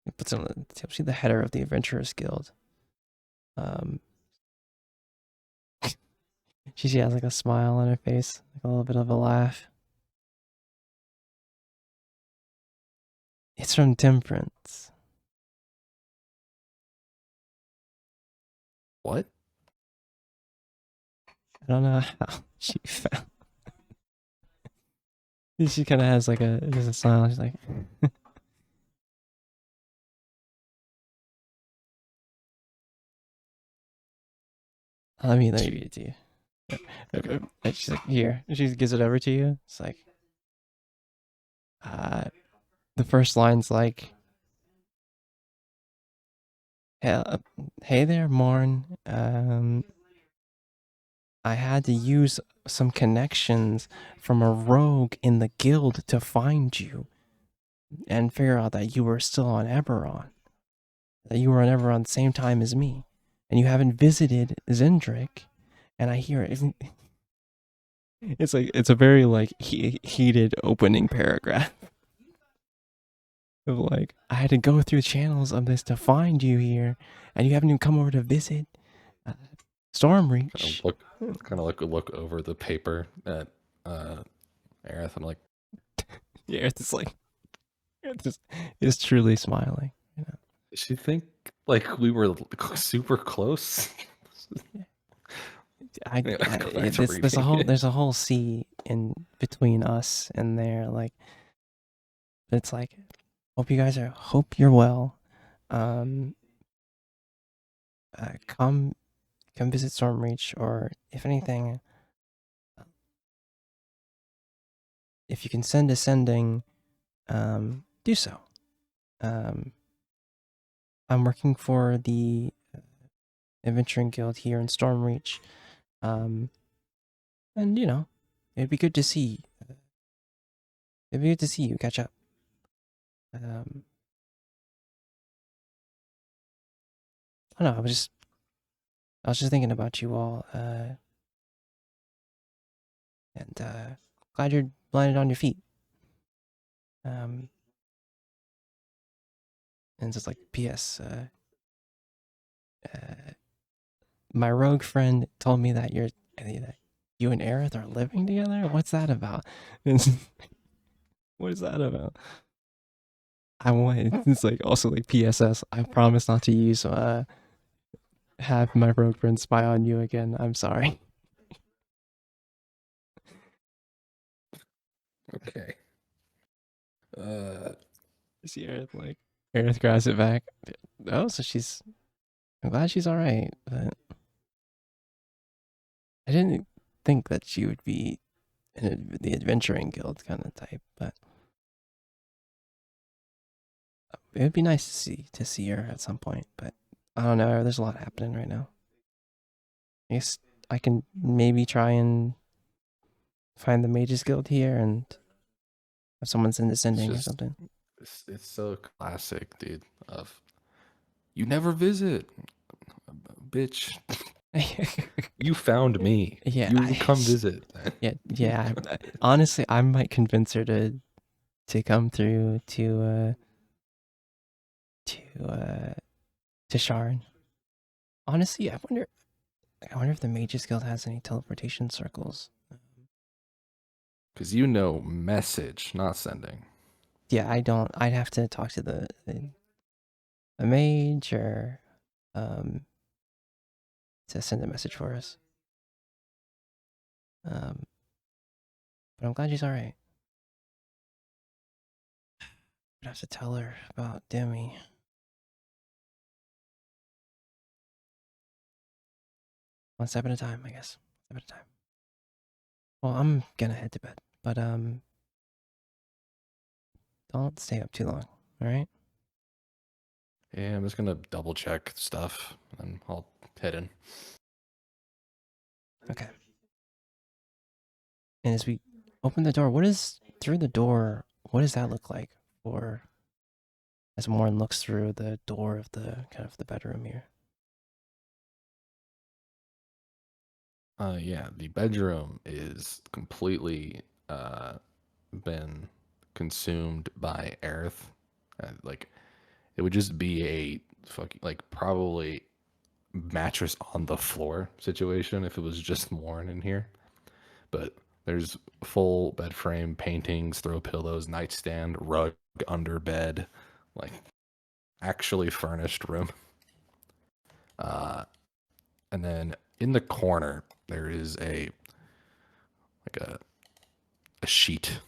It puts it on the table. See the header of the Adventurers Guild. She has like a smile on her face, like a little bit of a laugh. It's from Temperance. What? I don't know how she found. She kind of has like just a smile. She's like, let me read it to you. Okay. And she's like, here. She gives it over to you. It's like, the first line's like, hey there, Morn. I had to use some connections from a rogue in the guild to find you and figure out that you were still on Eberron. That you were on Eberron the same time as me. And you haven't visited Zendrick. And I hear it. It's like, it's a very like heated opening paragraph. Of like, I had to go through channels of this to find you here. And you haven't even come over to visit Stormreach. Kind of look over the paper at Aerith. I'm like, Aerith is like, Aerith is truly smiling. You know? Does she think like we were super close? Yeah, let's go back to reading. There's a whole sea in between us and there. Like, it's like, hope you're well. Come visit Stormreach, or if anything, if you can send a sending, do so. I'm working for the Adventuring Guild here in Stormreach, and you know, it'd be good to see. It'd be good to see you catch up. I don't know. I was just thinking about you all, and glad you're landed on your feet. And it's just like, P.S. My rogue friend told me that you and Aerith are living together. What's that about? What is that about? It's like also like PSS. I promise not to use have my rogue friend spy on you again. I'm sorry. Okay. See Aerith grabs it back. Oh, so I'm glad she's all right, but I didn't think that she would be in the adventuring guild kind of type, but it would be nice to see her at some point. But I don't know. There's a lot happening right now. I guess I can maybe try and find the Mages Guild here and have someone send a sending or something. It's so classic, dude. Of you never visit, bitch. You found me. Yeah, you come visit. Yeah. Honestly, I might convince her to come through to Sharn. Honestly, I wonder if the Mages Guild has any teleportation circles. Because message, not sending. Yeah, I don't. I'd have to talk to the mage or to send a message for us. But I'm glad she's all right. I'd have to tell her about Demi. One step at a time, I guess. One step at a time. Well, I'm gonna head to bed, but don't stay up too long. All right. Yeah, I'm just gonna double check stuff and I'll head in. Okay. And as we open the door, through the door? What does that look like for as Morn looks through the door of the kind of the bedroom here? Yeah, the bedroom is completely been consumed by Aerith. Like it would just be a fucking like probably mattress on the floor situation if it was just Morn in here. But there's full bed frame, paintings, throw pillows, nightstand, rug under bed, like actually furnished room. And then in the corner there is a sheet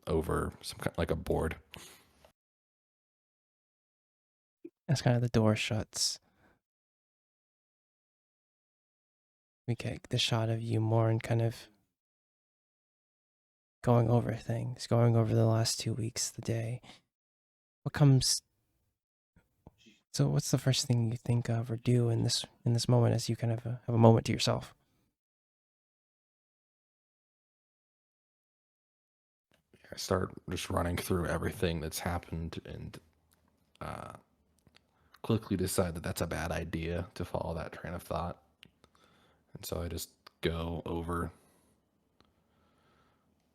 over some kind like a board. As kind of the door shuts, we get the shot of you, Morn, kind of going over things, going over the last 2 weeks, the day. So what's the first thing you think of or do in this moment as you kind of have a moment to yourself? I start just running through everything that's happened and quickly decide that that's a bad idea to follow that train of thought. And so I just go over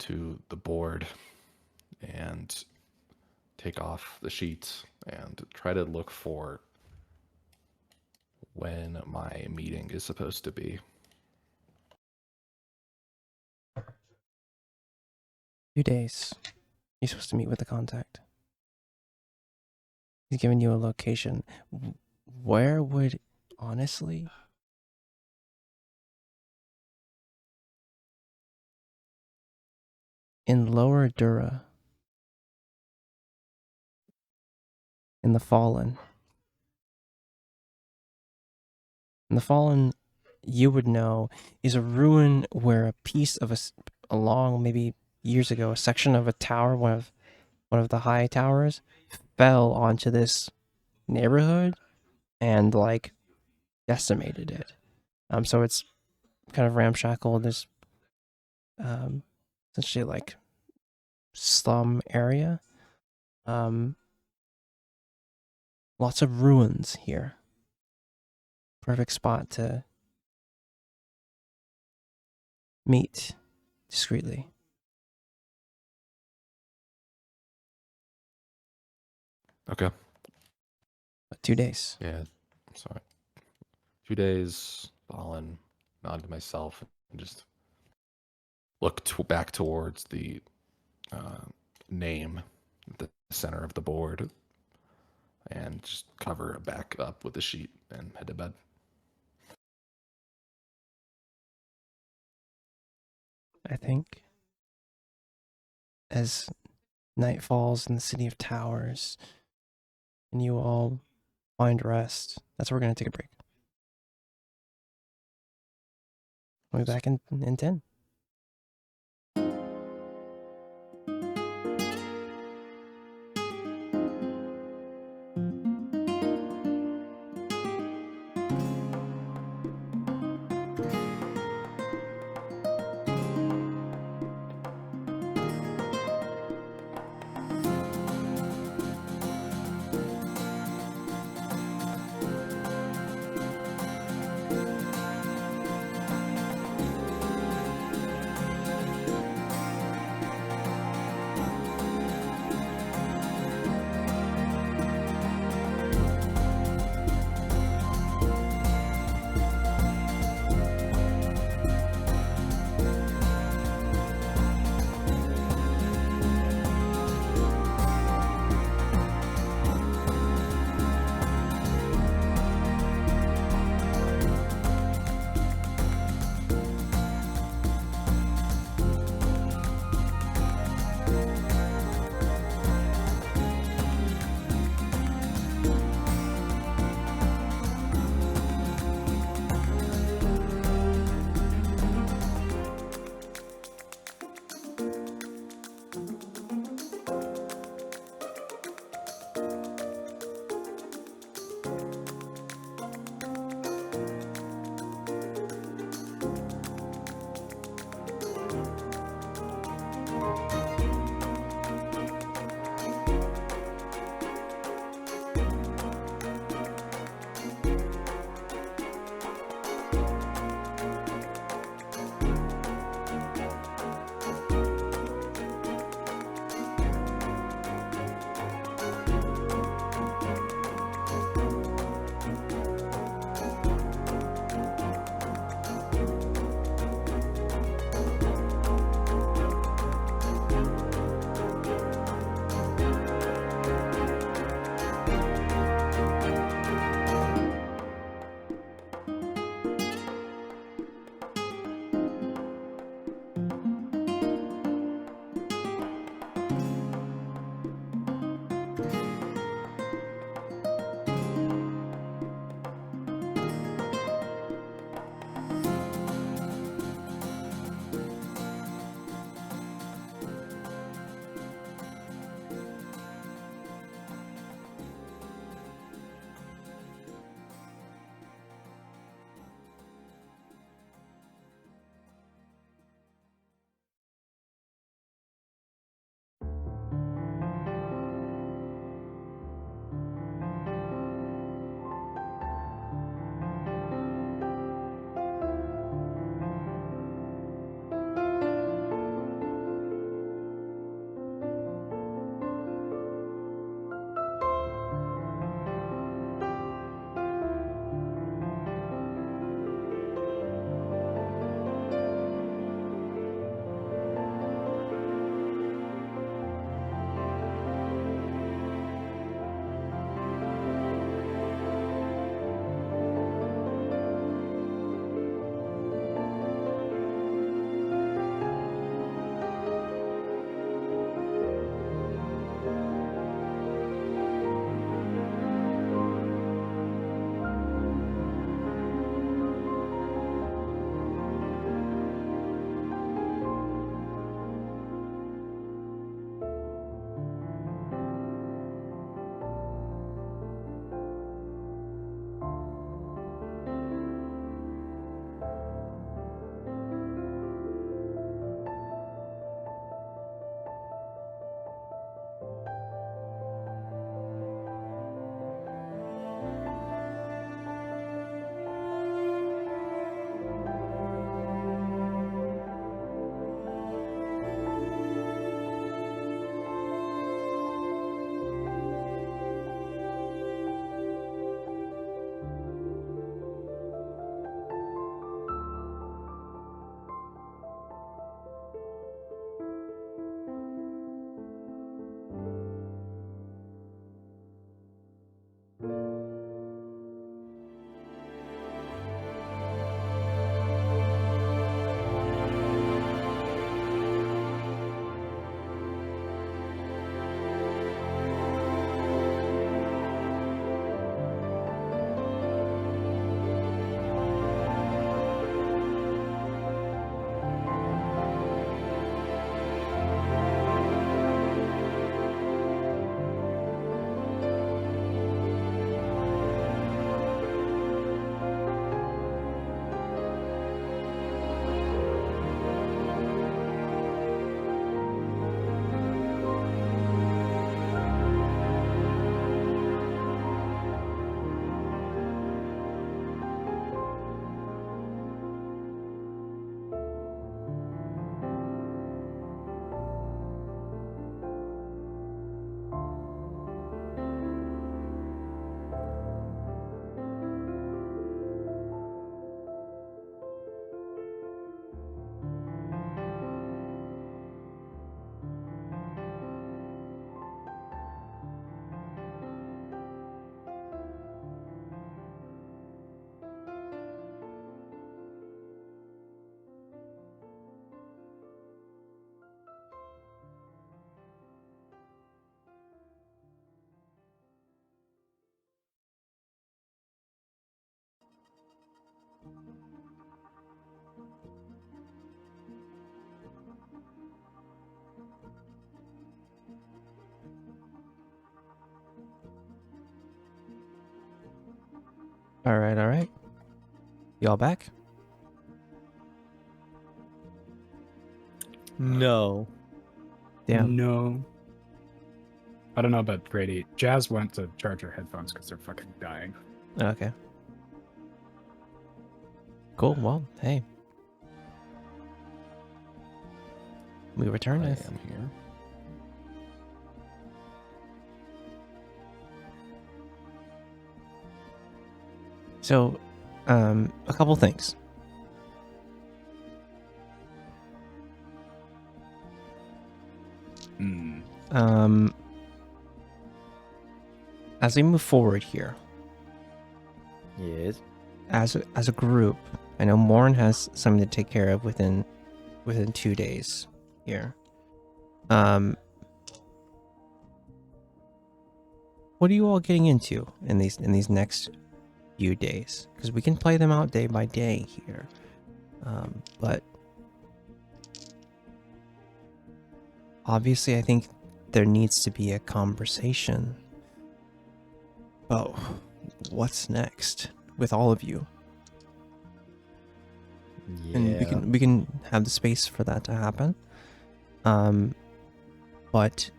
to the board and take off the sheets and try to look for when my meeting is supposed to be. 2 days. You're supposed to meet with the contact. He's giving you a location. Where would, honestly? In Lower Dura. In the Fallen. In the Fallen, you would know, is a ruin where a piece of along maybe years ago, a section of a tower, one of the high towers, fell onto this neighborhood and like decimated it. So it's kind of ramshackle. There's essentially like slum area. Lots of ruins here. Perfect spot to meet discreetly. Okay. 2 days. Yeah. Sorry. 2 days. Fallen. Nod to myself and just look back towards the name at the center of the board, and just cover it back up with the sheet and head to bed. I think as night falls in the city of towers and you all find rest, that's where we're going to take a break. We'll be back in 10. All right, all right. Y'all back? No. Damn. No. I don't know about Grady. Jazz went to charge her headphones because they're fucking dying. Okay. Cool. Well, hey. We I return. am here. So, a couple things. As we move forward here, Yes. as a group, I know Morn has something to take care of within 2 days here. What are you all getting into in these next few days? Because we can play them out day by day here, but obviously, I think there needs to be a conversation about what's next with all of you. Yeah. And we can have the space for that to happen. But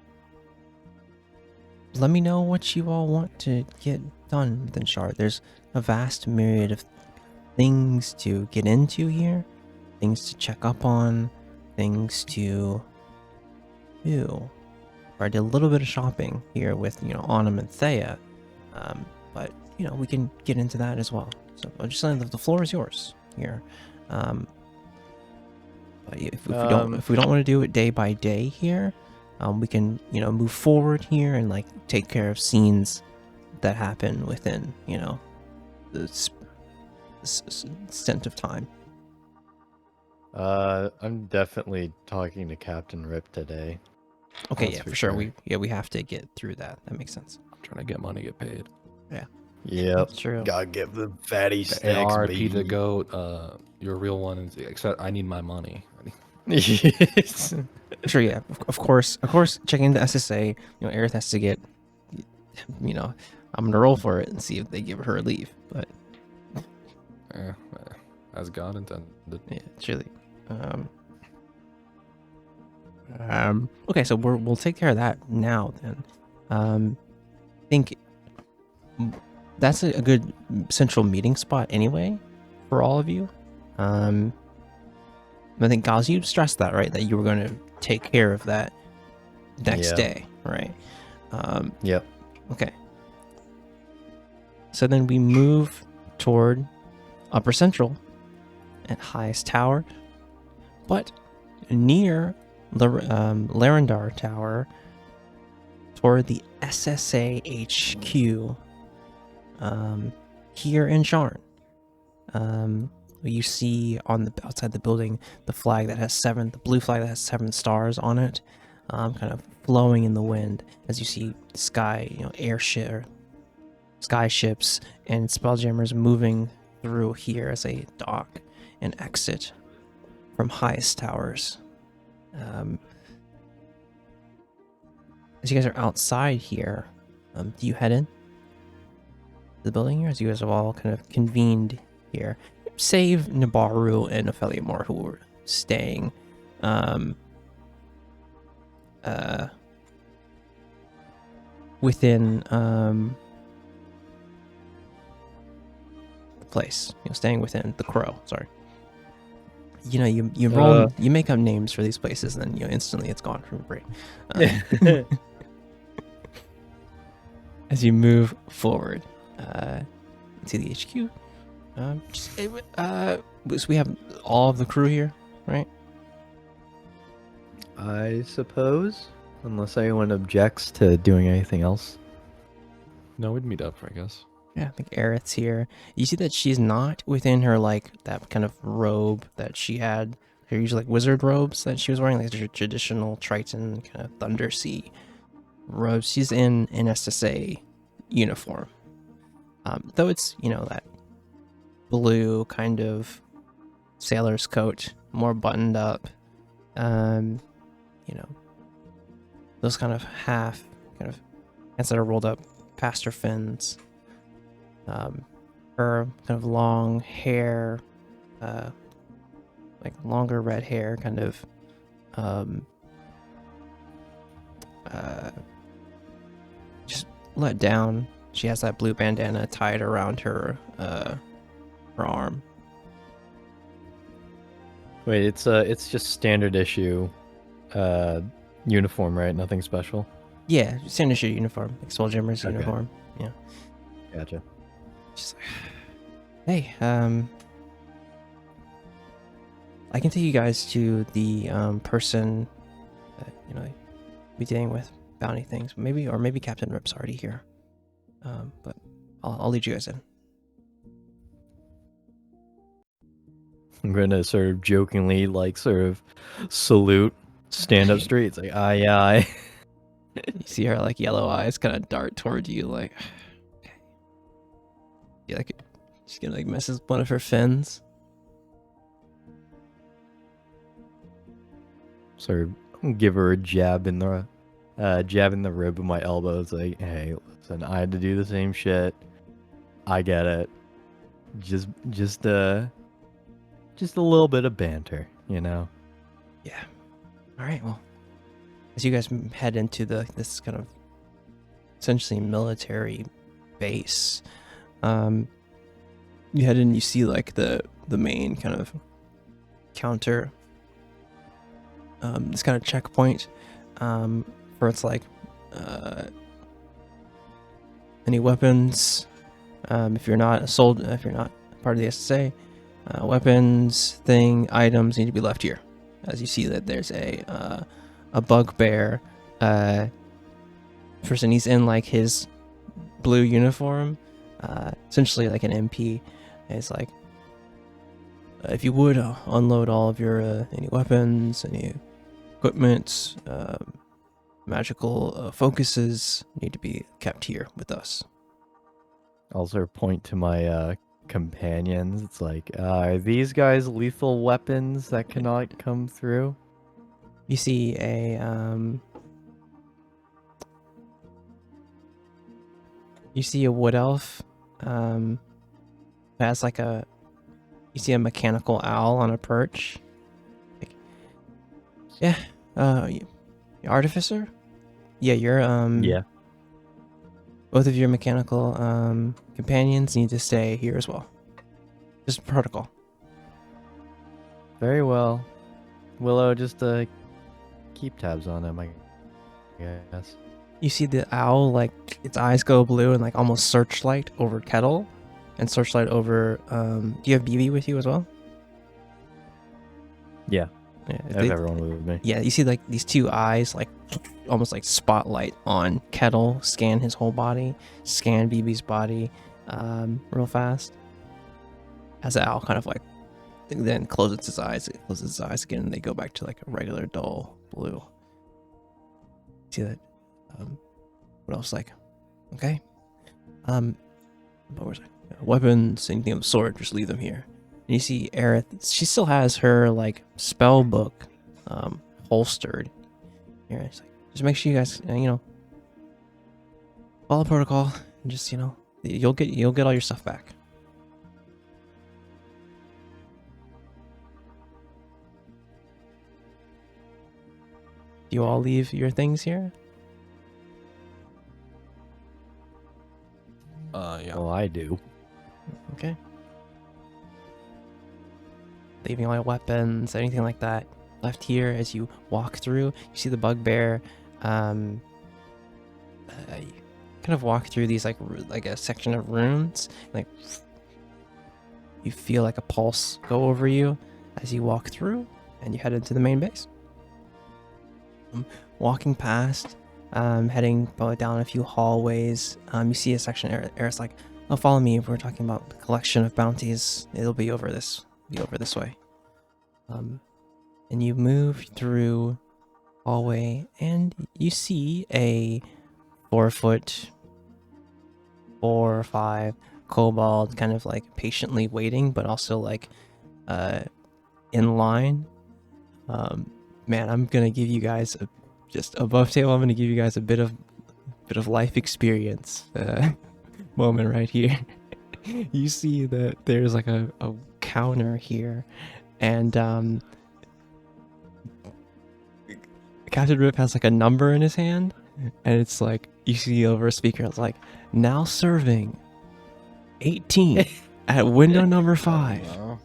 let me know what you all want to get done within Sharn. There's a vast myriad of things to get into here, things to check up on, things to do. I did a little bit of shopping here with, Autumn and Thea, but, we can get into that as well. So I'm just saying that the floor is yours here. But if we don't want to do it day by day here, we can, move forward here and take care of scenes that happen within, the stint of time. I'm definitely talking to Captain Rip today. Okay, That's yeah, for for sure. sure. We have to get through that. That makes sense. I'm trying to get money, get paid. Yep. That's true. Gotta give the fatty The stacks, ARP baby. the goat. You're a real one. Except I need my money. Yes. Sure, yeah. Of course, checking the SSA, Aerith has to get, I'm gonna roll for it and see if they give her a leave. But As God intended. yeah, truly. Okay, so we'll take care of that now then. I think that's a good central meeting spot anyway for all of you. I think, Giles, you stressed that, right? That you were going to take care of that next Yeah. day, right? Yep. Okay. So then we move toward Upper Central at Highest Tower, but near Larendar Tower toward the SSA HQ here in Sharn. You see on the outside the building the flag that has the blue flag that has 7 stars on it, kind of flowing in the wind as you see sky ships and spelljammers moving through here as they dock and exit from Highest Towers. As you guys are outside here, do you head in to the building here as you guys have all kind of convened here? Save Nabaru and Opheliamore, who were staying within the place, staying within the Crow. Sorry. You roll, you make up names for these places, and then instantly it's gone from your brain. As you move forward to the HQ. So we have all of the crew here, right? I suppose, unless anyone objects to doing anything else. No, we'd meet up, I guess. Yeah, I think Aerith's here. You see that she's not within her that kind of robe that she had. Her usually wizard robes that she was wearing, the traditional Triton kind of Thunder Sea robes. She's in an SSA uniform, though it's that blue kind of sailor's coat, more buttoned up. Those kind of hands that are rolled up past her fins. her kind of long hair, like longer red hair, kind of just let down. She has that blue bandana tied around her arm. Wait, it's just standard issue uniform, right? Nothing special. Yeah, standard issue uniform, like Soul Gemmer's Okay. uniform. Yeah. Gotcha. She's like, hey, I can take you guys to the person that be dealing with bounty things. Maybe Captain Rip's already here. But I'll lead you guys in. I'm gonna sort of jokingly, like, sort of salute, stand up straight. It's like, aye, aye. You see her like yellow eyes kind of dart toward you, like, okay. Yeah, like she's gonna like mess with one of her fins. Sort of give her a jab in the rib with my elbow. It's like, hey, listen, I had to do the same shit. I get it. Just a little bit of banter, you know. Yeah. All right. Well, as you guys head into this kind of essentially military base, you head in. You see like the main kind of counter. This kind of checkpoint, where it's like any weapons. If you're not if you're not part of the SSA, weapons, items need to be left here. As you see that there's a bugbear person. He's in like his blue uniform, essentially like an MP. And it's like, if you would unload all of your any weapons, any equipment, magical focuses need to be kept here with us. I'll sort of point to my companions. It's like, are these guys lethal weapons that cannot come through? You see a wood elf. Has like you see a mechanical owl on a perch. Like, yeah, artificer. Yeah, you're Yeah. Both of your mechanical companions need to stay here as well. Just protocol. Very well. Willow, just keep tabs on them, I guess. You see the owl, like, its eyes go blue and, like, almost searchlight over Kettle and searchlight over, do you have BB with you as well? Yeah. Yeah, I have everyone with me. Yeah, you see, like, these two eyes, like, almost like spotlight on Kettle, scan his whole body, scan BB's body, real fast. As the owl kind of, like, then closes its eyes again, and they go back to, like, a regular dull blue. See that? What else? Like, okay. What was it? Weapons, anything of the sort, just leave them here. And you see Aerith, she still has her, like, spell book holstered. Here, it's like, just make sure you guys, follow protocol, and just, you'll get all your stuff back. Do you all leave your things here? Yeah. Well, I do. Okay. Leaving all your weapons, anything like that left here. As you walk through, you see the bugbear. You kind of walk through these like a section of runes. Like, you feel like a pulse go over you as you walk through, and you head into the main base. Walking past, heading probably down a few hallways, you see a section. Eric's like, "Oh, follow me. If we're talking about the collection of bounties, it'll be over this way." And you move through hallway, and you see a 4'4" or 5" kobold, kind of like patiently waiting, but also like in line. Man, I'm gonna give you guys just above table. I'm gonna give you guys a bit of life experience moment right here. You see that there's like a counter here, and Captain Rip has like a number in his hand, and it's like you see over a speaker. It's like now serving 18 at window number 5. Oh,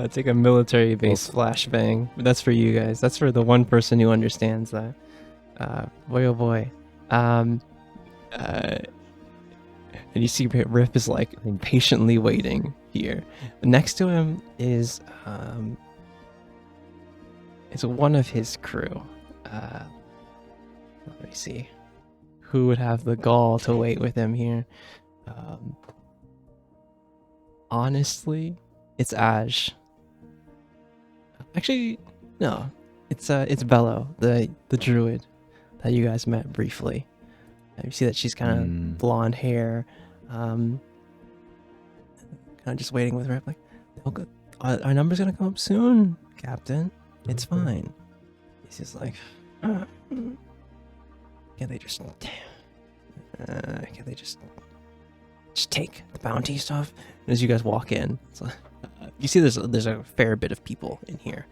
It's like a military based flashbang. But that's for you guys. That's for the one person who understands that. Boy, oh boy. And you see Rip is like patiently waiting here. Next to him is it's one of his crew. Let me see. Who would have the gall to wait with him here? Honestly, it's Aj. Actually, no. It's Bello, the druid that you guys met briefly. You see that she's kind of blonde hair, kind of just waiting with Rip. Like, our number's gonna come up soon, Captain. It's fine. He's just like, can they just take the bounty stuff? And as you guys walk in, it's like, you see there's a fair bit of people in here.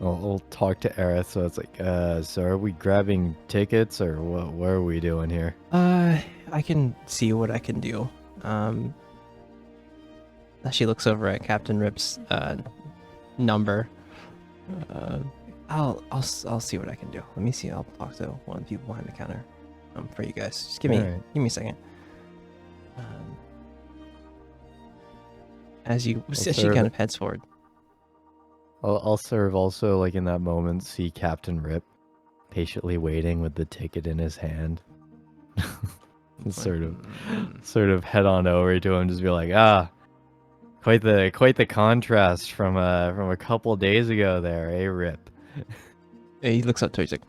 I'll talk to Aerith, so it's like, so are we grabbing tickets, or what are we doing here? I can see what I can do. She looks over at Captain Rip's number. I'll see what I can do. Let me see. I'll talk to one of the people behind the counter. For you guys, just give me a second. As she kind of heads forward. I'll serve also, like in that moment, see Captain Rip patiently waiting with the ticket in his hand. sort of head on over to him, just be like, quite the contrast from a couple days ago there, eh, Rip? He looks up to you, he's like,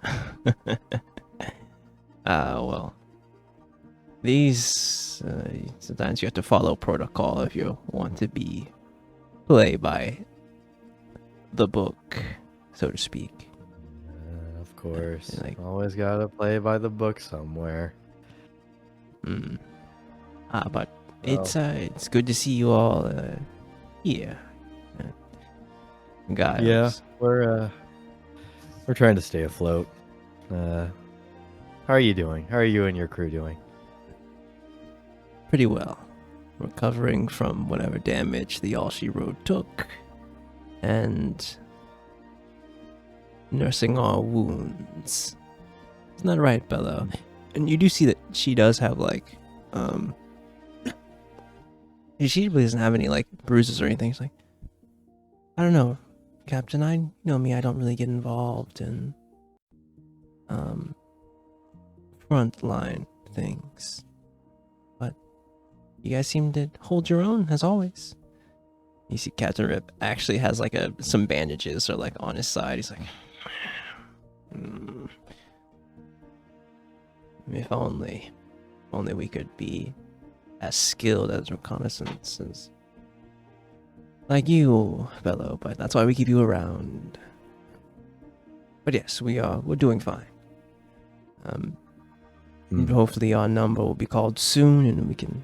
well, these sometimes you have to follow protocol if you want to play by the book, so to speak. Of course, like, always gotta play by the book somewhere. But it's good to see you all here, guys. Yeah, we're trying to stay afloat. How are you doing? How are you and your crew doing? Pretty well. Recovering from whatever damage the All-She Road took, and nursing our wounds. Isn't that right, Bella? And you do see that she does have like, she really doesn't have any like bruises or anything. She's like, I don't know, Captain. I know me. I don't really get involved in frontline things, but you guys seem to hold your own as always. You see Captain Rip actually has like some bandages or like on his side. He's like, if only we could be as skilled as reconnaissance like you, Bello, but that's why we keep you around. But yes, we're doing fine. And hopefully our number will be called soon, and we can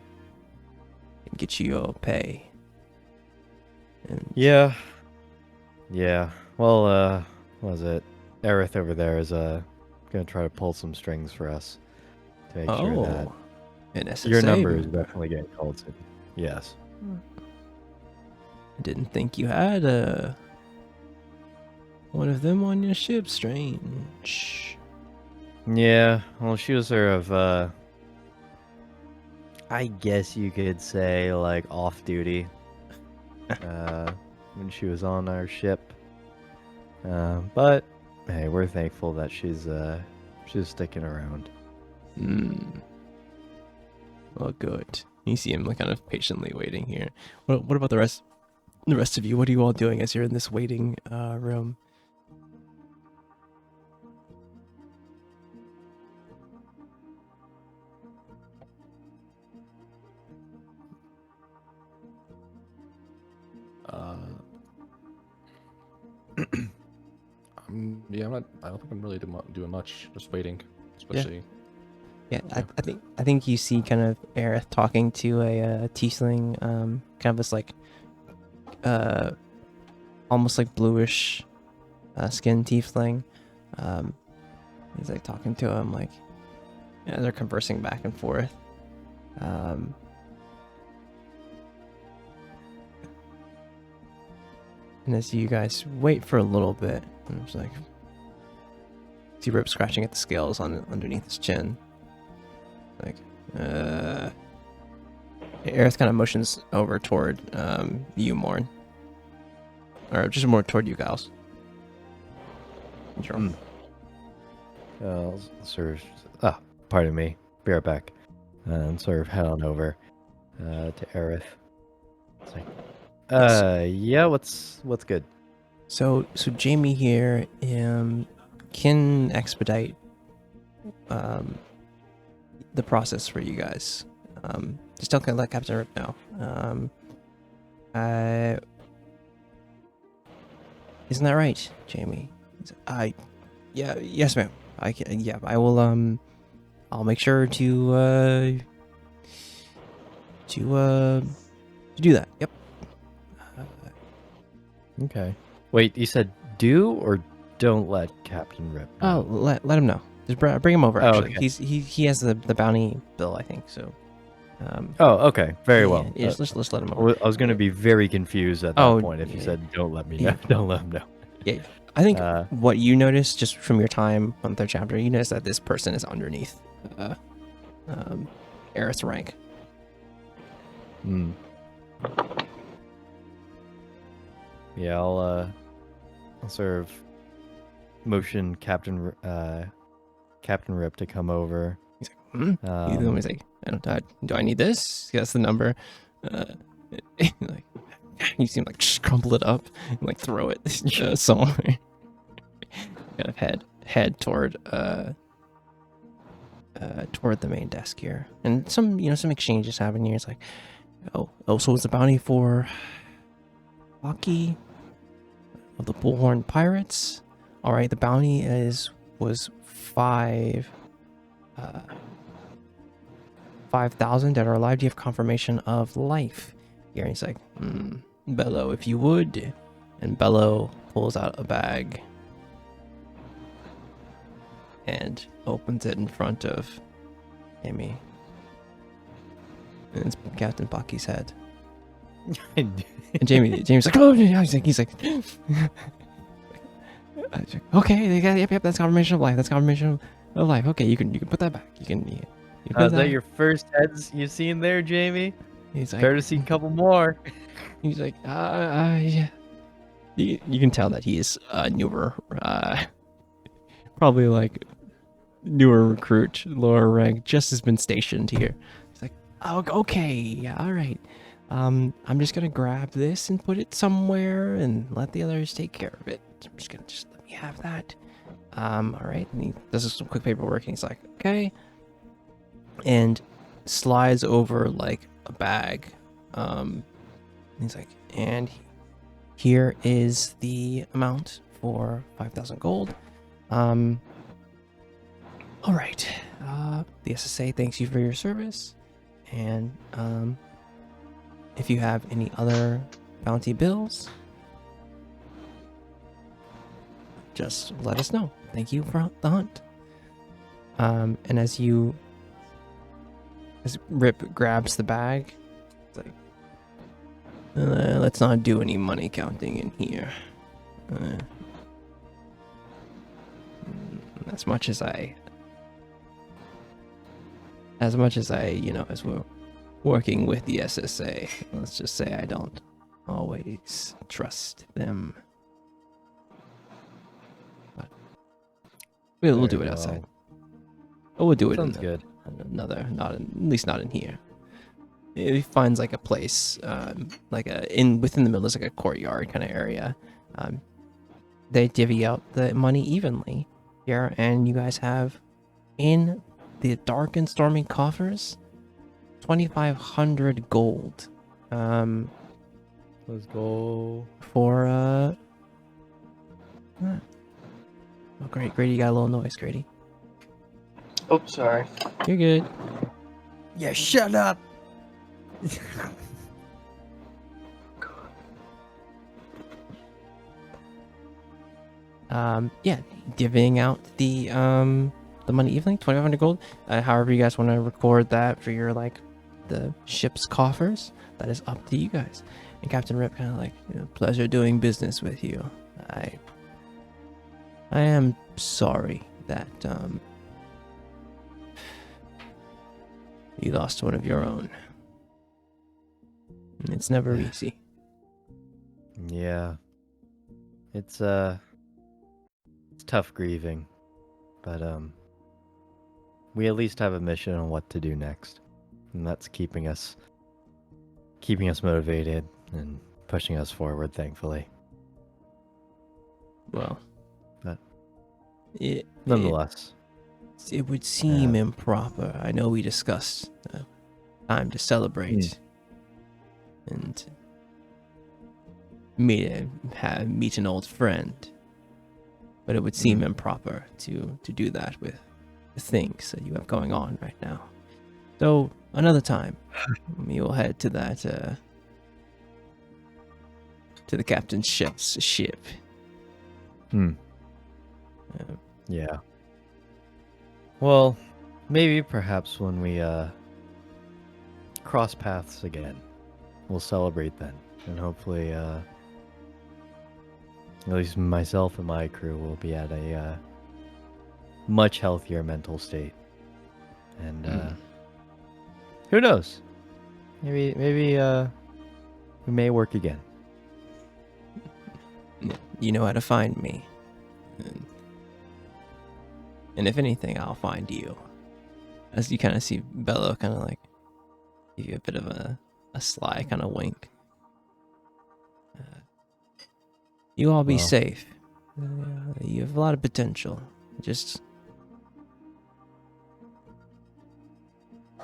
get you your pay. And Yeah. Well, what was it? Aerith over there is gonna try to pull some strings for us to make sure that an SSA your number is member. definitely getting called soon. Yes. I didn't think you had one of them on your ship. Strange. Yeah. Well, she was sort of I guess you could say like off duty when she was on our ship. But hey, we're thankful that she's sticking around. Well, good. You see him like kind of patiently waiting here. What about the rest of you? What are you all doing as you're in this waiting room? I'm Yeah, I don't think I'm really doing much. Just waiting, especially. Yeah, Yeah. I think you see kind of Aerith talking to a tiefling, kind of this like, almost like bluish, skin tiefling. He's like talking to him, like, yeah, they're conversing back and forth. And as you guys wait for a little bit, and it's like, see Rip scratching at the scales underneath his chin. Like, Aerith kind of motions over toward you, Morn. Or just more toward you, Giles. Sure. Sort of. Pardon me. Be right back. And sort of head on over to Aerith. It's like, yeah. What's good? So Jamie here can expedite the process for you guys. Just don't let Captain Rip know. Isn't that right, Jamie? Yes, ma'am. I will. I'll make sure to do that. Yep. Okay. Wait, you said do or don't let Captain Rip know? Oh, let him know. Just bring him over. Oh, Actually, okay. he has the bounty bill, I think. So. Oh, okay. Very yeah, well. Yeah, let's let him over. I was going to be very confused at that Oh, point if you yeah. said don't let me know. Don't let him know. Yeah, I think what you noticed just from your time on the third chapter, you notice that this person is underneath Aerith's rank. Hmm. Yeah, I'll sort of motion Captain Rip to come over. He's like, he's like, do I need this? That's the number. Like, you seem like just crumple it up and like throw it somewhere. Kind of head toward the main desk here, and some exchanges happen here. It's like, so it's the bounty for Hockey of the Bullhorn Pirates. All right, the bounty was 5,000 dead or alive. Do you have confirmation of life? Here, and he's like, Bello, if you would. And Bello pulls out a bag and opens it in front of Amy. And it's Captain Bucky's head. And Jamie's like, oh, yeah. He's like, okay, yep, that's confirmation of life. That's confirmation of life. Okay, you can put that back. You can put Is that your first heads you've seen there, Jamie? He's like, Better to see a couple more. He's like, yeah. You can tell that he is newer, probably like newer recruit, lower rank, just has been stationed here. He's like, oh, okay, yeah, all right. I'm just gonna grab this and put it somewhere and let the others take care of it. I'm just gonna let me have that. All right. And he does some quick paperwork, and he's like, okay, and slides over like a bag. He's like, and here is the amount for 5,000 gold. All right. The SSA thanks you for your service, and if you have any other bounty bills, just let us know. Thank you for the hunt. And as Rip grabs the bag, it's like, let's not do any money counting in here. As much as we're working with the SSA, let's just say I don't always trust them. But we'll do it outside. Or we'll do it. Sounds good. At least not in here. He finds like a place, within the middle is like a courtyard kind of area. They divvy out the money evenly here, and you guys have in the dark and stormy coffers 2,500 gold. Let's go. For Oh, great. Grady, you got a little noise, Grady. Oh, sorry. You're good. Yeah, shut up. Yeah, divvying out the money evening, 2,500 gold. However you guys want to record that for your, like, the ship's coffers, that is up to you guys. And Captain Rip kind of like, pleasure doing business with you. I am sorry that, you lost one of your own. It's never easy. Yeah. It's tough grieving. But we at least have a mission on what to do next. And that's keeping us motivated and pushing us forward, thankfully. Well, But it nonetheless. It would seem improper. I know we discussed time to celebrate and meet an old friend, but it would seem improper to do that with the things that you have going on right now. So another time, we will head to that to the captain's ship. Yeah. Well, maybe perhaps when we cross paths again, we'll celebrate then. And hopefully at least myself and my crew will be at a much healthier mental state. And who knows? Maybe we may work again. You know how to find me. And if anything, I'll find you. As you kind of see Bello kind of like give you a bit of a sly kind of wink. You all be safe. You have a lot of potential. Just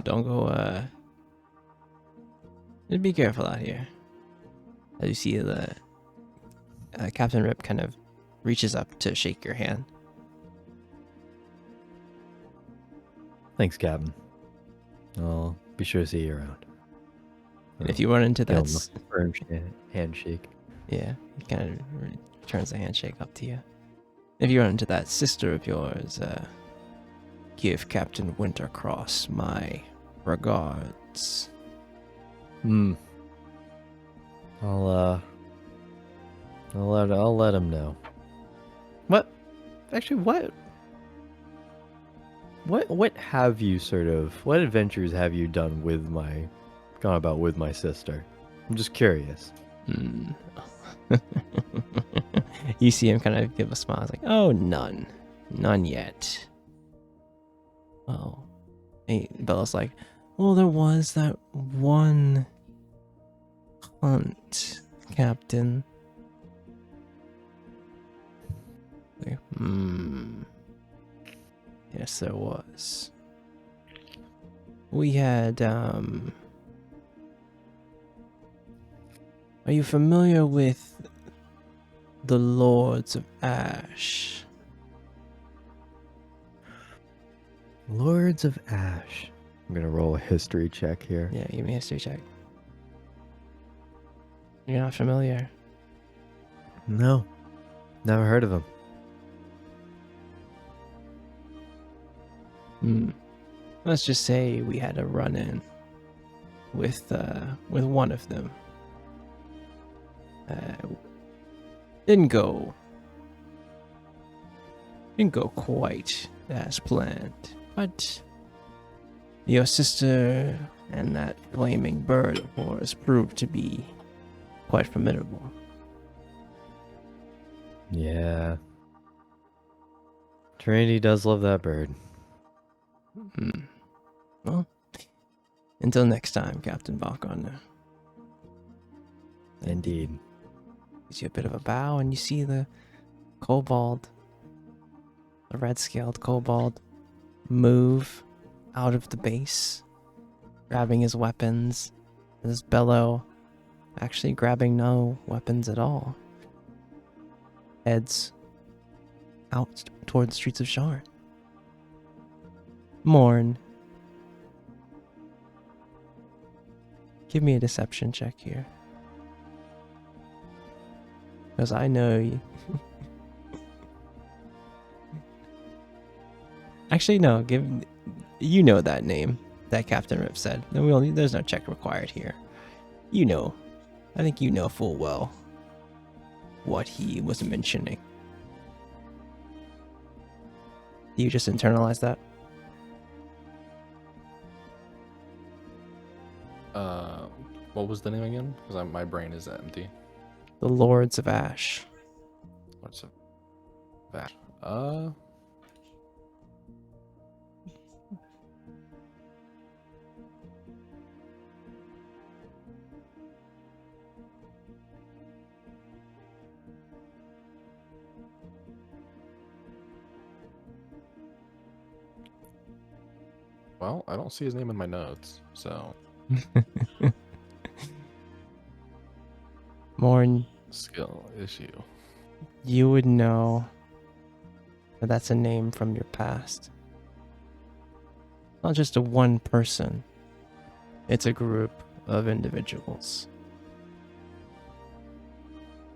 don't go, just be careful out here. As you see the Captain Rip kind of reaches up to shake your hand. Thanks, Captain. I'll be sure to see you around. And if you run into that, firm handshake. Yeah, he kind of turns the handshake up to you. If you run into that sister of yours, give Captain Wintercross my regards. I'll let him know. What? Actually, what have you what adventures have you done gone about with my sister? I'm just curious. You see him kind of give a smile. It's like, oh, none yet. Oh, hey, Bella's like, well, there was that one hunt, Captain. Like, yes, there was. We had, are you familiar with the Lords of Ash? Lords of Ash. I'm gonna roll a history check here. Yeah, give me a history check. You're not familiar? No. Never heard of them. Let's just say we had a run-in with one of them. Didn't go quite as planned, but your sister and that flaming bird of yours proved to be quite formidable. Yeah. Trinity does love that bird. Well, until next time, Captain Balcon. Indeed. Gives you a bit of a bow, and you see the kobold, the red-scaled kobold, move out of the base, grabbing his weapons. This Bello actually grabbing no weapons at all. Heads out toward the streets of Sharn. Morn, give me a deception check here. Because I know you. Actually, no, you know that name that Captain Rip said. There's no check required here. You know. I think you know full well what he was mentioning. Do you just internalize that? What was the name again? Because my brain is empty. The Lords of Ash. What's that? Well, I don't see his name in my notes, so. Morn, Skill issue. you would know that that's a name from your past. Not just a one person. It's a group of individuals.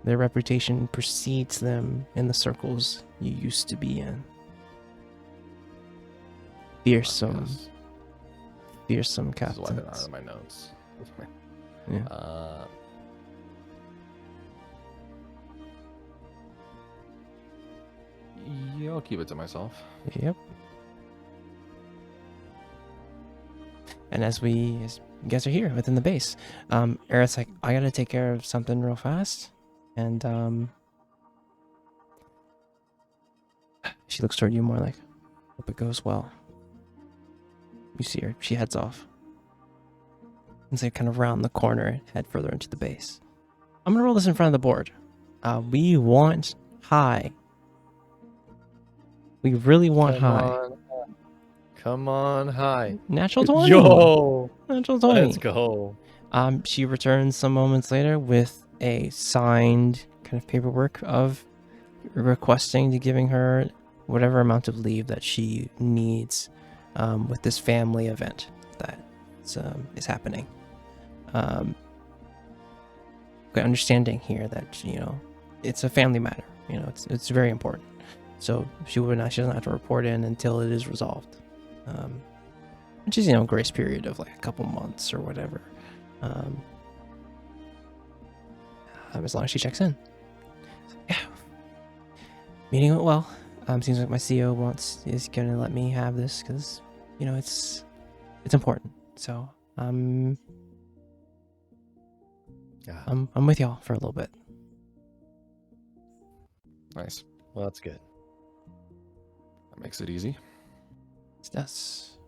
Their reputation precedes them in the circles you used to be in. Fearsome This is why they're not captains. in my notes. Yeah. Yeah, I'll keep it to myself. Yep. And as you guys are here within the base, Aerith's like, I gotta take care of something real fast. And she looks toward you more like, hope it goes well. You see her, she heads off. And so kind of round the corner, head further into the base. I'm gonna roll this in front of the board. We want high. We really want high. Come on, high. Natural 20. Yo! Natural 20. Let's go. She returns some moments later with a signed kind of paperwork of requesting to giving her whatever amount of leave that she needs with this family event that is happening. Understanding here that, you know, it's a family matter. You know, it's very important. So she doesn't have to report in until it is resolved. Which is, you know, a grace period of like a couple months or whatever. As long as she checks in. Yeah. Meeting went well. Seems like my CEO is gonna let me have this because, you know, it's important. So I'm with y'all for a little bit. Nice. Well, that's good. That makes it easy. It does.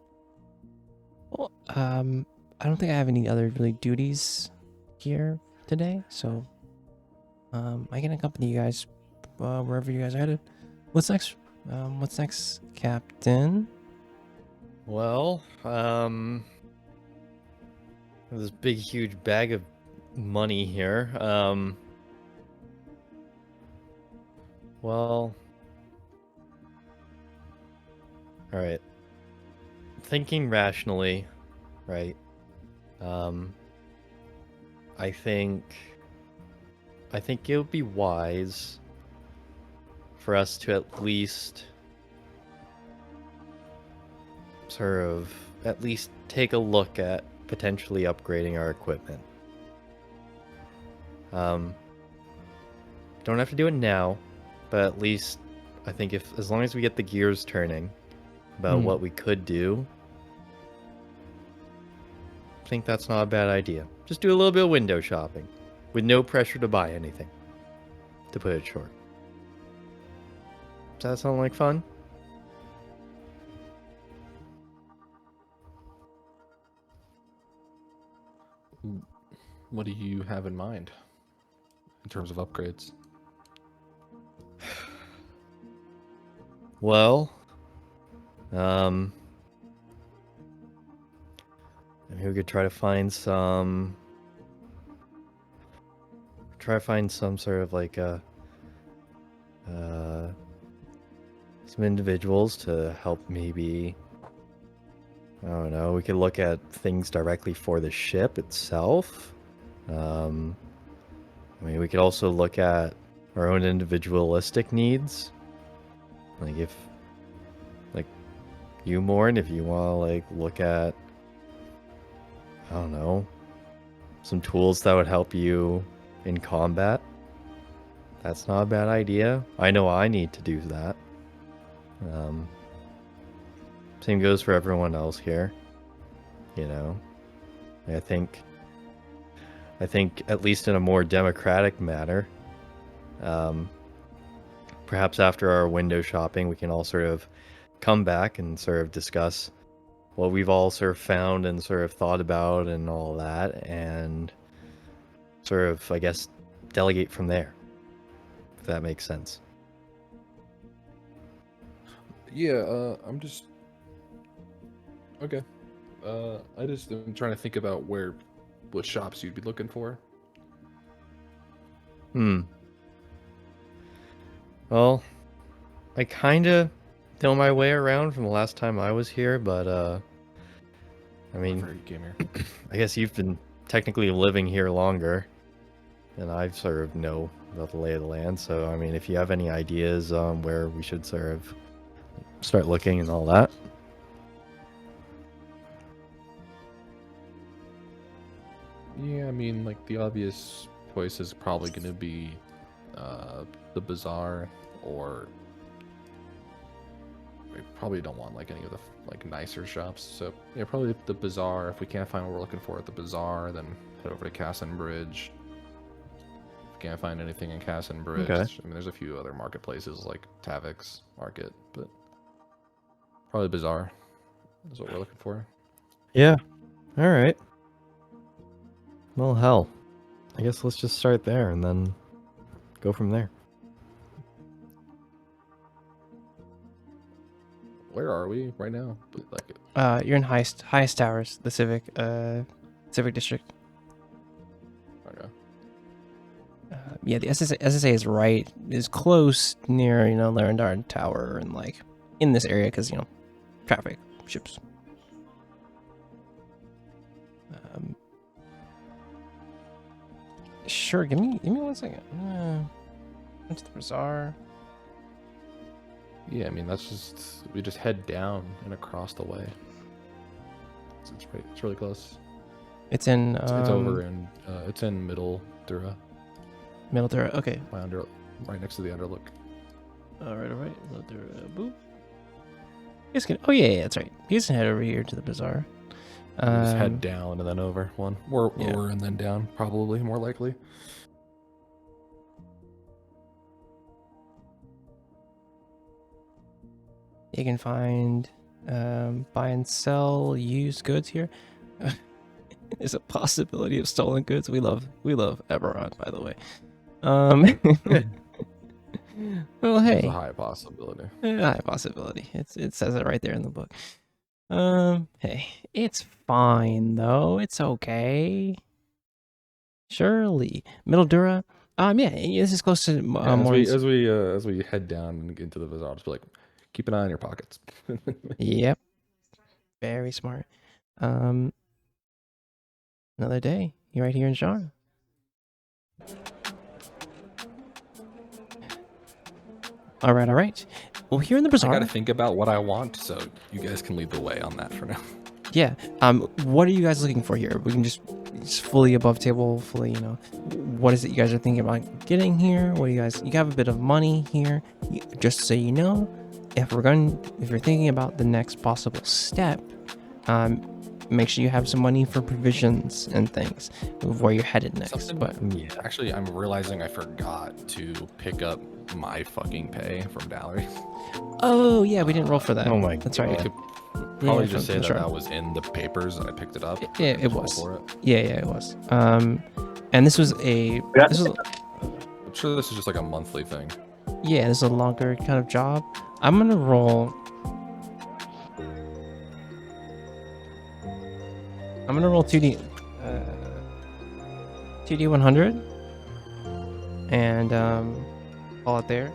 Well, I don't think I have any other really duties here today, so I can accompany you guys wherever you guys are headed. What's next? What's next, Captain? Well, this big, huge bag of money here. Well, all right. Thinking rationally, right? I think it would be wise for us to at least take a look at potentially upgrading our equipment. Don't have to do it now, but at least I think as long as we get the gears turning about what we could do, I think that's not a bad idea. Just do a little bit of window shopping with no pressure to buy anything, to put it short. Does that sound like fun? What do you have in mind in terms of upgrades? Well, maybe we could try to find some sort of like a some individuals to help maybe, I don't know, we could look at things directly for the ship itself. I mean, we could also look at our own individualistic needs. Like if, like you, Morn, if you want to like look at, I don't know, some tools that would help you in combat. That's not a bad idea. I know I need to do that. Same goes for everyone else here. You know, I think at least in a more democratic manner, perhaps after our window shopping, we can all sort of come back and sort of discuss what we've all sort of found and sort of thought about and all that, and sort of, I guess, delegate from there, if that makes sense. Yeah, I'm just... Okay. I just am trying to think about what shops you'd be looking for. Well, I kind of know my way around from the last time I was here, but, I mean, Before you came here. I guess you've been technically living here longer than I've sort of know about the lay of the land. So, I mean, if you have any ideas on where we should sort of start looking and all that. Yeah, I mean, like, the obvious choice is probably going to be the bazaar, or we probably don't want like any of the like nicer shops. So yeah, probably the bazaar. If we can't find what we're looking for at the bazaar, then head over to Cassin Bridge. If we can't find anything in Cassin Bridge, Okay. I mean, there's a few other marketplaces like Tavix Market, but probably bazaar is what we're looking for. Yeah. All right. Well, hell, I guess let's just start there and then go from there. Where are we right now? Like, You're in highest towers, the civic district. okay. Yeah, the SSA is close near, you know, Larendar Tower and like in this area because, you know, traffic, ships. Sure, give me 1 second. Went to the bazaar. Yeah, I mean, we just head down and across the way. It's really close. It's in It's over in it's in Middle Dura, Middle Dura. Okay. right next to the Underlook. All right. Middle Dura. Boop. You guys can. Oh yeah, that's right. You guys can head over here to the bazaar. We just head down and then over one, or Yeah. over and then down, probably more likely. You can find buy and sell used goods here. There's a possibility of stolen goods. We love Eberron, by the way. Well, It's hey, a high possibility. high possibility. It says it right there in the book. Hey, it's fine though. It's okay. Surely, Middle Dura. Yeah, this is close to Yeah, Morn's. as we head down and into the bazaar, just be like, keep an eye on your pockets. Yep. Very smart. Another day. You're right here in Sharn. All right. Well, here in the I bazaar. gotta think about what I want, so you guys can lead the way on that for now. Yeah. What are you guys looking for here? We can just fully above table, fully, you know. What is it you guys are thinking about getting here? What do you have a bit of money here? Just so you know, if you're thinking about the next possible step, make sure you have some money for provisions and things of where you're headed next. But Yeah. Actually, I'm realizing I forgot to pick up my fucking pay from Dallery. oh yeah, we didn't roll for that. Oh my That's We right. could probably Yeah, just say from that Sharn. that was in the papers and I picked it up. Yeah, Just it roll was. for it. Yeah, it was. And this was I'm sure this is just like a monthly thing. this is a longer kind of job. I'm gonna roll 2D 100 and call it there.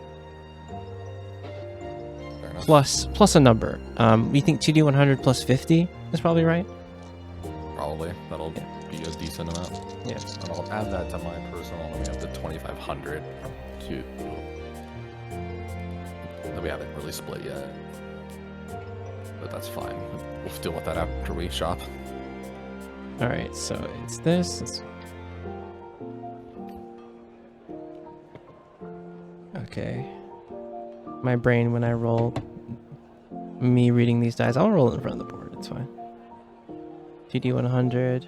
Okay. enough. plus a number. We think 2d100 plus 50 is probably right. Probably. That'll be a decent amount. Yeah. And I'll add that to my personal, and we have the 2,500 to that we haven't really split yet. But that's fine. We'll deal with that after we shop. All right, so it's this. Okay. My brain, when I roll, me reading these dice, I'll roll it in front of the board. It's fine. 2d100.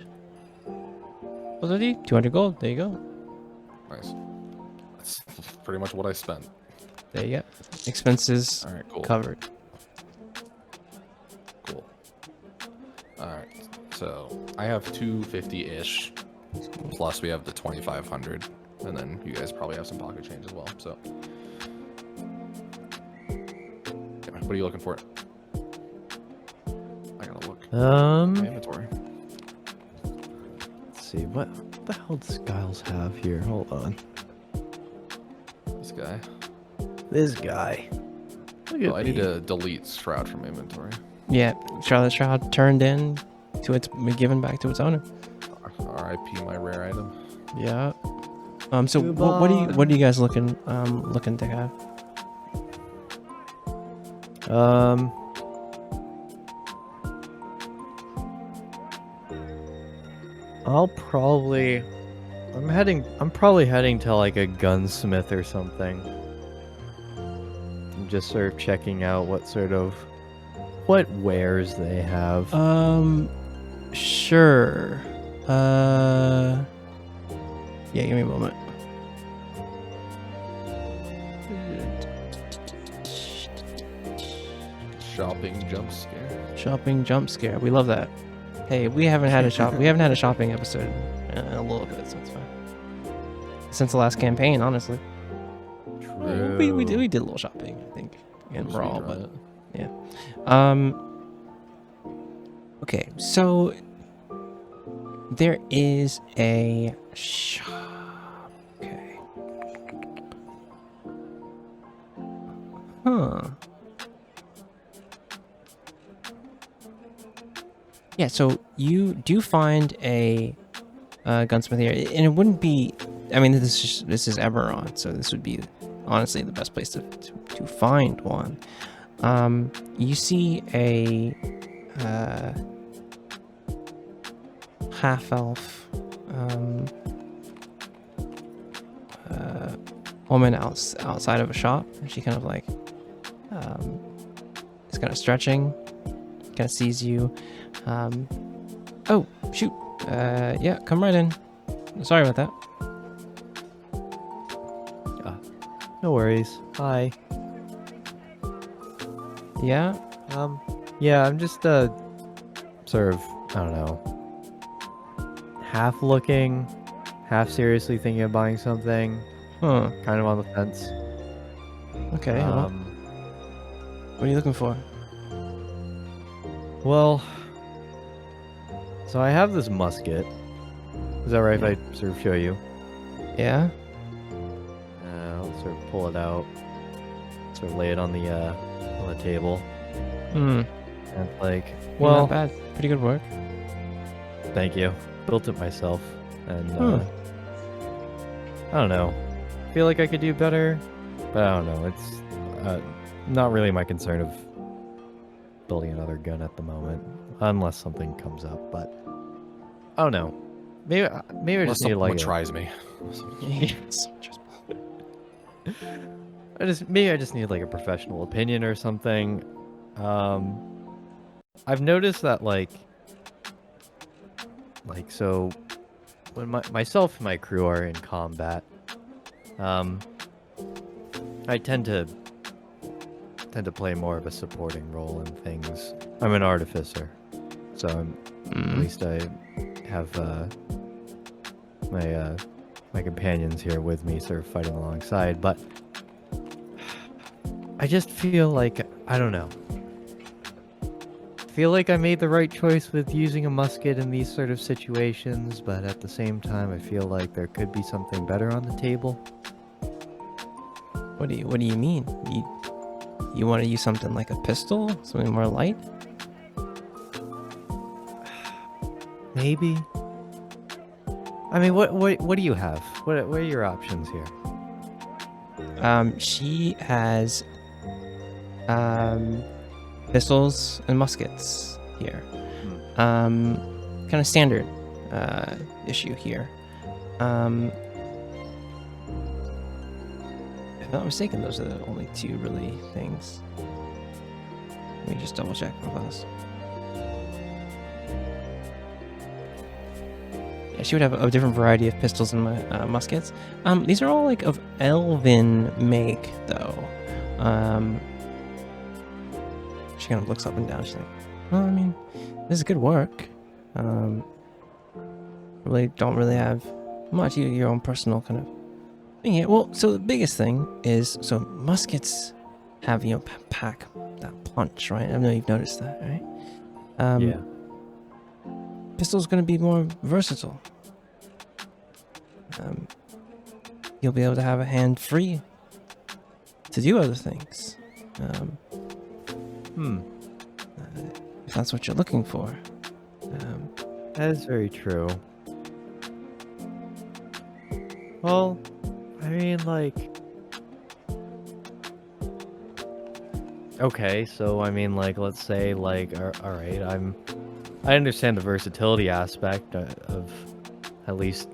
What's it? 200 gold. There you go. Nice. That's pretty much what I spent. There you go. Expenses All right, cool. covered. Cool. All right. So I have 250-ish. Plus we have the 2,500, and then you guys probably have some pocket change as well. So, yeah, what are you looking for? I gotta look. My inventory. Let's see, what the hell does Giles have here? Hold on. This guy. This guy. Look at Oh, I need me. to delete Shroud from inventory. Yeah, Charlotte Shroud turned in to its given back to its owner. R.I.P. my rare item. Yeah. So what are you guys looking to have? I'm probably heading to like a gunsmith or something. I'm just sort of checking out what wares they have. Sure. Yeah, give me a moment. Shopping jump scare. Shopping jump scare. We love that. Hey, we haven't had a shopping episode in a little bit, so it's fine. Since the last campaign, honestly. True. We did a little shopping, I think, in Brawl, but yeah. Okay, so there is a shop. Okay. Huh. Yeah, so you do find a gunsmith here, and it wouldn't be. I mean, this is Eberron, so this would be honestly the best place to find one. You see a half-elf woman outside of a shop, and she kind of like is kind of stretching, kind of sees you. Oh shoot! Yeah, come right in. Sorry about that. No worries. Hi. Yeah. Yeah, I'm just sort of, I don't know, half looking, half seriously thinking of buying something. Huh. Kind of on the fence. Okay. Well, what are you looking for? Well, so I have this musket. Is that right if I sort of show you? Yeah. I'll sort of pull it out, sort of lay it on the table, and like, well, not bad. Pretty good work. thank you. Built it myself, and I don't know. Feel like I could do better, but I don't know. It's not really my concern of building another gun at the moment, unless something comes up. But I don't know. Maybe I just need like tries me. I just need like a professional opinion or something. I've noticed that like so when myself and my crew are in combat, I tend to play more of a supporting role in things. I'm an artificer, so at least I have my companions here with me, sort of fighting alongside. But I just feel like, I don't know. Feel like I made the right choice with using a musket in these sort of situations, but at the same time, I feel like there could be something better on the table. What do you mean? You want to use something like a pistol, something more light? Maybe. I mean, what do you have? What are your options here? She has pistols and muskets here. Kind of standard issue here. If I'm not mistaken, those are the only two really things. Let me just double check real fast. Yeah, she would have a different variety of pistols and muskets. These are all like of elven make, though. She kind of looks up and down. She's like, well, I mean, this is good work. Really don't really have much. Your own personal kind of thing here. Well, so the biggest thing is, so muskets have, pack that punch, right? I know you've noticed that, right? Yeah. Pistol's going to be more versatile. You'll be able to have a hand free to do other things. If that's what you're looking for. That is very true. Well, I mean, like... Okay, so I mean, like, let's say, like, alright, I understand the versatility aspect of at least,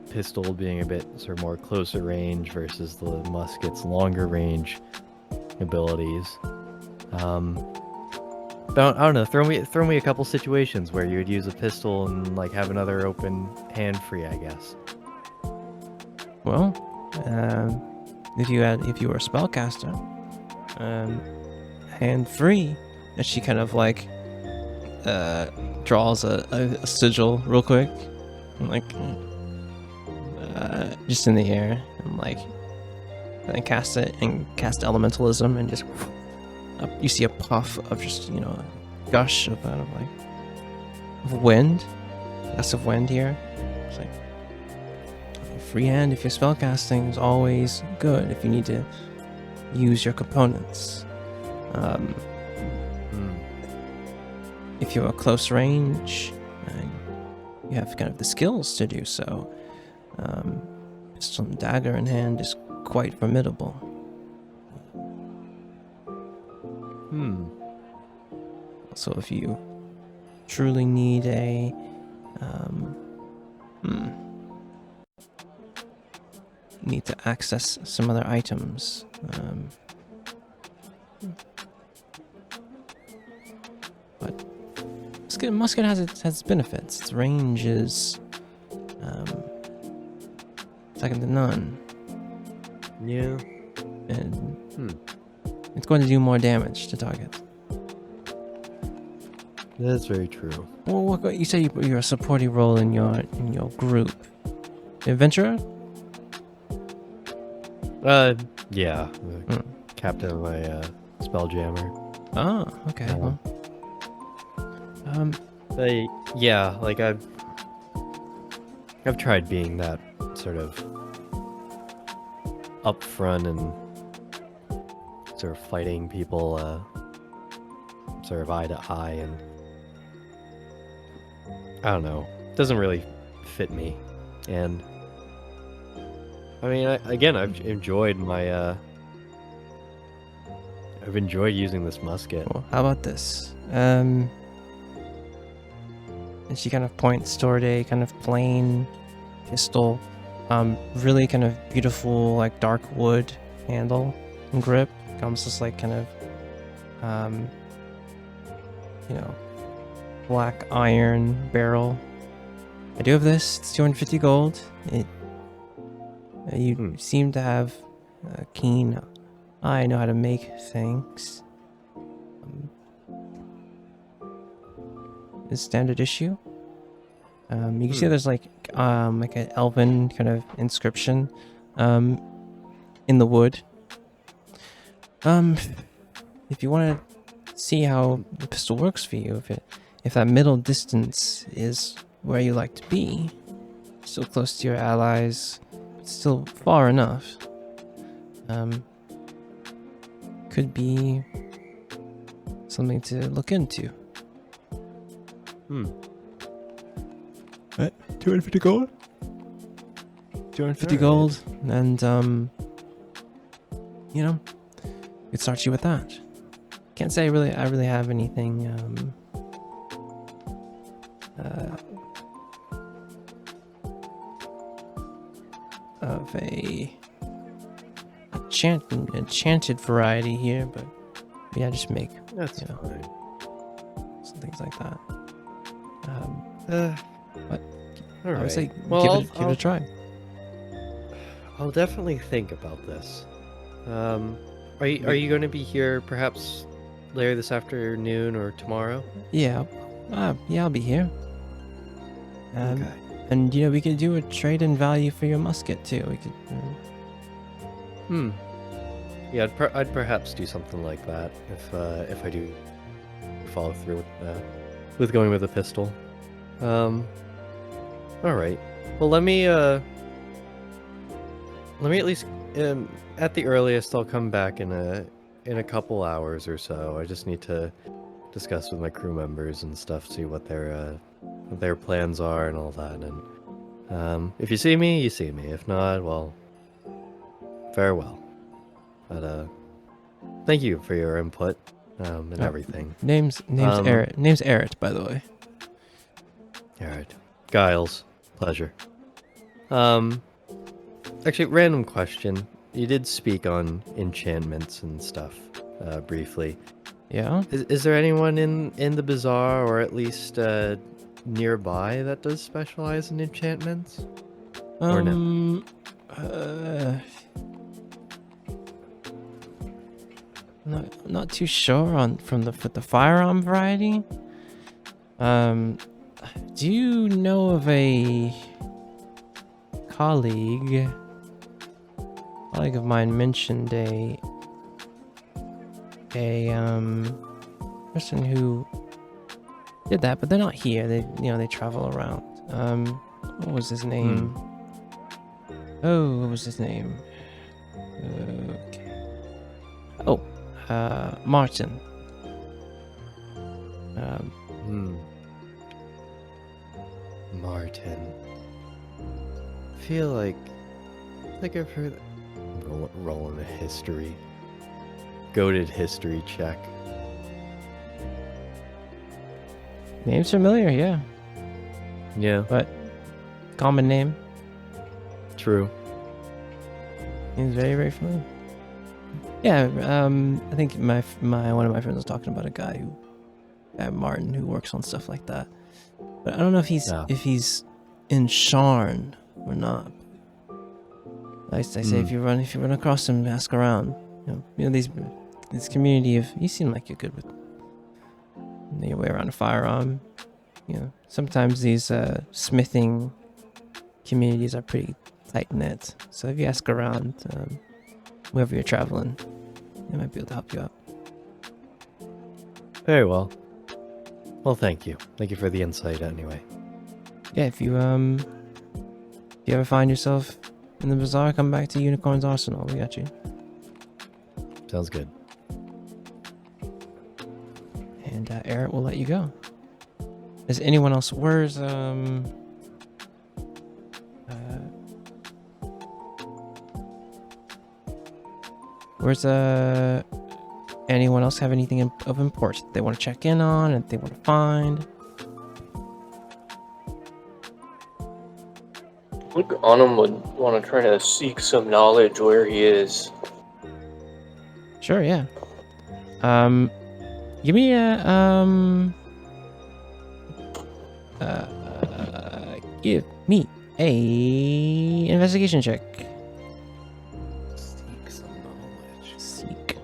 pistol being a bit sort of more closer range versus the musket's longer range abilities. But I don't know, throw me a couple situations where you would use a pistol and like have another open hand free, I guess. Well, if you were a spellcaster, hand free, and she kind of like draws a sigil real quick, and like just in the air, and like then cast it and cast elementalism, and just you see a puff of just a gush of wind, gust of wind here. It's like freehand if you're spellcasting is always good if you need to use your components. If you're a close range and you have kind of the skills to do so, pistol and dagger in hand is quite formidable. So if you truly need a need to access some other items, but musket has its benefits. Its range is second to none. Yeah. And it's going to do more damage to targets. That's very true. Well, what you say you're a supporting role in your group. Adventurer? Yeah. Captain of my Spelljammer. Oh, okay. Yeah, like I've tried being that sort of up front and sort of fighting people sort of eye to eye, and I don't know, it doesn't really fit me. And I mean, I've enjoyed my I've enjoyed using this musket. Well, how about this? And she kind of points toward a kind of plain pistol, really kind of beautiful, like dark wood handle and grip. Comes just like kind of, black iron barrel. I do have this. It's 250 gold. You seem to have a keen eye, know how to make things. Is standard issue. You can see there's like an elven kind of inscription in the wood. If you want to see how the pistol works for you, if that middle distance is where you like to be, still close to your allies, still far enough. could be something to look into. Hmm. What? 250 gold? 250 gold, and you know, it starts you with that. Can't say I really have anything of a enchanted variety here, but yeah, just make That's you know, fine. some things like that. But All I would say right. Well, give it a try. I'll definitely think about this. Are you going to be here perhaps later this afternoon or tomorrow? Yeah, yeah, I'll be here. Okay. And you know, we could do a trade in value for your musket too. We could. Yeah, I'd perhaps do something like that if I do follow through with going with a pistol. All right. Well, let me at least at the earliest I'll come back in a couple hours or so. I just need to discuss with my crew members and stuff, see what their plans are and all that. And if you see me, you see me. If not, well, farewell. But thank you for your input and everything. Name's Eret. Name's Eret, by the way. All right, Giles, pleasure. Actually, random question. You did speak on enchantments and stuff briefly. Yeah. Is there anyone in the bazaar, or at least nearby, that does specialize in enchantments? Or no? Not too sure on from the firearm variety. Do you know of a colleague of mine mentioned a person who did that, but they're not here. They travel around. What was his name? Oh, what was his name? Okay. Oh, Martin. Martin. I feel like I've heard. Rolling a history. Goated history check. Name's familiar, yeah, Yeah, but common name. true. He's very, very familiar. Yeah, I think my one of my friends was talking about a guy Martin, who works on stuff like that. But I don't know if he's in Sharn or not. I say if you run across him, ask around. You know this community of. You seem like you're good with your way around a firearm. Sometimes these smithing communities are pretty tight knit. So if you ask around, wherever you're traveling, they might be able to help you out. Very well. Well, thank you. Thank you for the insight anyway. Yeah, if you ever find yourself in the bazaar, come back to Unicorn's Arsenal. We got you. Sounds good. And Eric will let you go. Is anyone else? Where's anyone else have anything of importance they want to check in on and they want to find? I think Autumn would want to try to seek some knowledge where he is. Sure, yeah. Give me a investigation check. Seek some knowledge. Seek.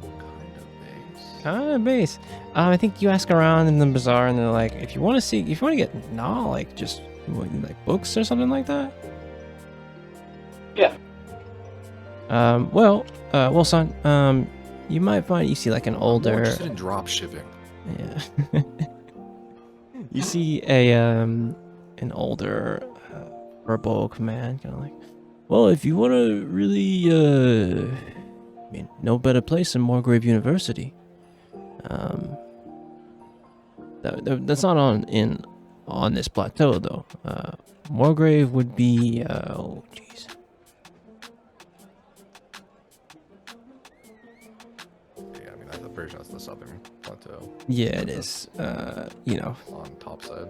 Kind of base. Kind of base. I think you ask around in the bazaar and they're like, if you want to get knowledge, just like books or something like that. Yeah. Well, son, you might find you see like an I'm older. more interested in drop shipping. Yeah. You see an older herbal man, kind of like, well, if you want to really I mean, no better place than Morgrave University. That's not on this plateau though. Morgrave would be oh jeez. Yeah, I mean, I'm pretty sure that's the southern plateau. Yeah, it is. You know. On top side.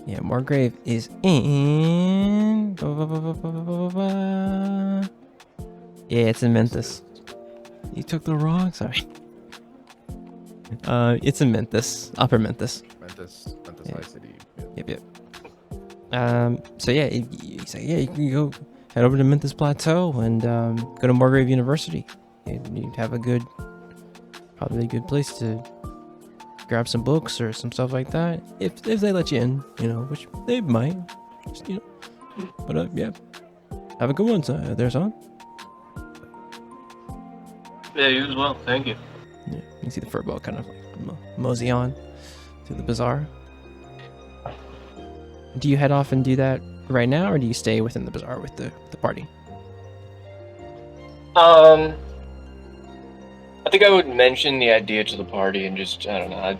Yeah, Morgrave is in. Yeah, it's in Memphis. You took the wrong. Sorry. It's in Memphis, Upper Memphis. Memphis Yeah. High City. Yep. So yeah, he's like, yeah, you can go head over to Memphis Plateau and go to Morgrave University. You'd have probably a good place to grab some books or some stuff like that, if they let you in, you know, which they might. Just, you know, but yeah, have a good one, there, son. Yeah, you as well. Thank you. Yeah, you can see the furbo kind of like mosey on to the bazaar. Do you head off and do that right now, or do you stay within the bazaar with the party? I think I would mention the idea to the party and just, I don't know,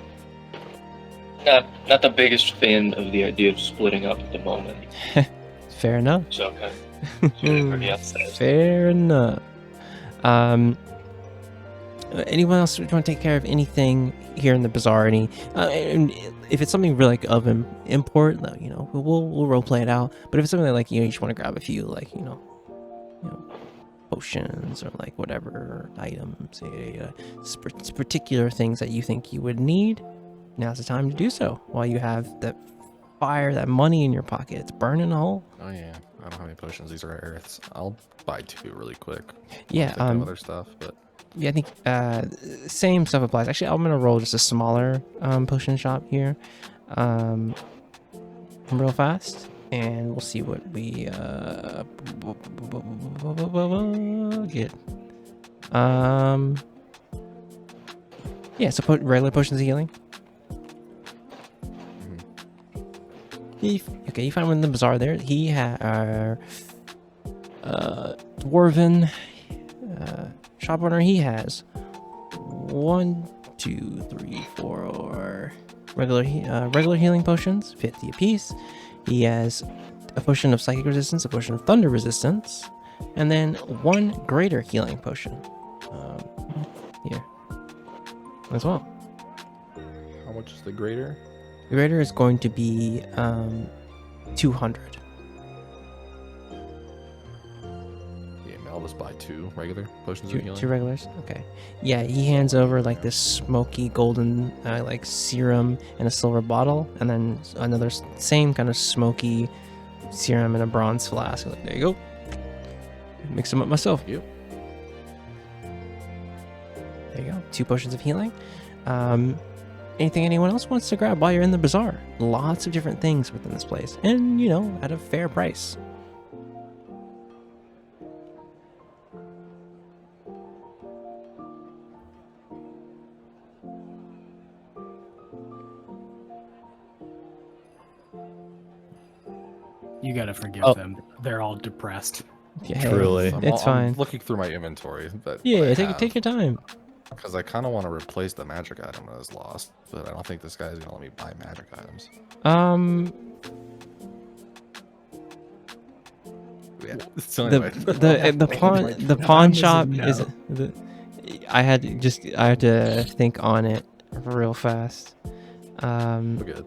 not the biggest fan of the idea of splitting up at the moment. Fair enough. So, feeling pretty upset. Fair enough. Anyone else want to take care of anything here in the bazaar? And if it's something really like of import, you know, we'll role play it out. But if it's something like, you know, you just want to grab a few, like, you know, potions or like whatever items, particular things that you think you would need, now's the time to do so while you have that fire, that money in your pocket. It's burning a hole. Oh yeah, I don't have any potions. These are earths. I'll buy 2 really quick. Yeah. Of other stuff, but yeah, I think same stuff applies. Actually, I'm gonna roll just a smaller potion shop here, real fast, and we'll see what we get. Yeah, so put regular potions of healing. Okay, you find one in the bazaar there. He had dwarven shop owner. He has 1, 2, 3, 4 regular healing potions, 50 apiece. He has a potion of psychic resistance, a potion of thunder resistance, and then 1 greater healing potion here as well. how much is the greater? The greater is going to be 200. Yeah, I'll just buy 2 regular potions of Two healing. regulars. Okay. Yeah, he hands over like this smoky golden like serum in a silver bottle, and then another same kind of smoky serum in a bronze flask. Like, there you go. Mix them up myself. Yep. There you go. 2 potions of healing. Anything anyone else wants to grab while you're in the bazaar? Lots of different things within this place, and you know, at a fair price. You gotta forgive Oh. them. They're all depressed. Yeah, hey, Truly. it's fine. I'm looking through my inventory. Yeah, take your time. Because I kind of want to replace the magic item that is lost, but I don't think this guy's gonna let me buy magic items. Yeah. So The anyway. the pawn time is a shop no. is I had to think on it real fast. We're good.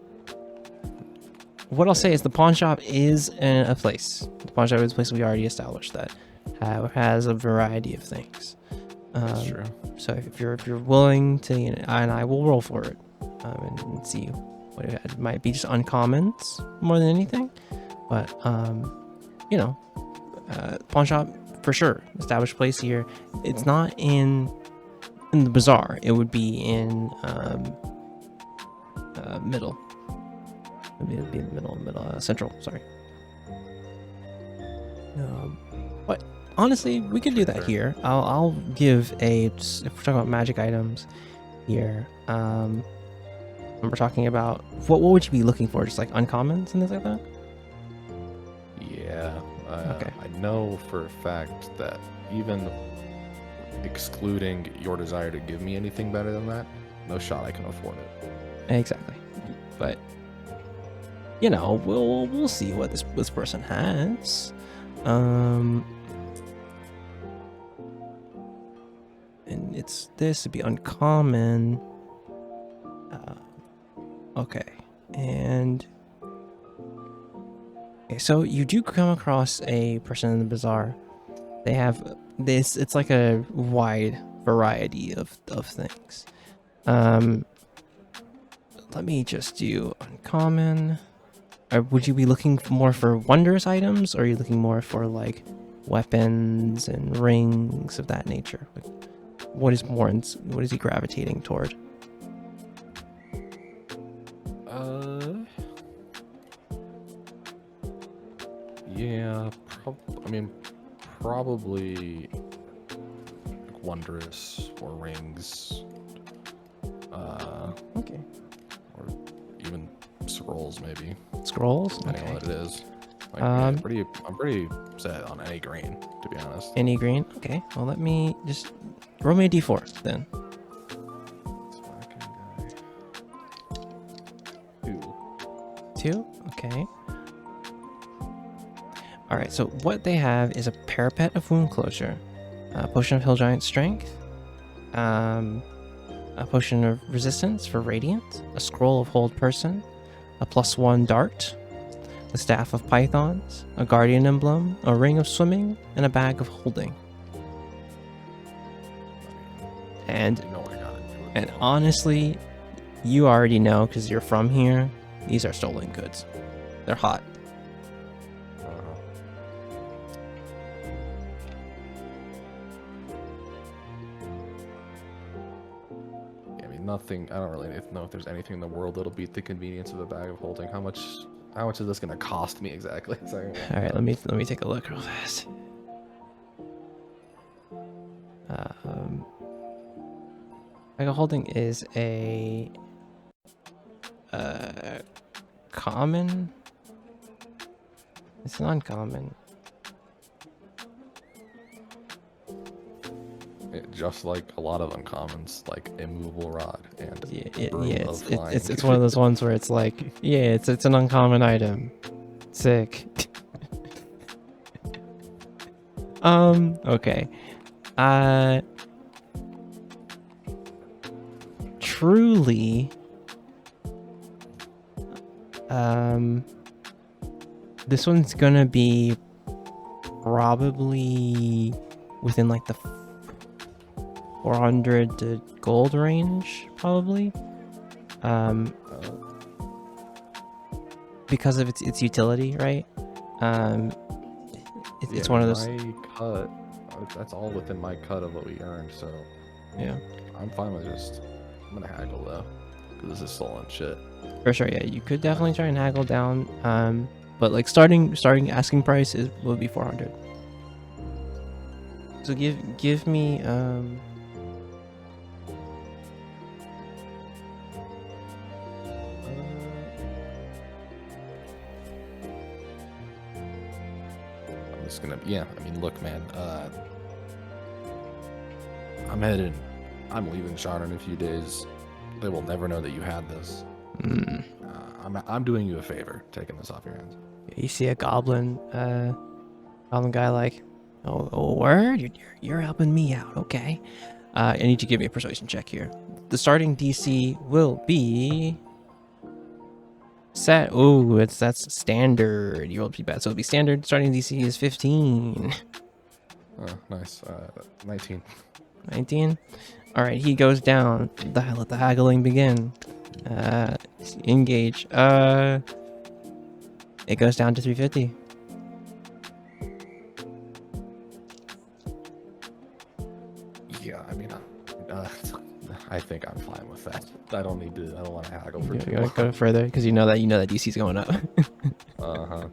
What I'll say is the pawn shop is a place. The pawn shop is a place we already established that has a variety of things. That's true. So if you're willing to, you know, and I will roll for it and see what it had. It might be just uncommons more than anything, but you know, pawn shop for sure, established place here. It's not in the bazaar. It would be in middle. It'd be in the middle, central. Sorry. But honestly, we could do that here. I'll give if we're talking about magic items here. When we're talking about what would you be looking for? Just like uncommons and things like that. Yeah. Okay. I know for a fact that even excluding your desire to give me anything better than that, no shot I can afford it. Exactly. But we'll see what this person has. And this would be uncommon. Okay. And so you do come across a person in the bazaar. They have this, it's like a wide variety of things. Let me just do uncommon. Or would you be looking more for wondrous items, or are you looking more for like weapons and rings of that nature? Like, what is he gravitating toward? Yeah, probably wondrous or rings. Okay. Or even scrolls, maybe. Scrolls? Depending on Okay. what it is. Like, I'm pretty set on any green, to be honest. Any green? Okay. Well, let me just roll me a d4 then. Two? Okay. Alright, so what they have is a parapet of wound closure, a potion of hill giant strength, a potion of resistance for radiant, a scroll of hold person, a +1 dart, the staff of pythons, a guardian emblem, a ring of swimming, and a bag of holding. And honestly, you already know because you're from here, these are stolen goods. They're hot. Nothing. I don't really know if there's anything in the world that'll beat the convenience of a bag of holding. How much is this gonna cost me exactly? All right, let me take a look real fast. Bag of holding is a common. It's an uncommon. Just like a lot of uncommons, like immovable rod and it's one of those ones where it's like, yeah, it's an uncommon item. Sick. Okay. Truly, this one's gonna be probably within like the 400 to gold range, probably. Because of its utility, right? It's one of those. My cut. That's all within my cut of what we earned, so Yeah. I'm fine with I'm gonna haggle though, because this is stolen shit. For sure, yeah. You could definitely try and haggle down. But like starting asking price would be 400. So give me look, man, I'm leaving Sharn in a few days. They will never know that you had this. I'm doing you a favor taking this off your hands. You see a goblin guy like, oh word, you're helping me out, okay? I need you to give me a persuasion check here. The starting DC will be set. Oh, that's standard. You rolled pretty bad, so it'll be standard. Starting DC is 15. Oh, nice. 19. 19. All right, he goes down. Let the haggling begin. Engage. It goes down to 350. Yeah, I think I'm fine with that. I don't want to haggle for too You long. go further because you know that DC's going up.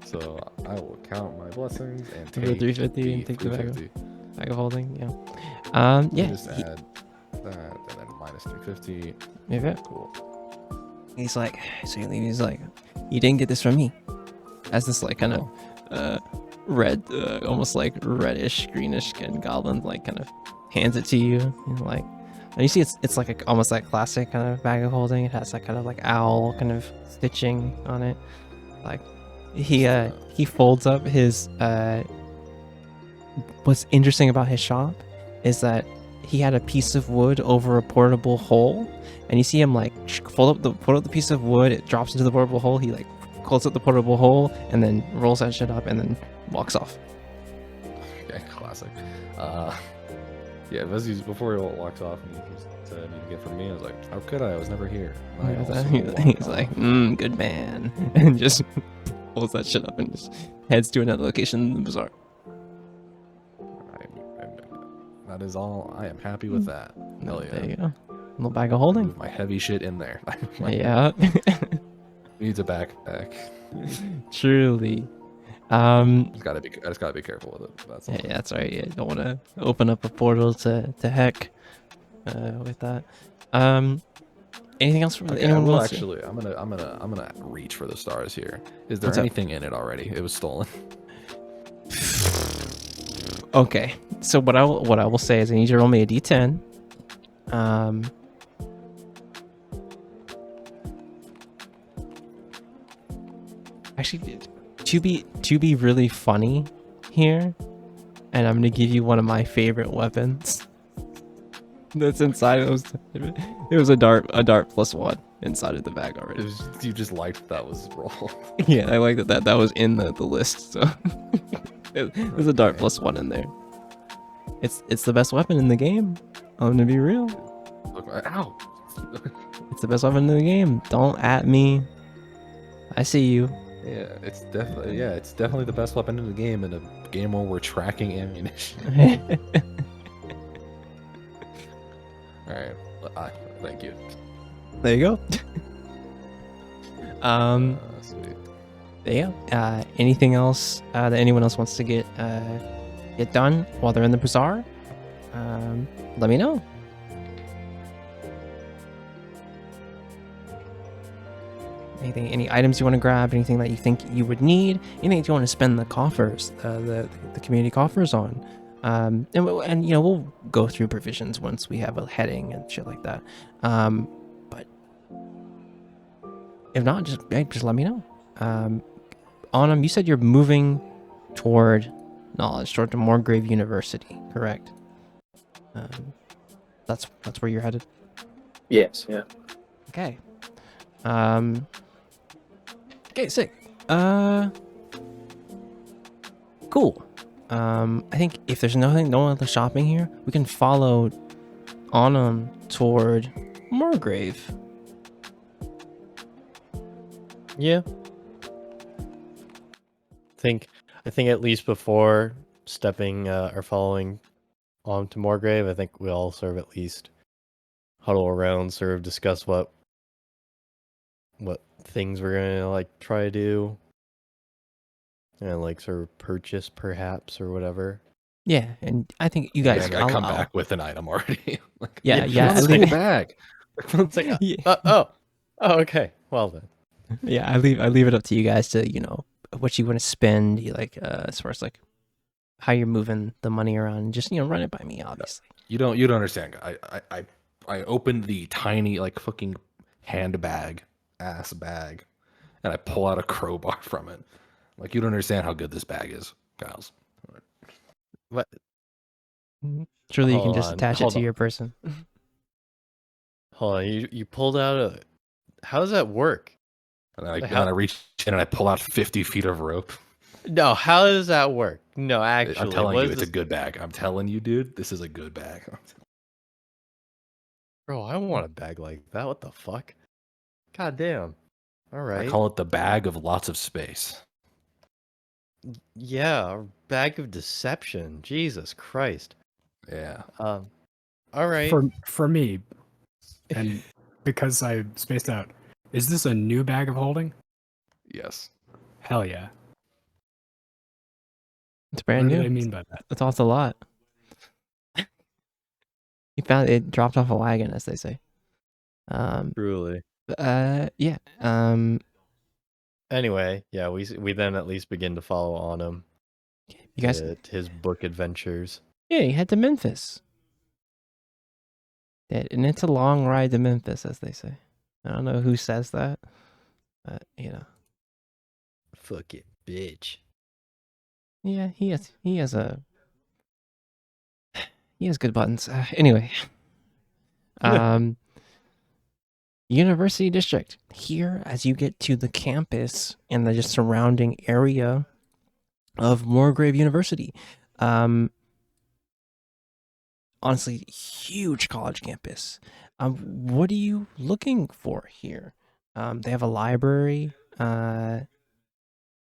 So I will count my blessings and Go take to 350 and take the 350. bag of holding. Yeah. Yeah. Just add that and then minus 350. Yeah. Cool. He's like, you didn't get this from me. As this like kind of red, almost like reddish, greenish skin goblin, like kind of hands it to you, and like, and you see it's like almost like classic kind of bag of holding. It has that kind of like owl kind of stitching on it. Like he folds up his. What's interesting about his shop is that he had a piece of wood over a portable hole, and you see him like fold up the piece of wood. It drops into the portable hole. He like closes up the portable hole and then rolls that shit up and then walks off. Yeah, classic. Yeah, before he walks off, and he said, "You can get from me." I was like, "How could I? I was never here." He's like, good man, and just pulls that shit up and just heads to another location in the bazaar. That is all. I am happy with that. Hell yeah. There you go. Little bag of holding. Move my heavy shit in there. Yeah. Needs a backpack. Truly. I just gotta be careful with it. That's all. Yeah, that's right. Yeah, don't want to open up a portal to heck with that. Anything else from Okay, anyone? well, Wants actually, I'm gonna reach for the stars here. Is there What's up? anything in it already? It was stolen. Okay, so what I will say is I need you to roll me a d10. Actually, to be really funny here, and I'm gonna give you one of my favorite weapons. That's inside of it was a dart +1 inside of the bag already. You just liked that was roll. Yeah, I like that was in the list. So there's a dart +1 in there. It's the best weapon in the game. I'm gonna be real. Ow! It's the best weapon in the game. Don't at me. I see you. Yeah, it's definitely the best weapon in the game in a game where we're tracking ammunition. All right, thank you. There you go. Sweet. There you go. Anything else that anyone else wants to get done while they're in the bazaar? Let me know. Anything, any items you want to grab? Anything that you think you would need? Anything that you want to spend the coffers, the community coffers on? And you know, we'll go through provisions once we have a heading and shit like that. But if not, just let me know. Autumn, you said you're moving toward knowledge, toward the Morgrave University, correct? That's where you're headed. Yes, yeah. Okay. Okay, sick. Cool. I think if there's no other shopping here, we can follow Autumn toward Morgrave. Yeah. I think at least before stepping or following on to Morgrave, I think we all sort of at least huddle around, sort of discuss what things we're gonna like try to do, and like sort of purchase perhaps or whatter. Yeah, and I think you guys. I come back with an item already. Like, Yeah. Let's I leave, go back. It's like, yeah, okay, well then. yeah. I leave it up to you guys to what you want to spend. You like as far as like how you're moving the money around. Just run it by me, obviously. You don't understand. I opened the tiny like fucking handbag ass bag, and I pull out a crowbar from it. Like, you don't understand how good this bag is, Giles. What? Surely you can Hold just on, attach it hold to on. your person. Hold on, you pulled out a. How does that work? And then I reach in and I pull out 50 feet of rope. No, how does that work? No, actually, I'm telling what you, is it's a good bag. I'm telling you, dude, this is a good bag. Bro, I want a bag like that. What the fuck? God damn. All right. I call it the bag of lots of space. Yeah, a bag of deception. Jesus Christ. Yeah. All right. For me, and because I spaced out, is this a new bag of holding? Yes. Hell yeah. It's brand What new. do they mean by that? It's off the lot. You found it dropped off a wagon, as they say. Truly. Yeah. Anyway, yeah, we then at least begin to follow on him. You guys, his book adventures. yeah, you head to Memphis. And it's a long ride to Memphis, as they say. I don't know who says that, but Fuck it, bitch. yeah, he has good buttons. Anyway, University District. Here, as you get to the campus and the just surrounding area of Moorgrave University, honestly, huge college campus. What are you looking for here? They have a library. They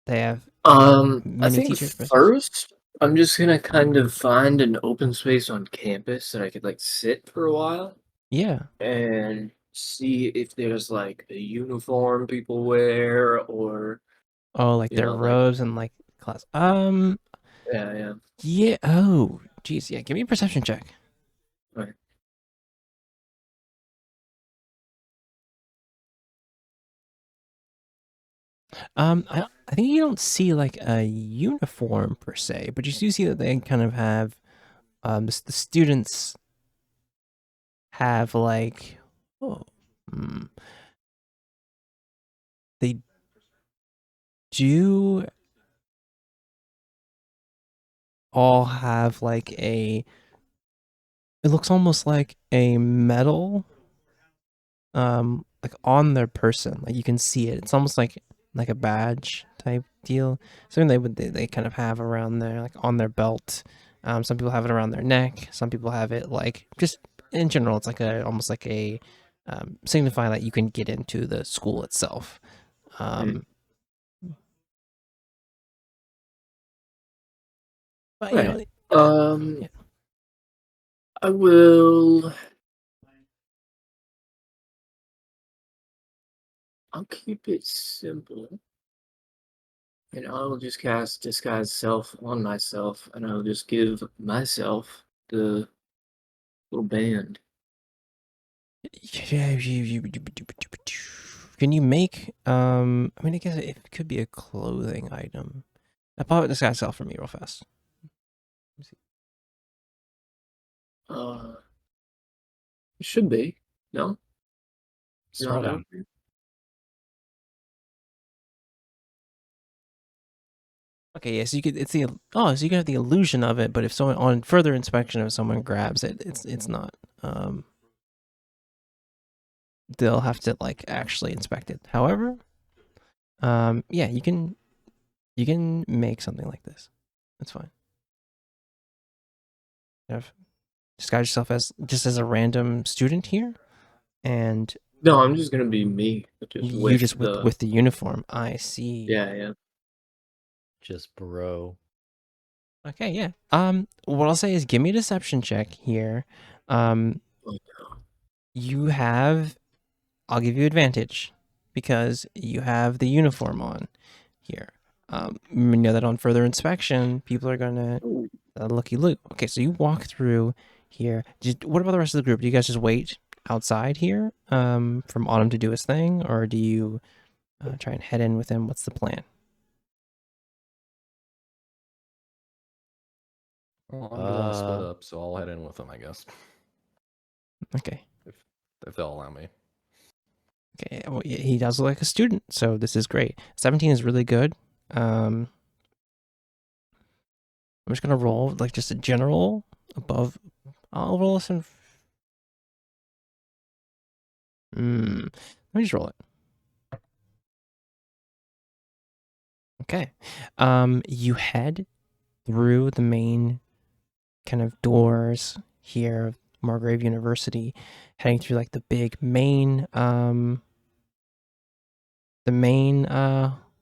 have I many think teachers. first I'm just gonna kind of find an open space on campus that I could like sit for a while Yeah. and see if there's like a uniform people wear or Oh, like their like robes and like class. yeah. Yeah. Oh, geez. Yeah. Give me a perception check. Right. I think you don't see like a uniform per se, but you do see that they kind of have the students have like they do all have like it looks almost like a medal like on their person, like you can see it. It's almost like a badge type deal, something they kind of have around there, like on their belt. Some people have it around their neck, some people have it like just in general. It's like almost like a signify that you can get into the school itself. But Right. yeah. I will. I'll keep it simple. And I'll just cast Disguise Self on myself, and I'll just give myself the little band. Can you make I mean, I guess it could be a clothing item. I pop this guy sell for me real fast. It should be. No? Scroll No, down. no. Okay, yeah, so you could so you can have the illusion of it, but if someone on further inspection, if someone grabs it, it's not. They'll have to like actually inspect it. However, yeah, you can make something like this. That's fine. You have disguise yourself as just as a random student here, and No, I'm just gonna be me. with the uniform. I see. Yeah. Just bro. Okay, yeah. What I'll say is give me a deception check here. Oh, no. You have I'll give you advantage because you have the uniform on here. You know that on further inspection, people are gonna Ooh. looky look. Okay, so you walk through here. What about the rest of the group? Do you guys just wait outside here from Autumn to do his thing, or do you try and head in with him? What's the plan? Well, I'm the one split up, so I'll head in with them, I guess. Okay. If they'll allow me. Okay, well, he does look like a student, so this is great. 17 is really good. I'm just gonna roll like just a general above. I'll roll some. Let me just roll it. Okay. You head through the main kind of doors here of Moorgrave University, heading through like the big main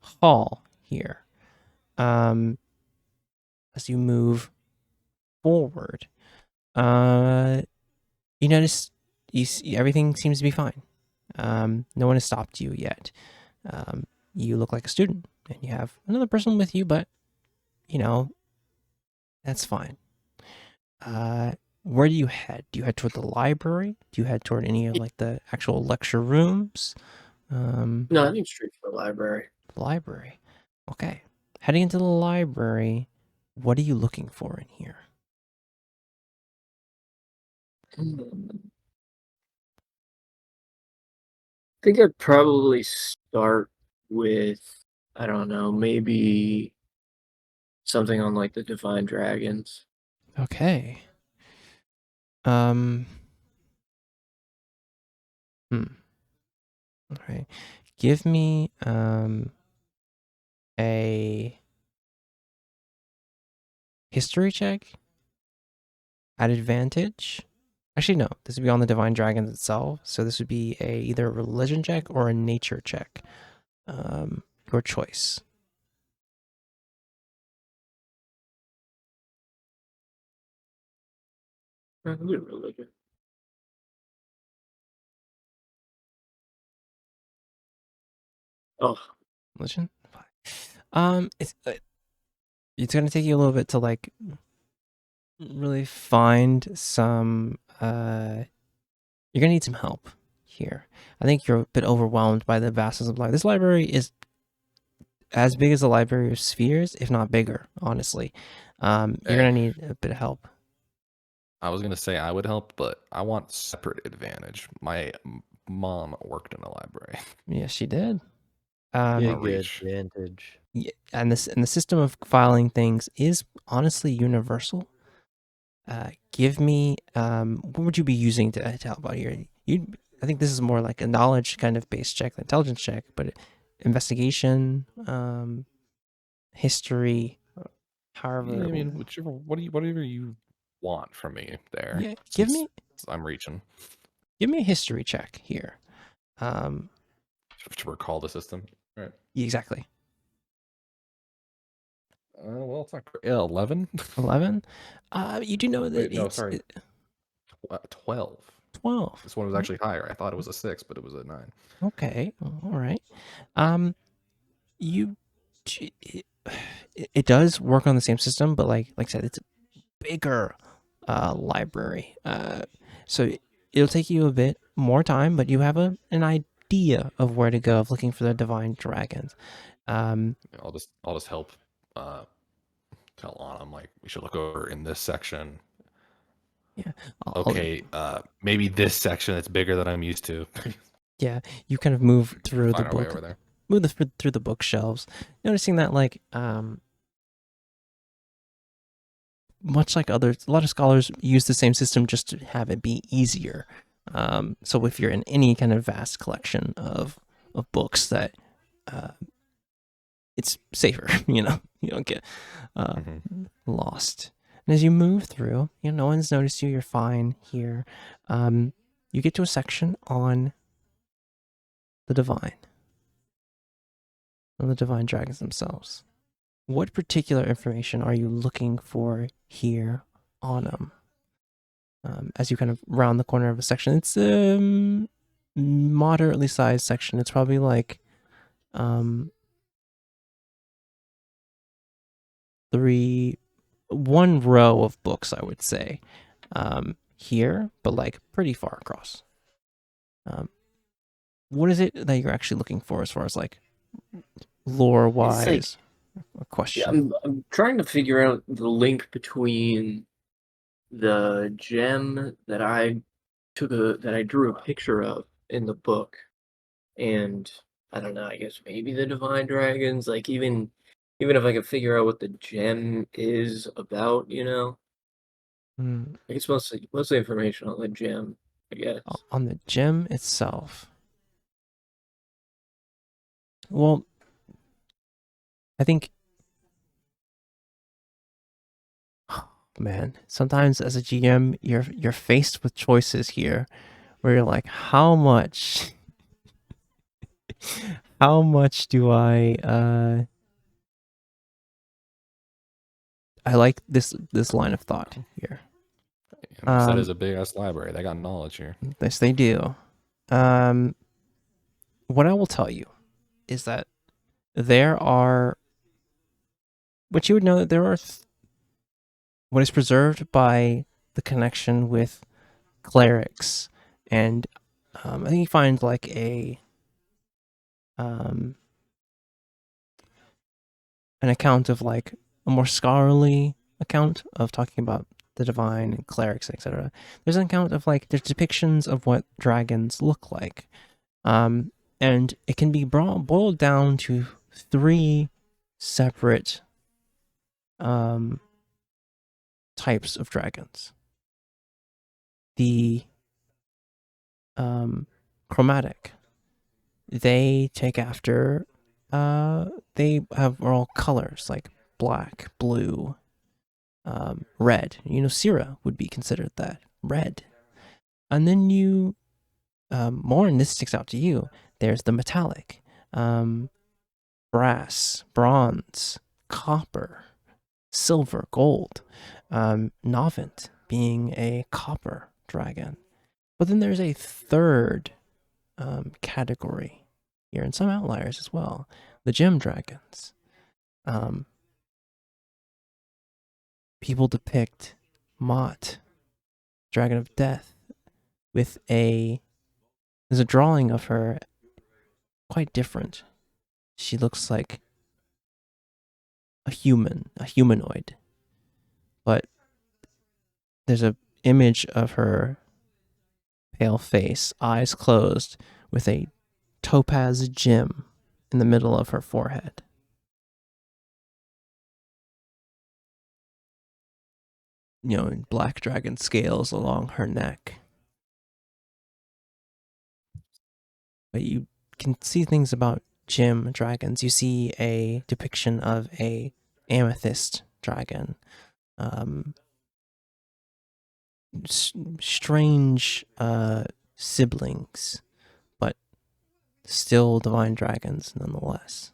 hall here. As you move forward, you notice you see everything seems to be fine. No one has stopped you yet. You look like a student, and you have another person with you, but that's fine. Where do you head? Do you head toward the library? Do you head toward any of like the actual lecture rooms? No, I think straight for the library. Library. Okay. Heading into the library, what are you looking for in here? I think I'd probably start with, I don't know, maybe something on like the Divine Dragons. Okay. Hmm. All right. Give me a history check at advantage. Actually, no. This would be on the Divine Dragons itself. So this would be either a religion check or a nature check. Your choice. I can do religion. Oh, Religion. It's gonna take you a little bit to like really find some. You're gonna need some help here. I think you're a bit overwhelmed by the vastness of life. This library is as big as the Library of Spheres, if not bigger, honestly. You're gonna need a bit of help. I was gonna say I would help, but I want separate advantage. My mom worked in a library. Yes, she did. Big reach. advantage. Yeah, and the system of filing things is honestly universal. Give me what would you be using to help out here? I think this is more like a knowledge kind of based check, intelligence check, but investigation, history, however. Yeah, I mean, whatever you want from me there. Yeah, give me I'm reaching a history check here. to recall the system. Right. Exactly. Well, it's not 11. 11. You do know that Wait, no, it's sorry. 12. 12. This one was actually higher. I thought it was a 6, but it was a 9. Okay, all right. You, it does work on the same system, but like I said, it's a bigger library. So it'll take you a bit more time, but you have an idea of where to go of looking for the Divine Dragons. I'll just help tell Lana. I'm like, we should look over in this section. Yeah. Okay. Maybe this section that's bigger than I'm used to. Yeah, you kind of move through the Find our way book, over there. move through the bookshelves, noticing that like much like others, a lot of scholars use the same system just to have it be easier. So if you're in any kind of vast collection of books, that it's safer. You don't get lost. And as you move through, no one's noticed you. You're fine here. You get to a section on the divine dragons themselves. What particular information are you looking for here on them? As you kind of round the corner of a section, it's a moderately sized section. It's probably like one row of books, I would say, here, but like pretty far across. What is it that you're actually looking for as far as like lore wise? A question. yeah, I'm trying to figure out the link between the gem that I drew a picture of in the book, and I don't know, I guess maybe the Divine Dragons. Like even if I could figure out what the gem is about, I guess mostly information on the gem, I guess. On the gem itself. Well, I think, man, sometimes as a GM, you're faced with choices here where you're like, how much do I like this line of thought here. That is a big ass library. They got knowledge here. Yes, they do. What I will tell you is that there are, what you would know that there are, what is preserved by the connection with clerics, and I think you find like an account of like more scholarly account of talking about the divine and clerics, etc. There's an account of like there's depictions of what dragons look like, and it can be boiled down to 3 separate types of dragons. The chromatic, they take after they have all colors like black, blue, red. You know, Syrah would be considered that, red. And then you more, and this sticks out to you, there's the metallic, brass, bronze, copper, silver, gold, Novant being a copper dragon. But then there's a third category here, and some outliers as well, the gem dragons. People depict Mott, Dragon of Death, with there's a drawing of her quite different. She looks like a humanoid. But there's a image of her pale face, eyes closed, with a topaz gem in the middle of her forehead. You know, and black dragon scales along her neck. But you can see things about gem dragons. You see a depiction of a amethyst dragon. Strange siblings, but still divine dragons nonetheless.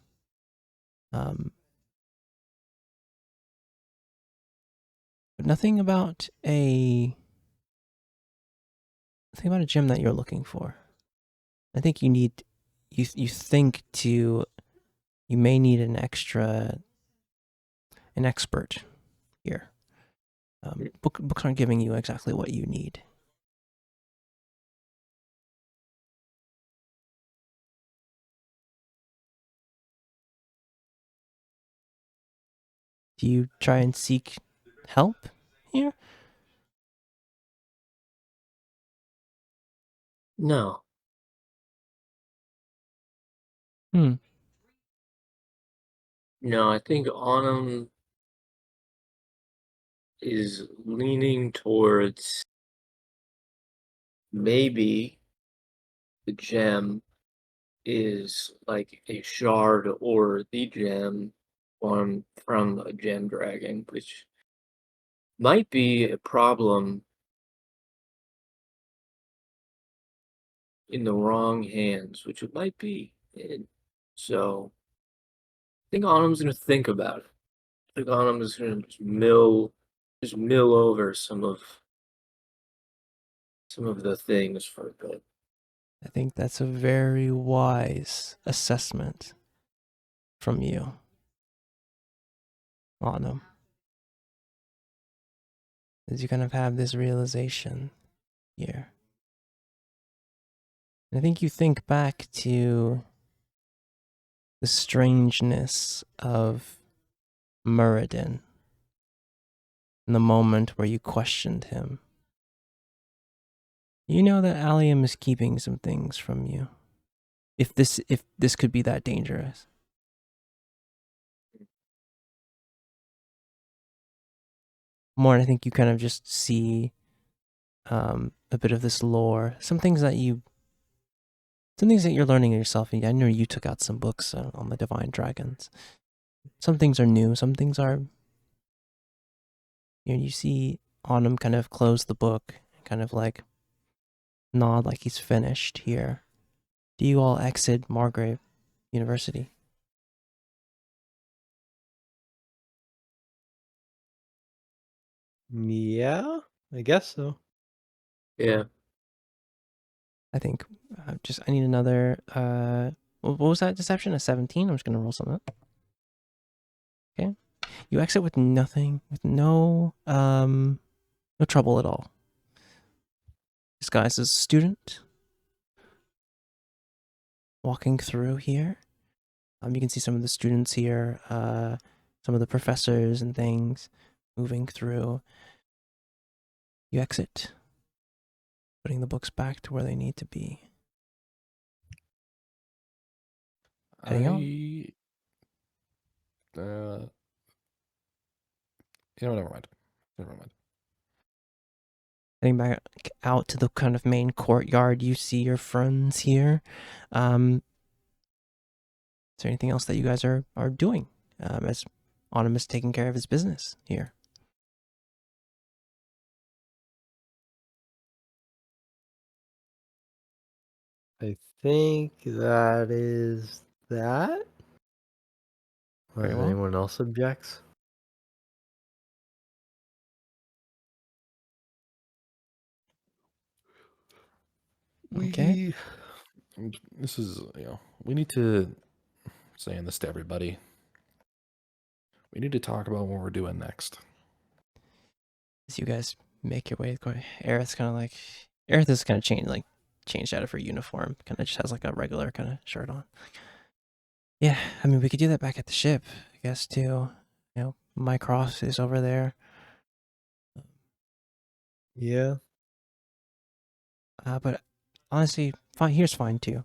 But nothing about a gem that you're looking for. I think you need you may need an expert here. Books aren't giving you exactly what you need. Do you try and seek help here? No. No, I think Autumn is leaning towards maybe the gem is like a shard or the gem from a gem dragon, which might be a problem in the wrong hands, which it might be. And so I think Autumn's gonna think about it. I think Autumn is gonna just mill over some of the things for a bit. I think that's a very wise assessment from you, Autumn. As you kind of have this realization here. And I think you think back to the strangeness of Muradin in the moment where you questioned him. You know that Allium is keeping some things from you. If this could be that dangerous. More, I think you kind of just see a bit of this lore. Some things that you're learning yourself. I know you took out some books on the divine dragons. Some things are new. Some things are. You see Autumn kind of close the book, kind of like nod like he's finished here. Do you all exit Margrave University? Yeah, I guess so. Yeah. I think I need another. What was that deception? A 17? I'm just gonna roll something up. Okay, you exit with nothing, with no trouble at all. Disguised as a student, walking through here. You can see some of the students here. some of the professors and things moving through. You exit, putting the books back to where they need to be. Heading out. Never mind. Heading back out to the kind of main courtyard, you see your friends here. Is there anything else that you guys are doing as Autumn is taking care of his business here? I think that is that. Very Unless well. anyone else objects. Okay. This is, we need to, saying this to everybody, we need to talk about what we're doing next. As you guys make your way, Aerith is kind of changed out of her uniform. Kind of just has like a regular kind of shirt on. Yeah, I mean, we could do that back at the ship, I guess, too. Mycroft is over there. Yeah. But honestly, here's fine too.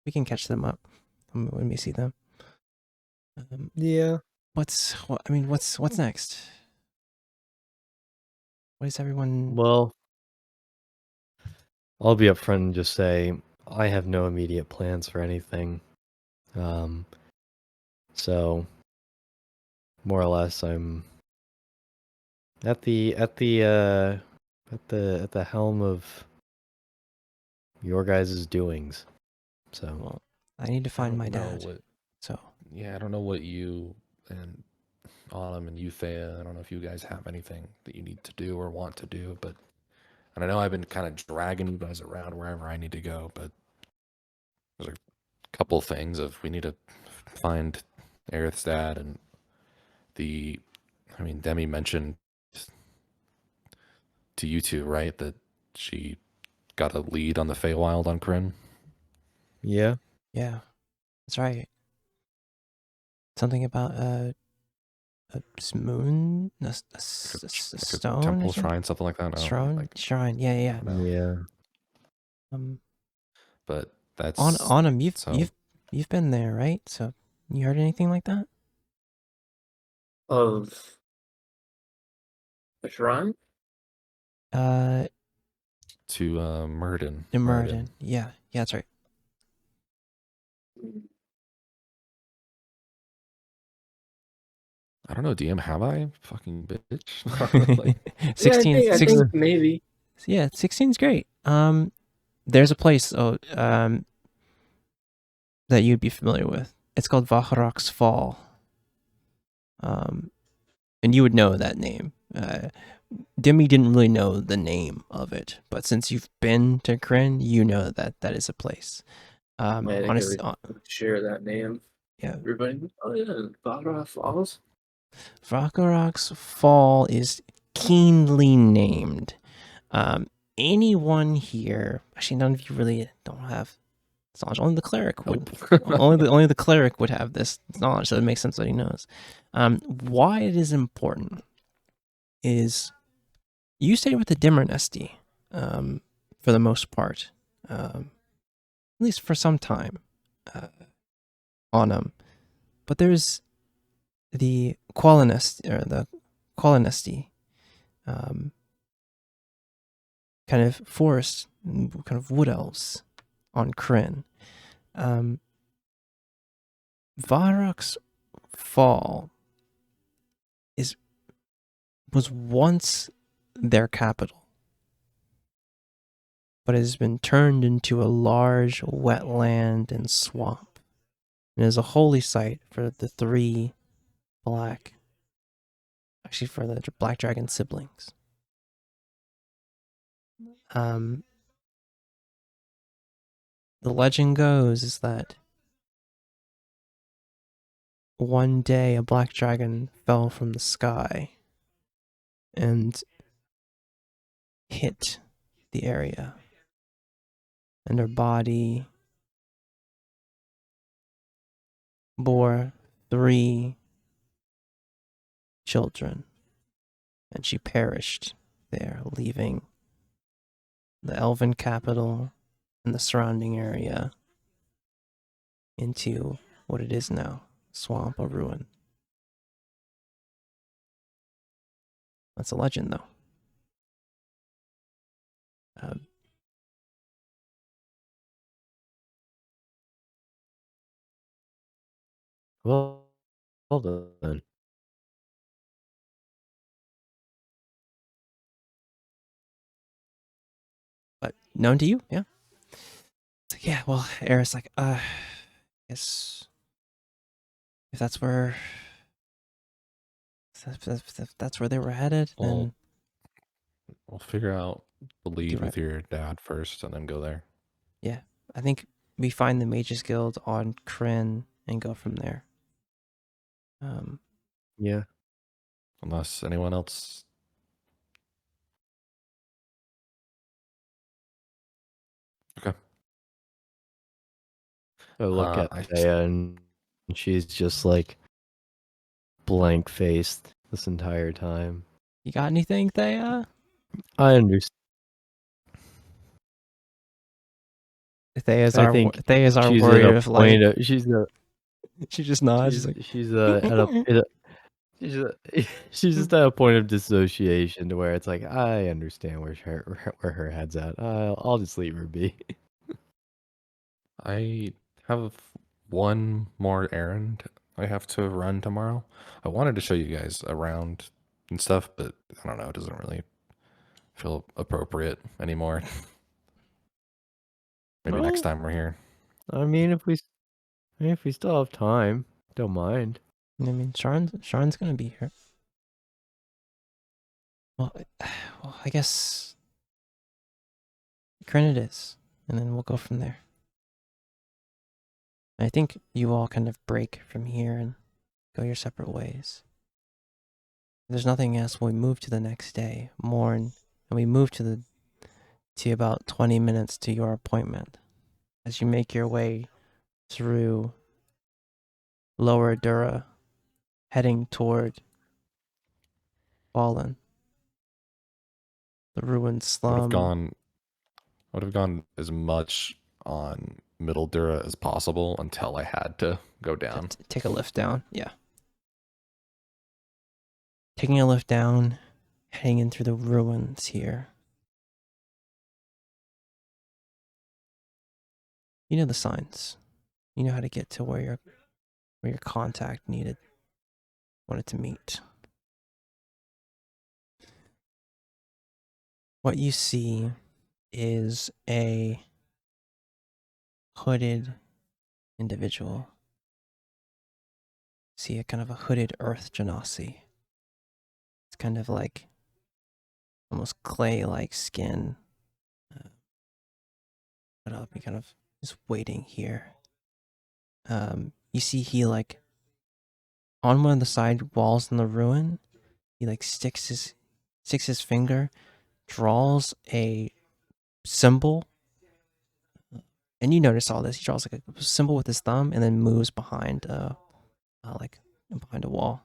We can catch them up when we see them. Yeah. What's next? What is everyone? Well, I'll be upfront and just say I have no immediate plans for anything. So more or less, I'm at the helm of your guys' doings. So Well, I need to find my dad. I don't know what you and Autumn and you, Thea, I don't know if you guys have anything that you need to do or want to do, and I know I've been kind of dragging you guys around wherever I need to go, but there's a couple things of we need to find Aerith's dad, and Demi mentioned to you two, right, that she got a lead on the Feywild on Kryn? yeah. Yeah, that's right. Something about a moon, a stone, temple, shrine, something like that. Shrine. Yeah. Yeah. But that's Autumn, you've been there, right? So you heard anything like that? Of a shrine? To Murden. Murden. Yeah, that's right. I don't know, DM, have I? Fucking bitch. 16, I think maybe. Yeah, 16's great. There's a place that you'd be familiar with. It's called Arthurxmedic Fall. And you would know that name. Demi didn't really know the name of it, but since you've been to Kryn, you know that is a place. Honestly, share that name. Yeah. Everybody. Oh yeah, Arthurxmedic Falls. Arthurxmedic Fall is keenly named. Anyone here? Actually, none of you really don't have knowledge. Only the cleric would. only the cleric would have this knowledge, so it makes sense that he knows. Why it is important is you stay with the Dimmer Nesty, for the most part, at least for some time, on them. But there's the Qualinesti, or the Qualinesti, kind of forest, kind of wood elves on Kryn. Arthurxmedic Fall was once their capital, but it has been turned into a large wetland and swamp, and is a holy site for the for the Black Dragon siblings. The legend goes is that one day a black dragon fell from the sky and hit the area, and her body bore 3 children, and she perished there, leaving the elven capital and the surrounding area into what it is now, swamp, a ruin. That's a legend, though. Well done. But known to you, yeah. Yeah, well, Eris like, I guess if that's where if that's where they were headed, then We'll figure out the lead right. with your dad first and then go there. Yeah, I think we find the Mages Guild on Kryn and go from there. Yeah. Unless anyone else. Okay. I look at I- Thea and she's just like blank faced this entire time. You got anything, Thea? I understand. Thea's I our think Thea's our she's warrior at a of point light. of, She just nods. She's like, she's at a she's just at a point of dissociation to where it's like I understand where her head's at. I'll just leave her be. I have one more errand I have to run tomorrow. I wanted to show you guys around and stuff, but I don't know. It doesn't really feel appropriate anymore. Maybe next Well, time we're here. I mean, if we still have time, don't mind. I mean, Sharn's gonna be here. Well, I guess Kryn it is, and then we'll go from there. I think you all kind of break from here and go your separate ways. If there's nothing else, we move to the next day, morn, and we move to about 20 minutes to your appointment. As you make your way through Lower Dura, heading toward Fallen, the ruined slum. I would have gone as much on Middle Dura as possible until I had to go down. Take a lift down, yeah. Taking a lift down, heading in through the ruins here. You know the signs. You know how to get to where your contact wanted to meet. What you see is a hooded individual. See a kind of a hooded earth genasi. It's kind of like almost clay-like skin. But I'll be kind of just waiting here. You see he like on one of the side walls in the ruin, he like sticks his finger, draws a symbol, and you notice all this. He draws like a symbol with his thumb, and then moves behind behind a wall.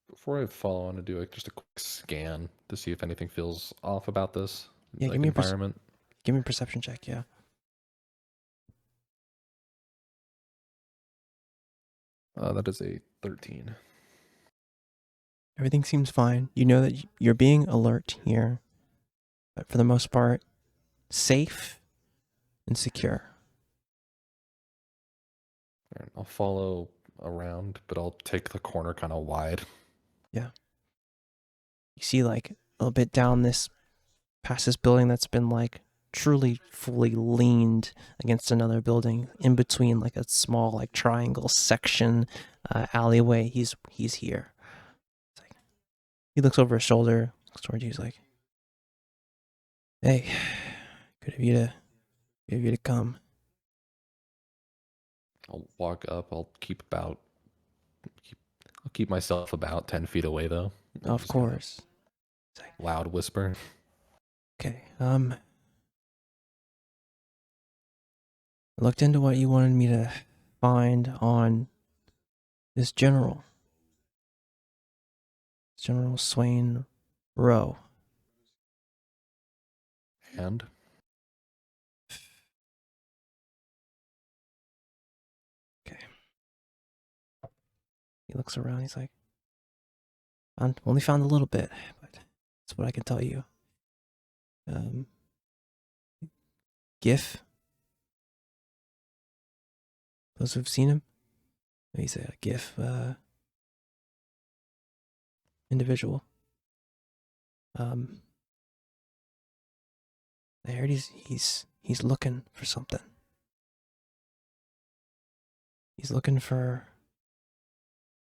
Before I follow, I want to do just a quick scan to see if anything feels off about this Yeah, give me environment. Give me a perception check, yeah. That is a 13. Everything seems fine. You know that you're being alert here, but for the most part, safe and secure. All right, I'll follow around, but I'll take the corner kind of wide. Yeah. You see like a little bit down past this building that's been like truly fully leaned against another building, in between like a small like triangle section alleyway. He's here. It's like, he looks over his shoulder, looks towards you. He's like, "Hey, good of you to come." I'll walk up. I'll keep myself about 10 feet away though. Of course. Loud whisper. Okay, I looked into what you wanted me to find on this General Swain Rowe. And Okay. He looks around, he's like, I only found a little bit, but that's what I can tell you. GIF. Those who've seen him, he's a GIF individual. I heard he's looking for something. He's looking for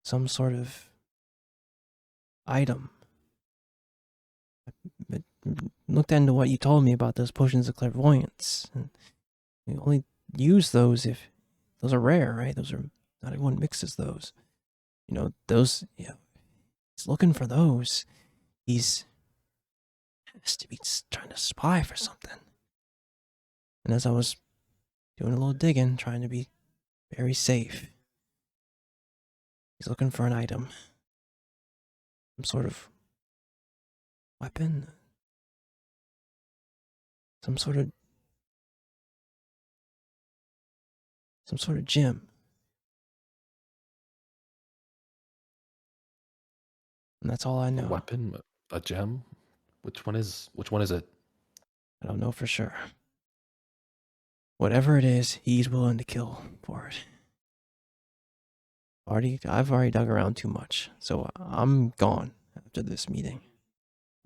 some sort of item. I looked into what you told me about those potions of clairvoyance, and you only use those if those are rare, right? Those are not everyone mixes those. You know, those. Yeah, he's looking for those. He's has to be trying to spy for something. And as I was doing a little digging, trying to be very safe, he's looking for an item, some sort of weapon, some sort of gem. And that's all I a know. weapon, a gem. Which one is it? I don't know for sure. Whatever it is, he's willing to kill for it. I've already dug around too much, so I'm gone after this meeting.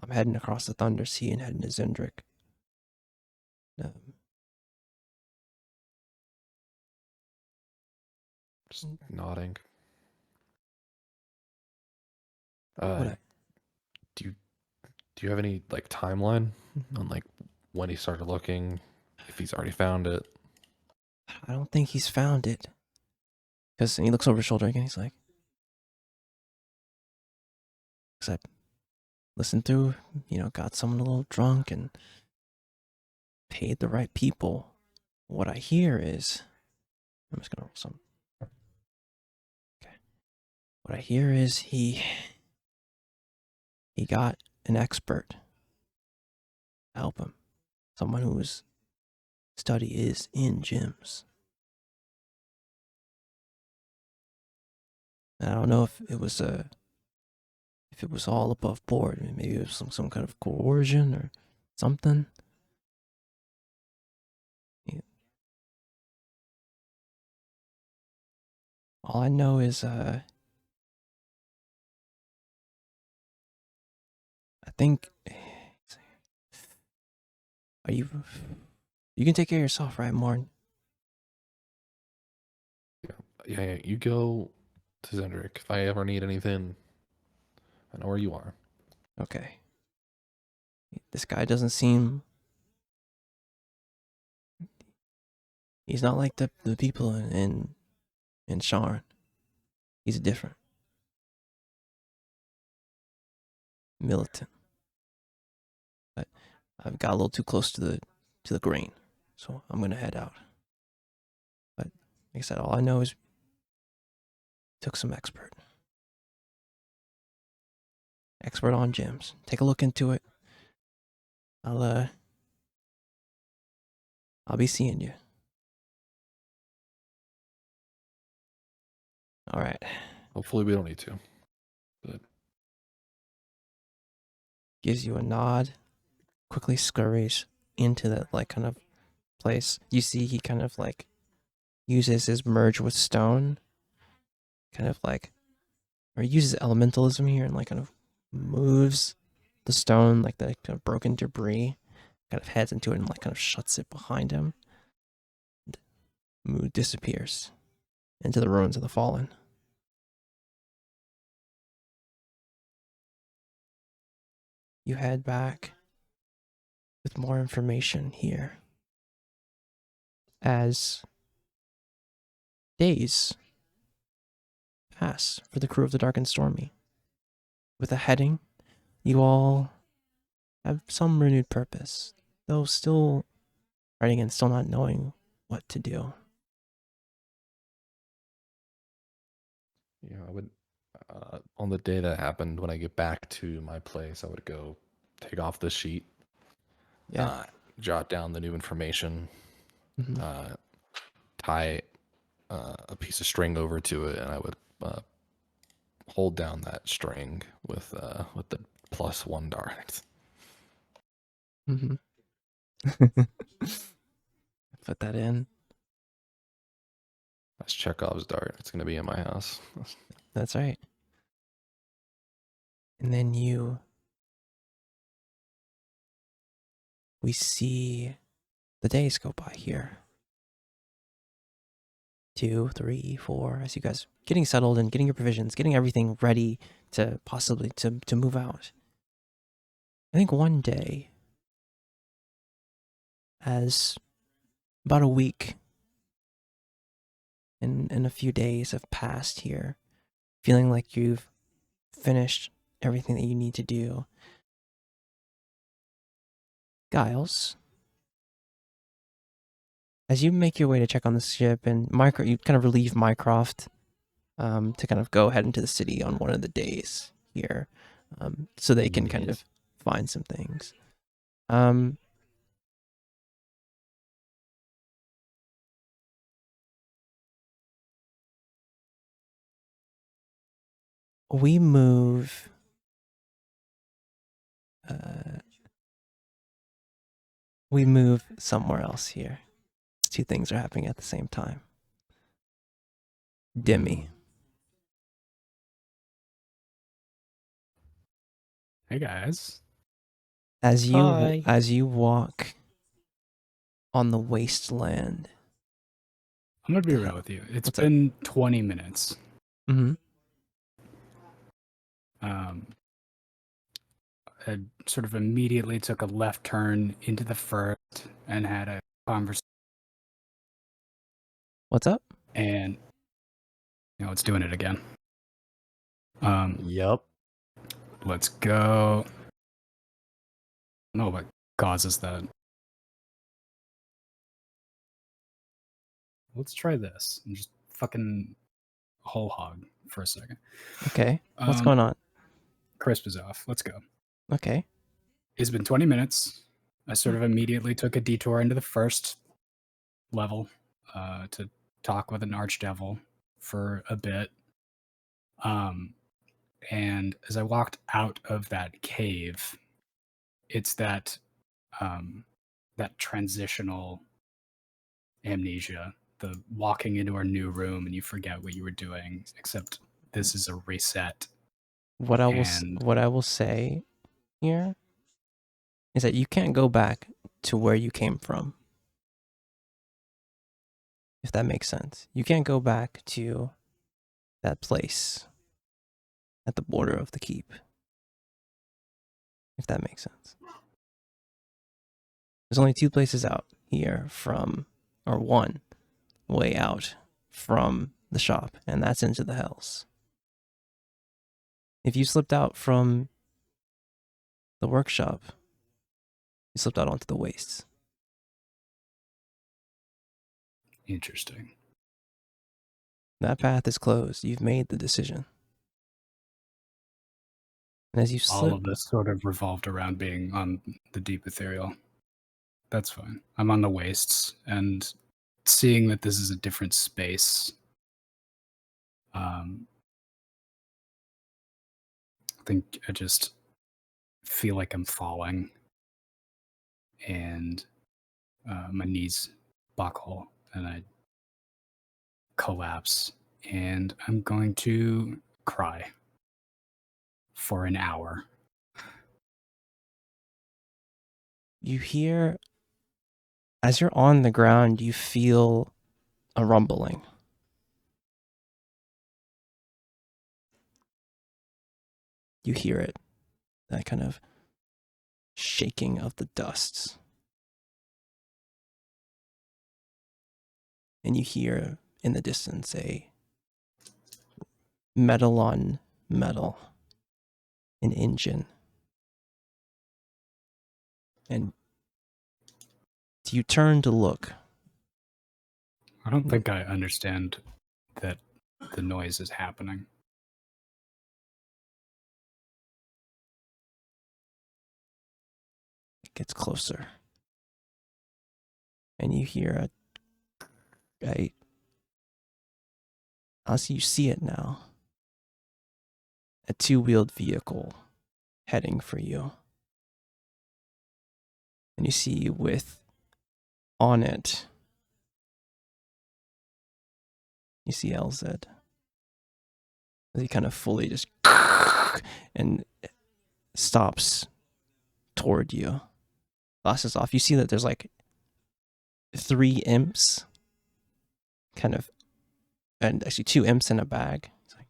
I'm heading across the Thunder Sea and heading to Zendrick. Just nodding. What Do you have any like timeline on like when he started looking? If he's already found it? I don't think he's found it. Because he looks over his shoulder again. He's like, because I listened through, got someone a little drunk and paid the right people. What I hear is, I'm just gonna roll some. Okay. What I hear is he got an expert to help him, someone whose study is in gyms. And I don't know if it was all above board. Maybe it was some kind of coercion or something. Yeah. All I know is I think you can take care of yourself, right, Morn? Yeah. You go to Zendrick. If I ever need anything, I know where you are. Okay. This guy doesn't seem. He's not like the people in Sharn. He's different. Militant. But I've got a little too close to the grain, so I'm gonna head out. But like I said, all I know is took some expert on gyms. Take a look into it. I'll be seeing you. All right. Hopefully we don't need to. But Gives you a nod. Quickly scurries into that like kind of place. You see he kind of like uses his merge with stone, kind of like, or he uses elementalism here and like kind of moves the stone like that kind of broken debris, kind of heads into it and like kind of shuts it behind him. And mood disappears into the ruins of the fallen. You head back with more information here as days pass for the crew of the Dark and Stormy. With a heading, you all have some renewed purpose, though still writing and still not knowing what to do. Yeah, I would. On the day that happened, when I get back to my place, I would go take off the sheet, Yeah. jot down the new information, Mhm. tie a piece of string over to it, and I would hold down that string with the +1 dart. Mm-hmm. Put that in. That's Chekhov's dart. It's gonna be in my house. That's right. And then we see the days go by here. 2, 3, 4, as you guys getting settled and getting your provisions, getting everything ready to possibly to move out. I think one day, as about a week and a few days have passed here, feeling like you've finished everything that you need to do. Giles, as you make your way to check on the ship, and you kind of relieve Mycroft to kind of go ahead into the city on one of the days here, so they can kind of find some things. We move. We move somewhere else here. Two things are happening at the same time. Dimmy. Hey guys. As Hi. you walk on the wasteland. I'm gonna be real with you. It's been 20 minutes. Mm-hmm. I sort of immediately took a left turn into the first and had a conversation. What's up? And it's doing it again. Yep. Let's go. I don't know what causes that. Let's try this and just fucking whole hog for a second. Okay. What's going on? Crisp is off. Let's go. Okay. It's been 20 minutes. I sort of immediately took a detour into the first level to talk with an archdevil for a bit. And as I walked out of that cave, it's that that transitional amnesia, the walking into our new room and you forget what you were doing, except this is a reset. What I will say here is that you can't go back to where you came from. If that makes sense. You can't go back to that place at the border of the keep. If that makes sense. There's only 2 places out here from, or 1 way out from the shop, and that's into the hells. If you slipped out from the workshop, you slipped out onto the wastes. Interesting. That path is closed. You've made the decision. And as you all of this sort of revolved around being on the deep ethereal. That's fine. I'm on the wastes, and seeing that this is a different space, I think I just feel like I'm falling, and my knees buckle, and I collapse, and I'm going to cry for an hour. You hear, as you're on the ground, you feel a rumbling. You hear it, that kind of shaking of the dusts. And you hear in the distance a metal on metal, an engine And you turn to look. I don't think I understand that the noise is happening. It gets closer. And you hear you see it now. A two-wheeled vehicle heading for you. And you see on it, you see LZ. He kind of fully just and stops toward you. Glasses off. You see that there's like 3 imps, kind of, and actually 2 imps in a bag. It's like,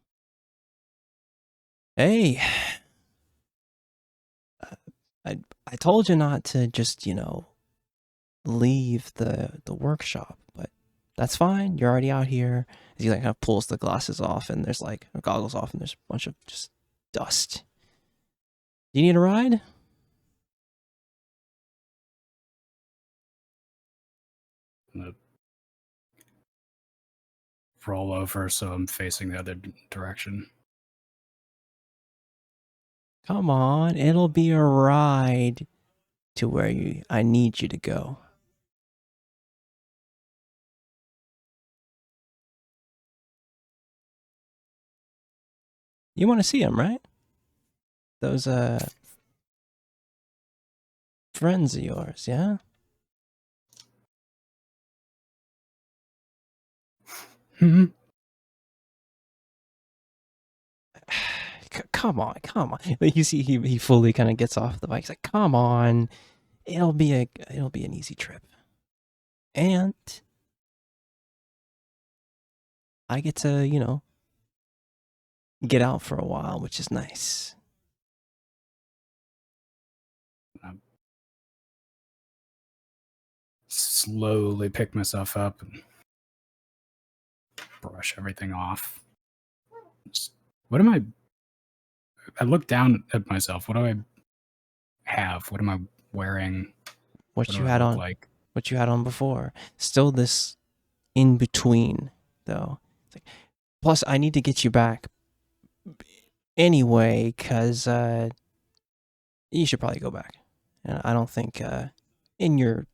hey, I told you not to just, leave the workshop, but that's fine. You're already out here. As he like kind of pulls the glasses off, and there's like goggles off, and there's a bunch of just dust. Do you need a ride? Roll over so I'm facing the other direction. Come on, it'll be a ride to where I need you to go. You want to see him, right? Those friends of yours, yeah? Hmm. Come on. Like you see, he fully kind of gets off the bike. He's like, "Come on, it'll be an easy trip, and I get to get out for a while, which is nice." Slowly pick myself up and brush everything off. What am I look down at myself. What do I have? What am I wearing? What you had on, like? What you had on before. Still this in between, though. Plus, I need to get you back anyway, because you should probably go back. And I don't think in your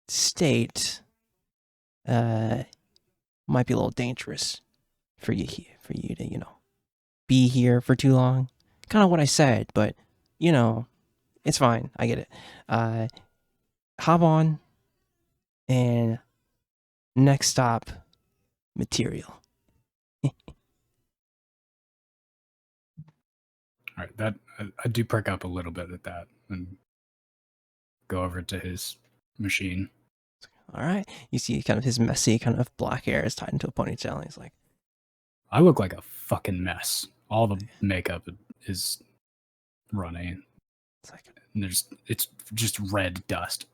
state might be a little dangerous for you to be here for too long. Kind of what I said, but it's fine. I get it. Hop on, and next stop, material. All right, that I do perk up a little bit at that and go over to his machine. All right, you see kind of his messy kind of black hair is tied into a ponytail, and he's like, I look like a fucking mess. All the makeup is runny. And it's just red dust.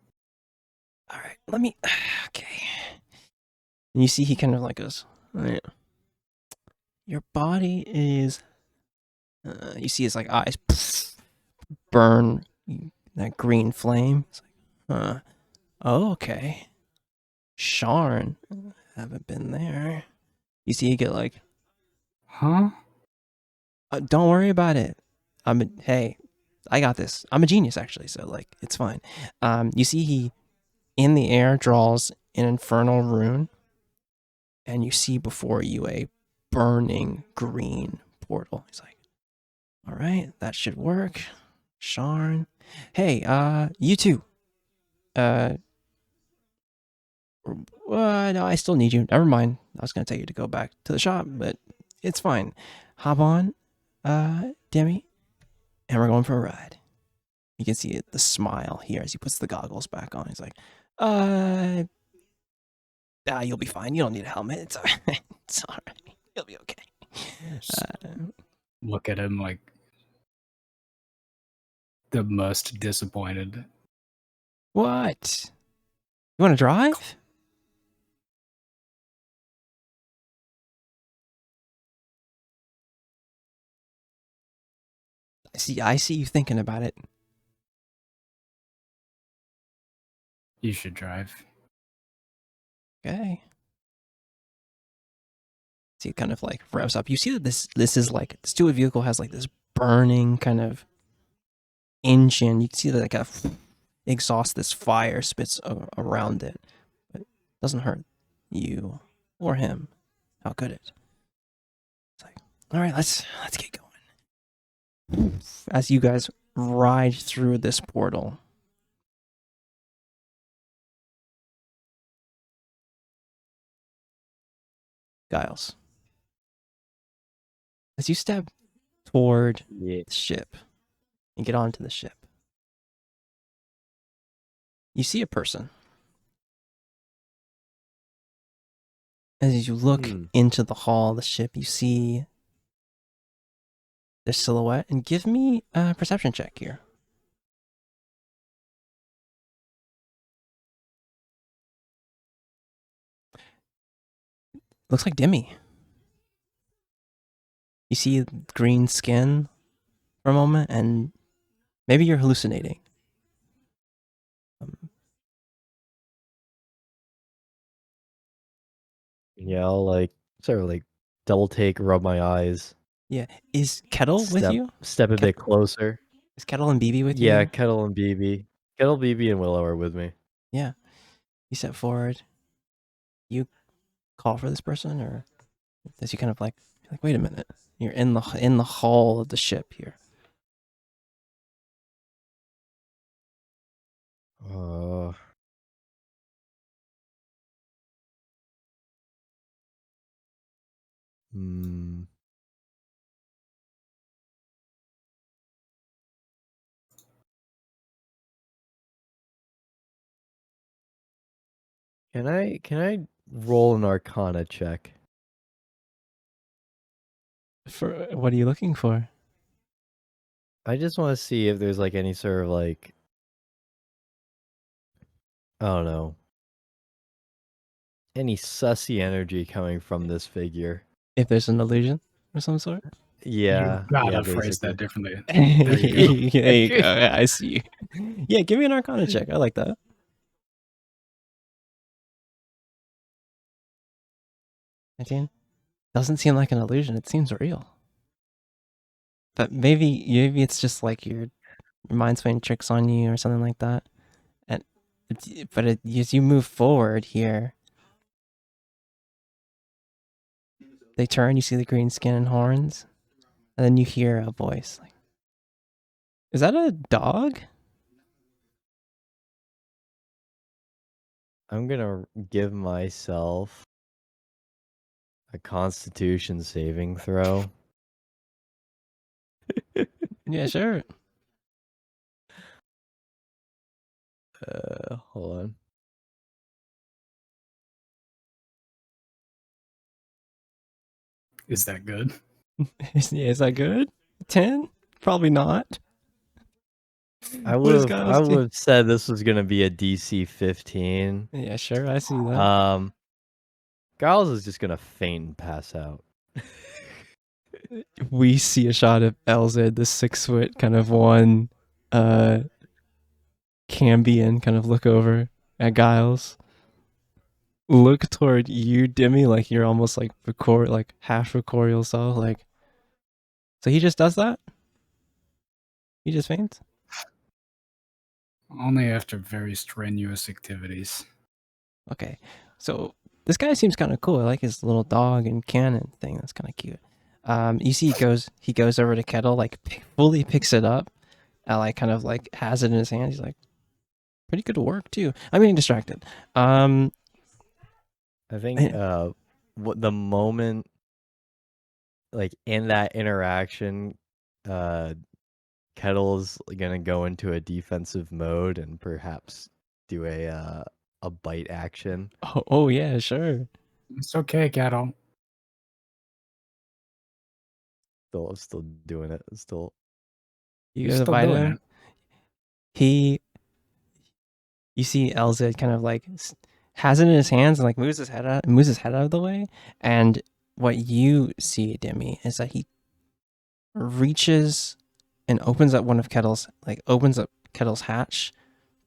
All right, let me. Okay. And you see he kind of like goes, oh, yeah. Your body is. You see his like eyes burn that green flame. It's like, oh, okay. Sharn, haven't been there. You see, you get like, huh? Don't worry about it. Hey, I got this. I'm a genius, actually, so like, it's fine. You see, he in the air draws an infernal rune, and you see before you a burning green portal. He's like, all right, that should work. Sharn, hey, you two. No, I still need you. Never mind. I was gonna tell you to go back to the shop, but it's fine. Hop on, Demi, and we're going for a ride. You can see the smile here as he puts the goggles back on. He's like, you'll be fine. You don't need a helmet. It's all right. It's all right. You'll be okay. Look at him like the most disappointed. What? You want to drive? I see you thinking about it. You should drive. Okay. See, it kind of like revs up. You see that this is like this two-wheel vehicle has like this burning kind of engine. You can see that like a exhaust, this fire spits around it, but it doesn't hurt you or him. How could it? It's like, all right, let's get going. As you guys ride through this portal, Giles, as you step toward Yeah. the ship and get onto the ship, you see a person. As you look into the hull of the ship, you see their silhouette, and give me a perception check here. Looks like Demi. You see green skin for a moment, and maybe you're hallucinating. Yeah, I'll like sort of like double take, rub my eyes. Yeah. Is Kettle with you? Step a bit closer. Is Kettle and BB with you? Yeah, Kettle and BB. Kettle, BB, and Willow are with me. Yeah. You step forward. You call for this person, or does you kind of like wait a minute? You're in the hull of the ship here. Can I roll an Arcana check? For what are you looking for? I just want to see if there's like any sort of like, I don't know, any sussy energy coming from this figure. If there's an illusion of some sort? Yeah. You gotta yeah, phrase basically. that differently. There you go. you go. Yeah, I see. Yeah, give me an Arcana check. I like that. 19? Doesn't seem like an illusion. It seems real. But maybe it's just like your mind's playing tricks on you or something like that. And as you move forward here, they turn. You see the green skin and horns, and then you hear a voice like, "Is that a dog?" I'm gonna give myself a Constitution saving throw. Yeah, sure. Hold on. Is that good? Is that good? 10? Probably not. I What does would Giles do? have said this was gonna be a DC 15. Yeah, sure. I see that. Giles is just gonna faint and pass out. We see a shot of LZ, the 6-foot kind of one, Cambion, kind of look over at Giles. Look toward you, Demi, like you're almost like half corporeal self. Like, so he just does that? He just faints? Only after very strenuous activities. Okay, so this guy seems kind of cool. I like his little dog and cannon thing. That's kind of cute. You see, he goes over to Kettle, like fully picks it up, and like kind of like has it in his hand. He's like, pretty good work too. I'm getting distracted. I think what the moment, like in that interaction, Kettle's gonna go into a defensive mode and perhaps do a bite action. Oh yeah, sure. It's okay, Cattle. Still doing it. Still. You You're go to still bite doing him. You see LZ kind of like has it in his hands and like moves his head out of the way. And what you see, Demi, is that he reaches and opens up Kettle's hatch,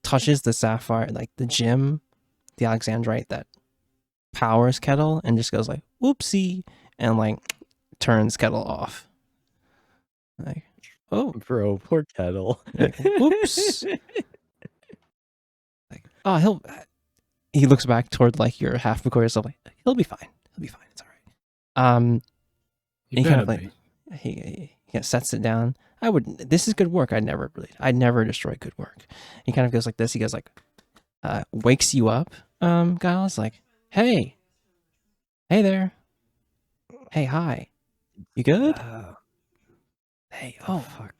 touches the sapphire, like the gem, the Alexandrite that powers Kettle, and just goes like, whoopsie, and like turns Kettle off. Like, oh, Bro, poor Kettle. like, whoops. Like, oh, he looks back toward like your half recorded stuff, like, he'll be fine. He'll be fine. It's all right. You he kind of better like be. he sets it down. This is good work. I'd never destroy good work. He kind of goes like this. He goes like, wakes you up, Giles, like, hey there. Hey, hi. You good? Hey, Oh, fuck.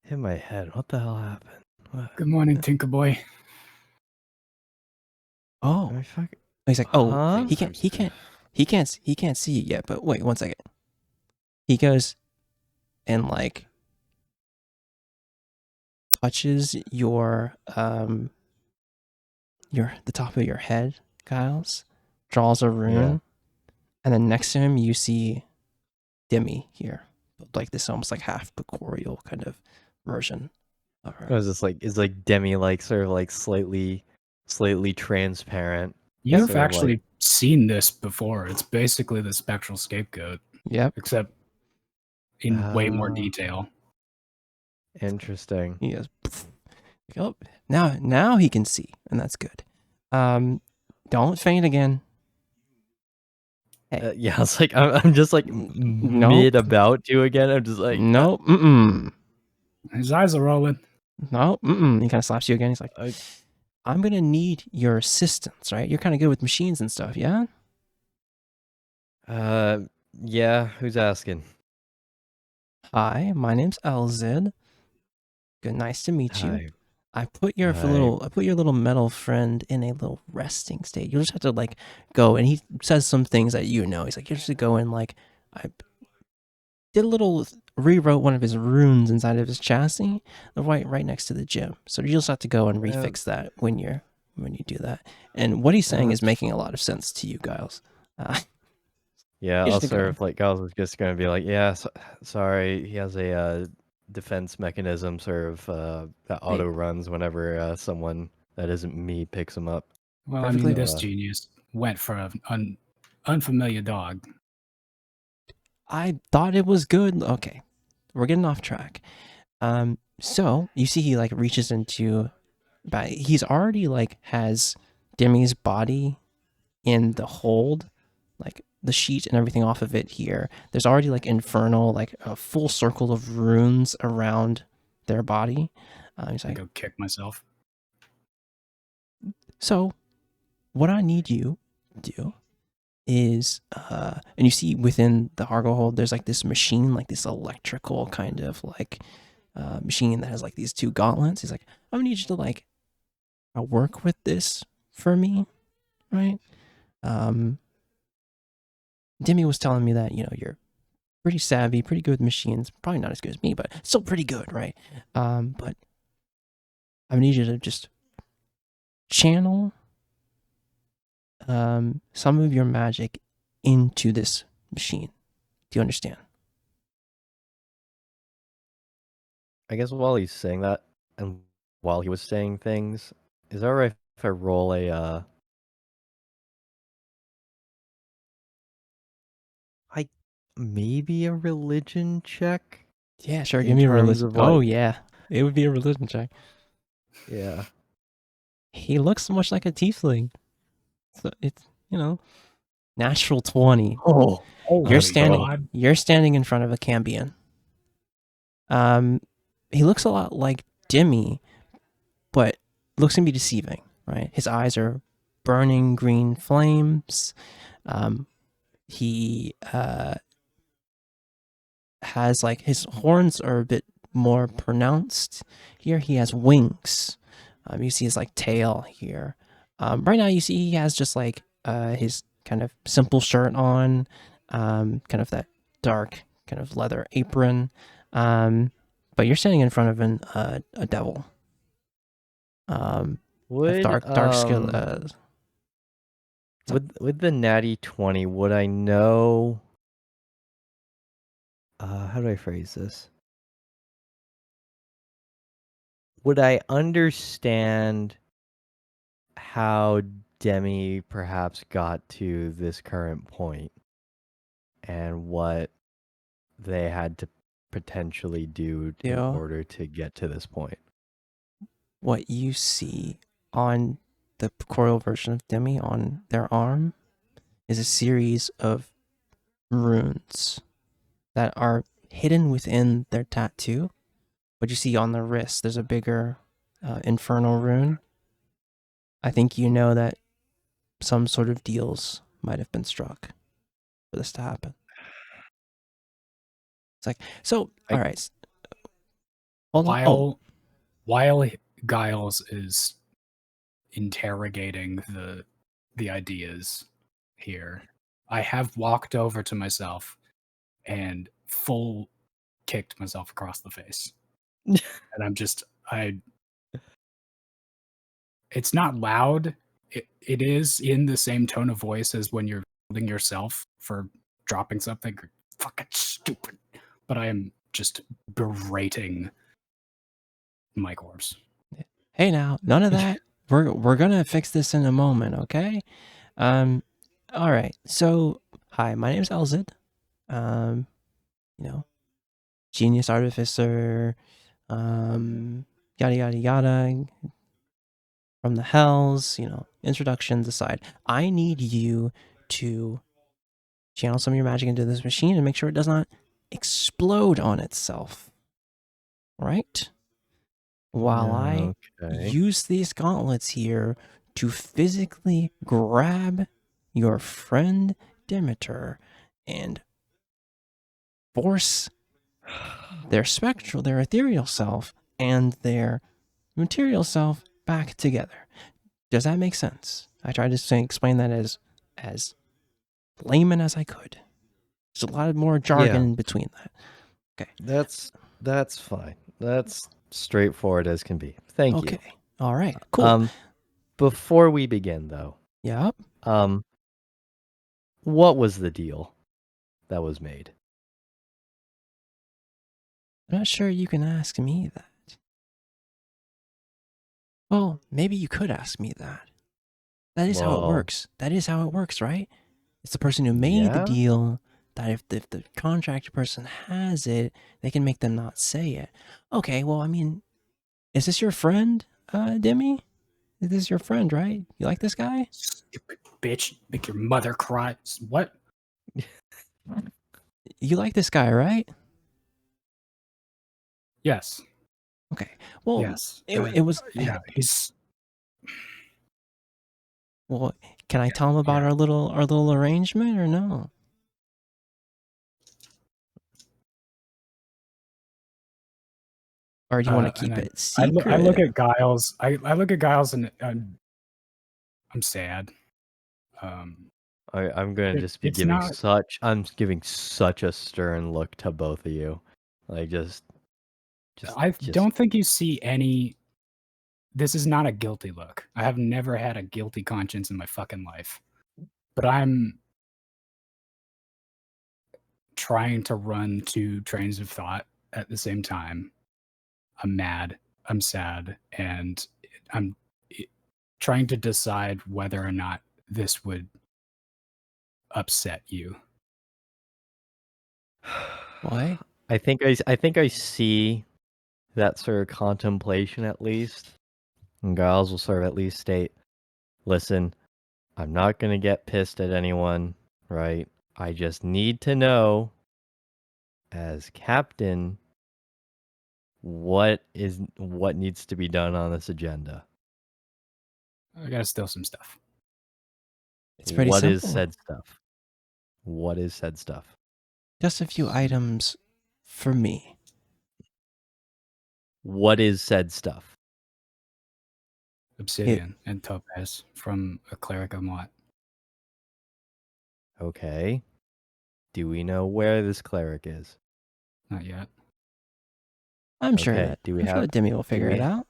Hit my head. What the hell happened? What? Good morning, Tinkerboy. Oh. Am I fuck? He's like, oh, Huh? he can't see you yet, but wait 1 second. He goes and like touches your the top of your head, Giles, draws a rune, Yeah. and then next to him you see Demi here. Like this almost like half pictorial kind of version of her. Is Demi like sort of like slightly transparent? You've sort of actually seen this before. It's basically the spectral scapegoat, Yep. except in way more Ah. detail. Interesting. He goes, poof. Oh, now he can see, and that's good. Don't faint again. Hey. Yeah, it's like I'm just like Nope. mid about to again. I'm just like Nope. His eyes are rolling. No. He kind of slaps you again. He's like, I'm gonna need your assistance, right? You're kind of good with machines and stuff, yeah? Yeah. Who's asking? Hi, my name's Elzid. Good, nice to meet you. Hi. I put your Hi. little metal friend in a little resting state. You'll just have to like go, and he says some things that you know. He's like, you just have to go and like, I did a little rewrote one of his runes inside of his chassis, right next to the gym. So you just have to go and refix that when you do that. And what he's saying is making a lot of sense to you, Giles. Yeah, you I'll just sort go. of like Giles was just gonna be like, yeah, sorry, he has a defense mechanism sort of that auto runs whenever someone that isn't me picks him up. Well, I Perfectly mean, this genius went for an unfamiliar dog. I thought it was good. Okay, we're getting off track. So you see, he like reaches into, he's already like has Demi's body in the hold, like the sheet and everything off of it here. There's already like infernal, like a full circle of runes around their body. He's I like, go kick myself. so what I need you to do is, and you see within the Hargo hold, there's like this machine, like this electrical kind of like machine that has like these two gauntlets. He's like, I'm gonna need you to like work with this for me, right? Demi was telling me that, you know, you're pretty savvy, pretty good with machines. Probably not as good as me, but still pretty good, right? But I need you to just channel some of your magic into this machine. Do you understand? I guess while he's saying that, and while he was saying things, is that right if I roll a maybe a religion check? Yeah, sure. In Give me a terms religion. of, Oh like- yeah, it would be a religion check. Yeah. He looks much like a tiefling. So it's, you know, natural 20. Oh, You're standing in front of a Cambion. He looks a lot like Demi, but looks to be deceiving, right? His eyes are burning green flames. He has like, his horns are a bit more pronounced. Here he has wings. You see his like tail here. Right now you see he has just like his kind of simple shirt on, kind of that dark kind of leather apron. But you're standing in front of a devil. would Dark skill. with the natty 20, would I know? How do I phrase this? would I understand how Demi perhaps got to this current point and what they had to potentially do in Yeah. order to get to this point? What you see on the corporeal version of Demi on their arm is a series of runes that are hidden within their tattoo. What you see on the wrist, there's a bigger infernal rune. I think you know that some sort of deals might have been struck for this to happen. It's like, so, I- all right. Hold on. Oh, While Giles is interrogating the ideas here, I have walked over to myself and full kicked myself across the face. And it's not loud. It is in the same tone of voice as when you're holding yourself for dropping something. Fucking stupid. But I am just berating my corpse. hey now, none of that. We're gonna fix this in a moment, okay? All right. So, hi, my name's Elzid. You know, genius artificer, yada yada yada. From the hells, introductions aside, I need you to channel some of your magic into this machine and make sure it does not explode on itself. Right? While I Okay. use these gauntlets here to physically grab your friend Demeter and force their ethereal self and their material self back together. Does that make sense? I tried to explain that as layman as I could. There's a lot more jargon in between that. Okay. That's fine. That's straightforward as can be. Thank you. Okay. All right. Cool. Before we begin though, Yep. what was the deal that was made? I'm not sure you can ask me that. Well, maybe you could ask me that. That is how it works. That is how it works, right? It's the person who made the deal that if the contract person has it, they can make them not say it. Okay, well, I mean, is this your friend, Demi? Is this your friend, right? You like this guy? Stupid bitch. Make your mother cry. What? You like this guy, right? Yes. Okay. Well, yes. It was. Yeah, he's. Well, can I tell him about our little arrangement or no? Or do you want to keep it secret? I look at Giles. I look at Giles and I'm sad. I'm gonna just be giving such a stern look to both of you. Like I don't think you see any. This is not a guilty look. I have never had a guilty conscience in my fucking life. But I'm trying to run two trains of thought at the same time. I'm mad, I'm sad, and I'm trying to decide whether or not this would upset you. Why? I think I see that sort of contemplation at least. And Giles will sort of at least state, listen, I'm not going to get pissed at anyone, right? I just need to know, as captain, what needs to be done on this agenda. I gotta steal some stuff. It's pretty simple. What is said stuff? Just a few items for me. What is said stuff? Obsidian and topaz from a cleric of Mott. Okay. Do we know where this cleric is? Not yet. I'm sure that Demi will figure it out.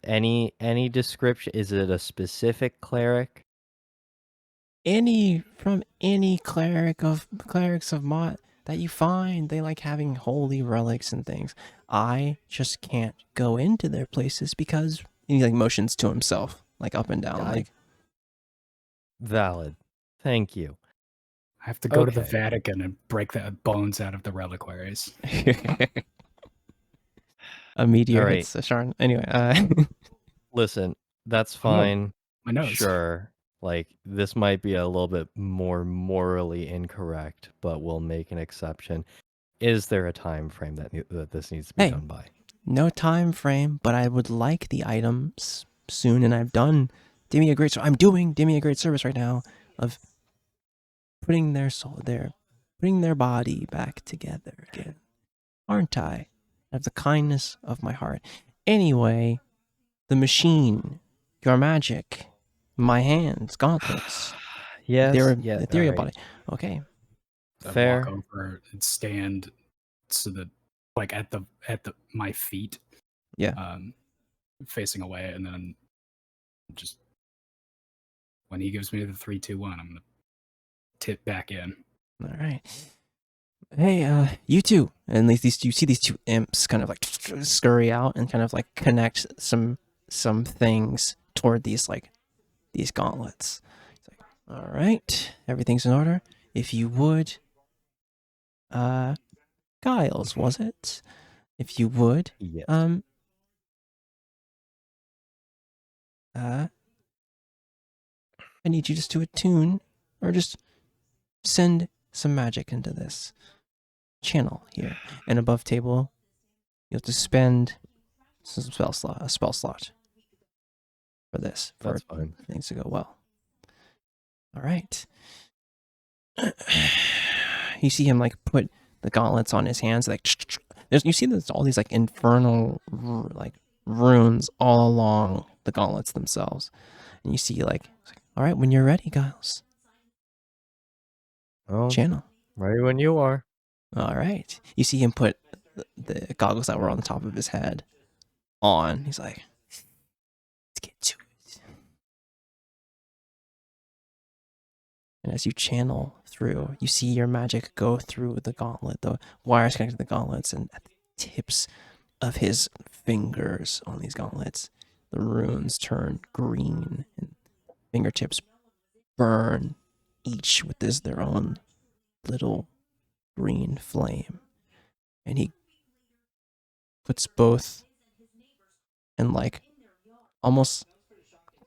Any description? Is it a specific cleric? From any clerics of Mott that you find. They like having holy relics and things. I just can't go into their places because he like motions to himself, like up and down, like Valid. Thank you. I have to go to the Okay. Vatican and break the bones out of the reliquaries. a meteor All right. hits a Sharn. Anyway, Listen, that's Oh, fine. my nose. Sure. Like, this might be a little bit more morally incorrect, but we'll make an exception. Is there a time frame that this needs to be Hey. done by? no time frame, but I would like the items soon, and I've done Dimmy a great service. I'm doing Dimmy a great service right now of putting their soul there, putting their body back together again. Aren't I? Out of the kindness of my heart. Anyway, the machine, your magic, my hands, gauntlets, Yes. their ethereal all right. body. Okay. I Fair. walk over and stand so that, like, at my feet, Yeah. facing away, and then just when he gives me the 3, 2, 1, I'm gonna tip back in. All right. Hey, you two. And you see these two imps kind of like scurry out and kind of like connect some things toward these gauntlets. It's like, all right, everything's in order. If you would, Giles, was it? If you would, Yes. I need you just to attune or just send some magic into this channel here. And above table, you'll have to spend a spell slot for this. That's for fine. things to go well. All right. You see him like put the gauntlets on his hands, like you see there's all these like infernal like runes all along the gauntlets themselves, and you see like, all right, when you're ready, Giles, Oh, channel. ready when you are. All right. You see him put the goggles that were on the top of his head on. He's like, let's get to it. And as you channel through, you see your magic go through the gauntlet, the wires connected to the gauntlets, and at the tips of his fingers on these gauntlets, the runes turn green, and fingertips burn, each with their own little green flame. And he puts both and like almost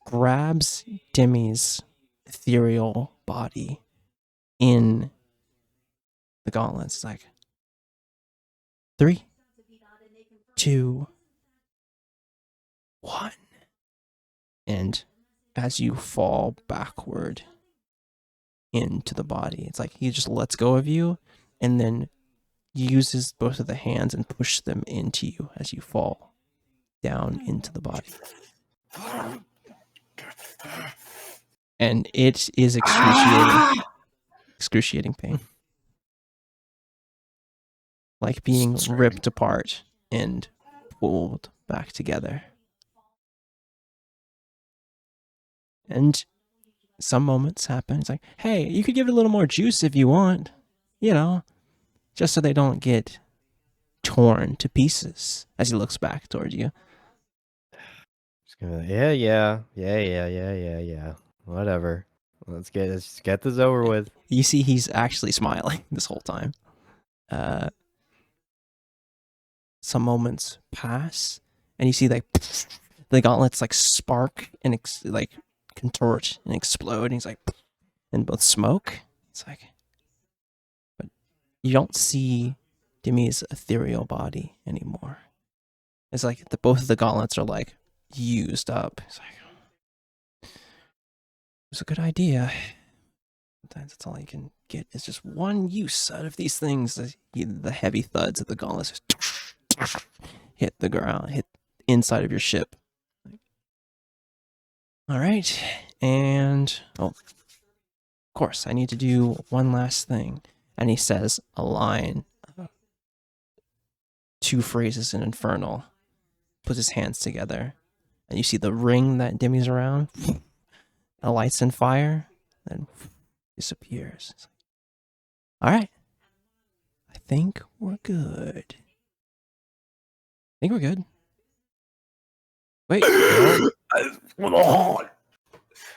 grabs Demi's ethereal body in the gauntlets. It's like 3, 2, 1. And as you fall backward into the body, it's like he just lets go of you and then uses both of the hands and push them into you as you fall down into the body. And it is excruciating pain. Like being ripped apart and pulled back together. And some moments happen. It's like, hey, you could give it a little more juice if you want. You know, just so they don't get torn to pieces as he looks back towards you. Just gonna, yeah. Whatever. Let's get this over with. You see he's actually smiling this whole time. Some moments pass, and you see like the gauntlets like spark and like contort and explode, and he's like, and both smoke. It's like, but you don't see Demi's ethereal body anymore. It's like both of the gauntlets are like used up. It's like, it was a good idea. Sometimes that's all you can get is just one use out of these things. The heavy thuds of the gauntlets just hit the ground, hit inside of your ship. All right, and of course, I need to do one last thing. And he says a line, 2 phrases in Infernal, puts his hands together, and you see the ring that Demi's around, it lights in fire, then disappears. All right, think we're good. I think we're good. Wait.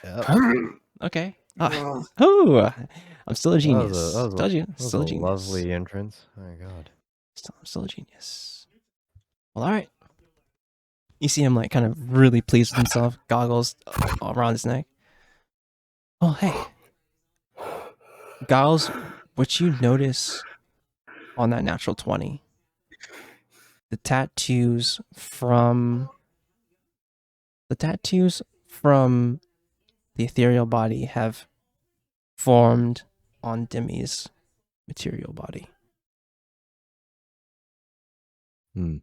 Yep. Okay. Oh, I'm still a genius. That was Told you, that was still a a genius. lovely entrance. Oh my god. I'm still a genius. Well, all right. You see him like kind of really pleased with himself, goggles all around his neck. Oh, hey. Giles, what you notice on that natural 20, the tattoos from the ethereal body have formed on Demi's material body. Hmm.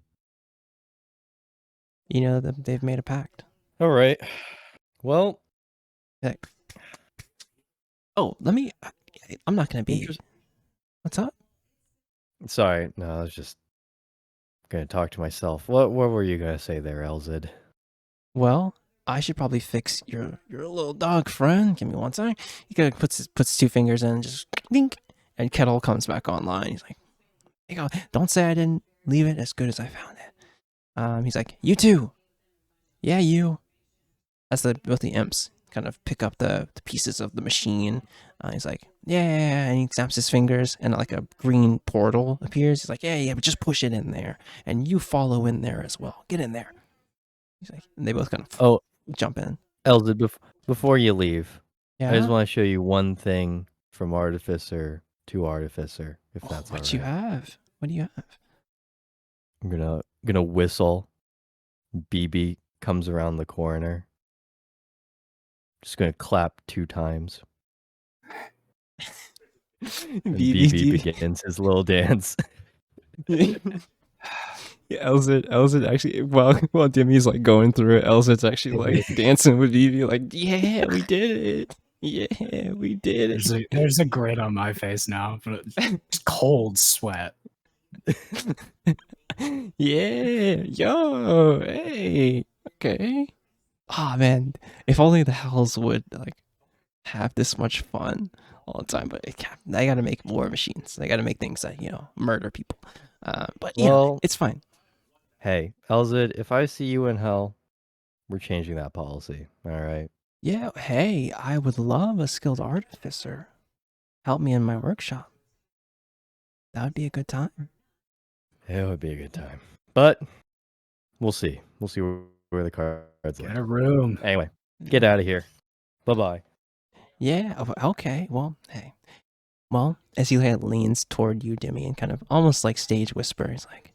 You know that they've made a pact. All right. Well, Like, oh, I'm not going to be. Interest- What's up? sorry. No, I was just gonna talk to myself. What were you gonna say there, Elzid? Well, I should probably fix your little dog friend. Give me one second. He kind of puts 2 fingers in and just dink, and Kettle comes back online. He's like, "Hey, go. Don't say I didn't leave it as good as I found it." He's like, "You too. Yeah, you." That's both the imps kind of pick up the pieces of the machine. He's like, "Yeah," and he snaps his fingers, and like a green portal appears. He's like, "Yeah, but just push it in there, and you follow in there as well. Get in there." He's like, and they both kind of jump in. Elzid, before you leave, Yeah. I just want to show you one thing from Artificer to Artificer, if that's all right. What you have? What do you have? I'm gonna whistle. BB comes around the corner. Just gonna clap 2 times. And BB begins his little dance. Yeah, Elzid actually, while Demi's like going through it, Elzid's actually like dancing with BB, like, "Yeah, we did it. Yeah, we did it." There's a grin on my face now, but it's cold sweat. Yeah, yo, hey, okay. Ah, man, if only the Hells would like have this much fun all the time, but they got to make more machines. They got to make things that murder people. But Well, it's fine. Hey, Elzid, if I see you in hell, we're changing that policy. All right. Yeah, hey, I would love a skilled artificer. Help me in my workshop. That would be a good time. It would be a good time. But we'll see. We'll see where the cards Get lie. a room. Anyway, get out of here. Bye-bye. Yeah, okay. Well, hey. Well, as he leans toward you, Demi, and kind of almost like stage whisper, he's like,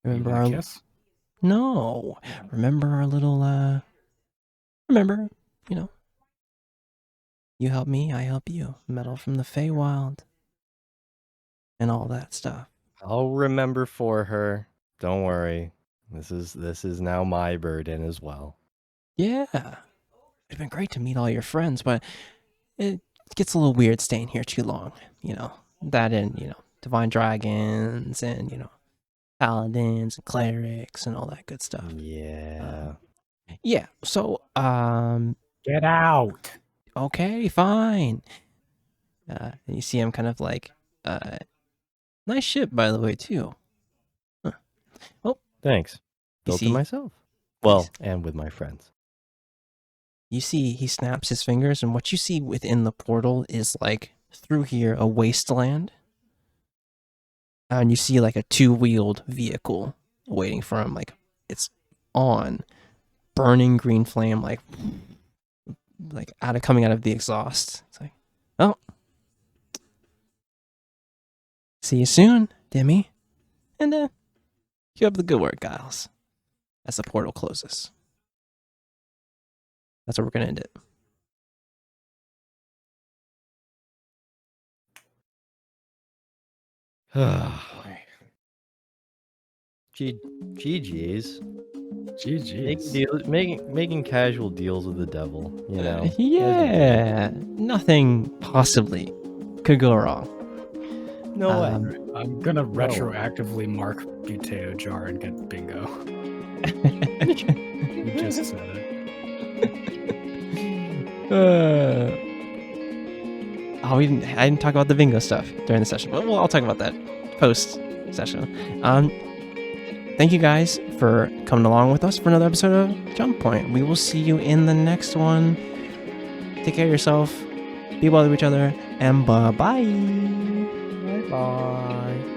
"Remember our kiss? No. Remember our little remember, you help me, I help you. Metal from the Feywild. And all that stuff." I'll remember for her. Don't worry. This is now my burden as well. Yeah. It'd been great to meet all your friends, but it gets a little weird staying here too long. That and, divine dragons and, paladins and clerics and all that good stuff. Yeah. Yeah. So, Get out. okay, fine. And you see him kind of like, nice ship, by the way, too. Huh. Well, Thanks. Built it see- myself. Well, and with my friends. you see he snaps his fingers, and what you see within the portal is like through here a wasteland. And you see like a 2-wheeled vehicle waiting for him, like it's on burning green flame, like coming out of the exhaust. It's like, oh, see you soon, Demi, and keep up the good work, Giles. As the portal closes, that's where we're gonna end it. GG's. GG's. Making casual deals with the devil, Yeah, nothing possibly could go wrong. No way. I'm gonna retroactively mark Buteo jar and get bingo. You just said it. I didn't talk about the bingo stuff during the session, but I'll talk about that post session. Thank you guys for coming along with us for another episode of Jump Point. We will see you in the next one. Take care of yourself. Be well to each other. And bye-bye. Bye.